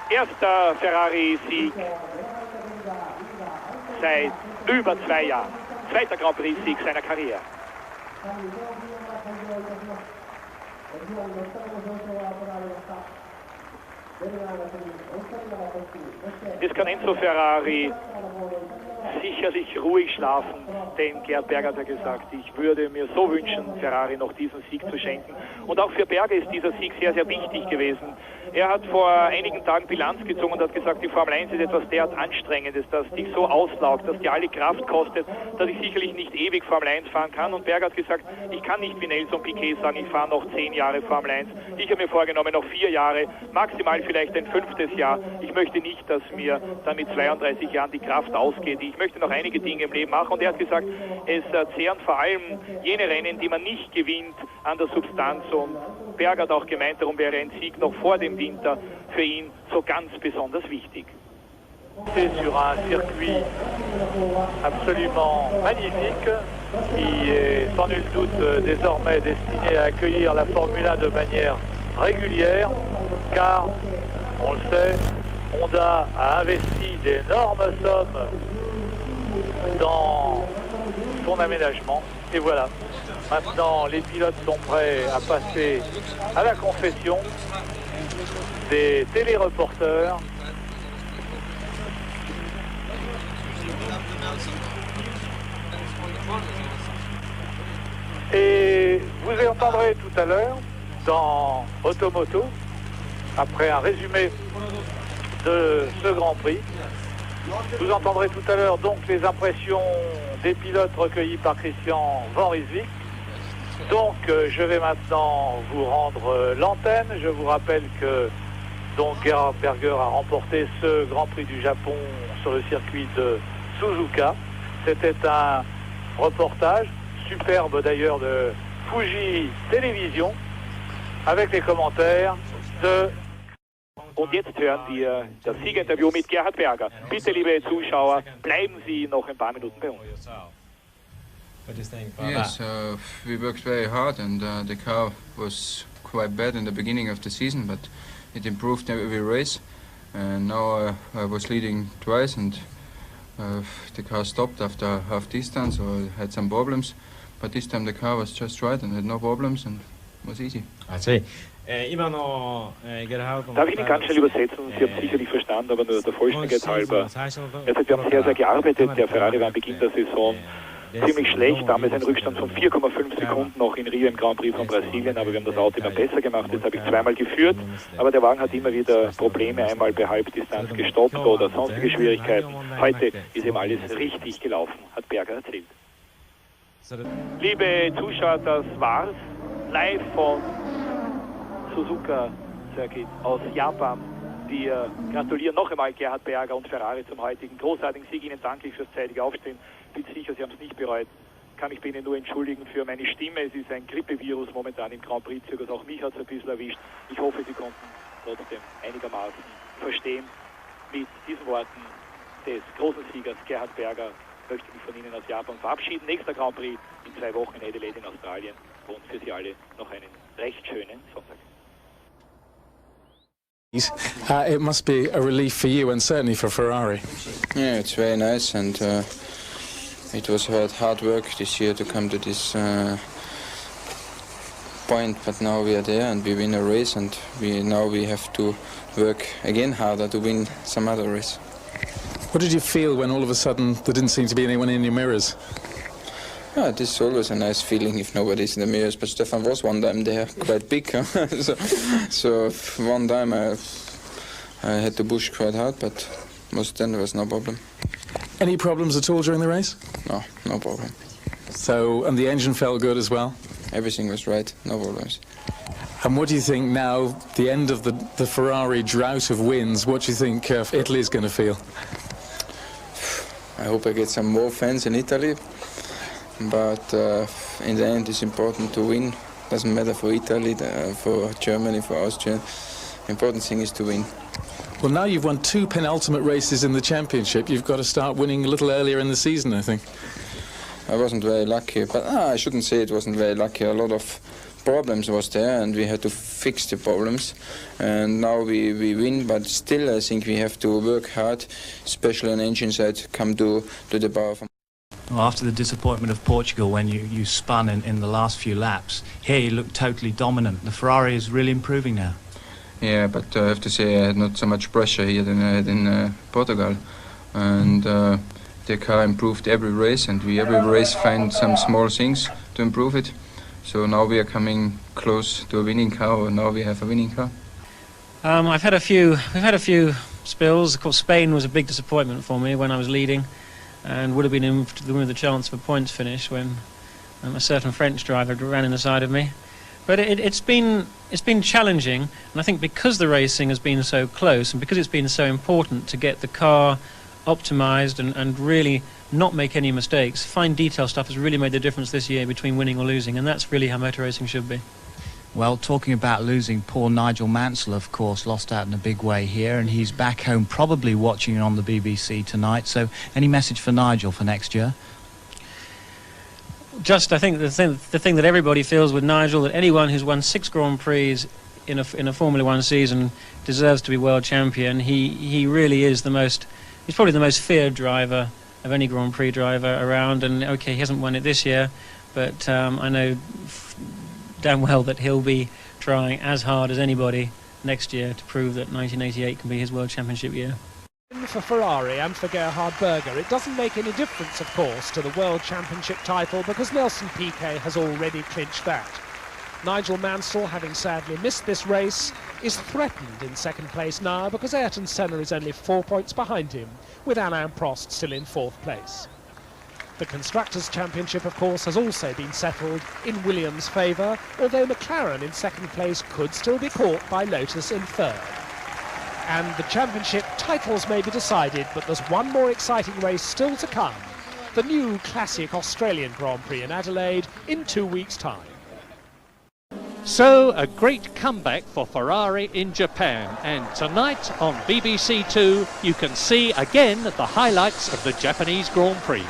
Erster Ferrari-Sieg seit über 2 Jahren. Zweiter Grand Prix-Sieg seiner Karriere. Es kann Enzo Ferrari sicherlich ruhig schlafen, denn Gerhard Berger hat ja gesagt, ich würde mir so wünschen, Ferrari noch diesen Sieg zu schenken. Und auch für Berger ist dieser Sieg sehr, sehr wichtig gewesen. Er hat vor einigen Tagen Bilanz gezogen und hat gesagt, die Formel 1 ist etwas derart Anstrengendes, das dich so auslaugt, dass dir alle Kraft kostet, dass ich sicherlich nicht ewig Formel 1 fahren kann. Und Berger hat gesagt, ich kann nicht wie Nelson Piquet sagen, ich fahre noch 10 Jahre Formel 1. Ich habe mir vorgenommen, noch 4 Jahre, maximal vielleicht ein 5. Jahr. Ich möchte nicht, dass mir dann mit 32 Jahren die Kraft ausgeht. Ich möchte noch einige Dinge im Leben machen. Und er hat gesagt, es zehren vor allem jene Rennen, die man nicht gewinnt, an der Substanz. Und Berger hat auch gemeint, darum wäre ein Sieg noch vor dem Winter für ihn so ganz besonders wichtig. C'est sur un circuit absolument magnifique qui est sans nul doute désormais destiné à accueillir la Formule 1 de manière régulière, car, on le sait, Honda a investi d'énormes sommes dans son aménagement. Et voilà, maintenant les pilotes sont prêts à passer à la confession des téléreporters. Et vous entendrez tout à l'heure dans Automoto, après un résumé de ce Grand Prix, vous entendrez tout à l'heure donc les impressions des pilotes recueillies par Christian Van Ryswyk. Donc je vais maintenant vous rendre l'antenne. Je vous rappelle que donc Gerhard Berger a remporté ce Grand Prix du Japon sur le circuit de Suzuka. C'était un reportage superbe d'ailleurs de Fuji Télévision avec les commentaires de... Und jetzt hören wir das Sieginterview mit Gerhard Berger. Bitte, liebe Zuschauer, bleiben Sie noch ein paar Minuten bei uns. Yes, we worked very hard, and the car was quite bad in the beginning of the season, but it improved every race. And now I was leading twice, and the car stopped after half distance, or I had some problems. But this time the car was just right and had no problems, and it was easy. Darf ich Ihnen ganz schnell übersetzen? Sie haben sicherlich verstanden, aber nur der Vollständigkeit halber. Wir haben sehr, sehr gearbeitet. Der Ferrari war am Beginn der Saison ziemlich schlecht. Damals ein Rückstand von 4,5 Sekunden noch in Rio im Grand Prix von Brasilien, aber wir haben das Auto immer besser gemacht. Jetzt habe ich zweimal geführt, aber der Wagen hat immer wieder Probleme, einmal bei Halbdistanz gestoppt oder sonstige Schwierigkeiten. Heute ist eben alles richtig gelaufen, hat Berger erzählt. Liebe Zuschauer, das war's. Live von Suzuka Circuit aus Japan. Wir gratulieren noch einmal Gerhard Berger und Ferrari zum heutigen großartigen Sieg. Ihnen danke ich fürs zeitige Aufstehen. Bin sicher, Sie haben es nicht bereut. Kann mich bei Ihnen nur entschuldigen für meine Stimme. Es ist ein Grippevirus momentan im Grand Prix-Zirkus. Auch mich hat es ein bisschen erwischt. Ich hoffe, Sie konnten trotzdem einigermaßen verstehen mit diesen Worten des großen Siegers Gerhard Berger möchte mich von Ihnen aus Japan verabschieden. Nächster Grand Prix in 2 Wochen in Adelaide in Australien. Und für Sie alle noch einen recht schönen Sonntag. It must be a relief for you and certainly for Ferrari. Yeah, it's very nice, and it was hard work this year to come to this point, but now we are there and we win a race, and now we have to work again harder to win some other race. What did you feel when all of a sudden there didn't seem to be anyone in your mirrors? Yeah, this is always a nice feeling if nobody's in the mirrors, but Stefan was one time there, quite big, huh? so one time I had to push quite hard, but most then there was no problem. Any problems at all during the race? No problem. So, and the engine felt good as well? Everything was right, no problems. And what do you think now, the end of the Ferrari drought of wins, what do you think Italy's going to feel? I hope I get some more fans in Italy, but in the end it's important to win. Doesn't matter for Italy, for Germany, for Austria. Important thing is to win. Well, now you've won 2 penultimate races in the championship, you've got to start winning a little earlier in the season, I think. I wasn't very lucky, but I shouldn't say it wasn't very lucky. A lot of problems was there, and we had to fix the problems. And now we win, but still I think we have to work hard, especially on engine side, come to the bar. Well, after the disappointment of Portugal when you spun in the last few laps, here you look totally dominant. The Ferrari is really improving now. Yeah, but I have to say I had not so much pressure here than I had in Portugal. And the car improved every race, and we every race find some small things to improve it. So now we are coming close to a winning car, or now we have a winning car. We've had a few spills. Of course, Spain was a big disappointment for me when I was leading, and would have been in with a chance for points finish when a certain French driver ran in the side of me. But it's been challenging, and I think because the racing has been so close, and because it's been so important to get the car optimised and really not make any mistakes, fine detail stuff has really made the difference this year between winning or losing, and that's really how motor racing should be. Well, talking about losing, poor Nigel Mansell, of course, lost out in a big way here, and he's back home probably watching on the BBC tonight. So any message for Nigel for next year? Just, I think the thing that everybody feels with Nigel, that anyone who's won 6 Grand Prix in a Formula 1 season deserves to be world champion. He really is he's probably the most feared driver of any Grand Prix driver around, and okay, he hasn't won it this year, but I know damn well that he'll be trying as hard as anybody next year to prove that 1988 can be his world championship year. For Ferrari and for Gerhard Berger, it doesn't make any difference, of course, to the World Championship title because Nelson Piquet has already clinched that. Nigel Mansell, having sadly missed this race, is threatened in second place now because Ayrton Senna is only 4 points behind him, with Alain Prost still in 4th place. The Constructors' Championship, of course, has also been settled in Williams' favour, although McLaren in second place could still be caught by Lotus in 3rd. And the championship titles may be decided, but there's one more exciting race still to come. The new classic Australian Grand Prix in Adelaide in 2 weeks' time. So, a great comeback for Ferrari in Japan, and tonight on BBC Two you can see again the highlights of the Japanese Grand Prix.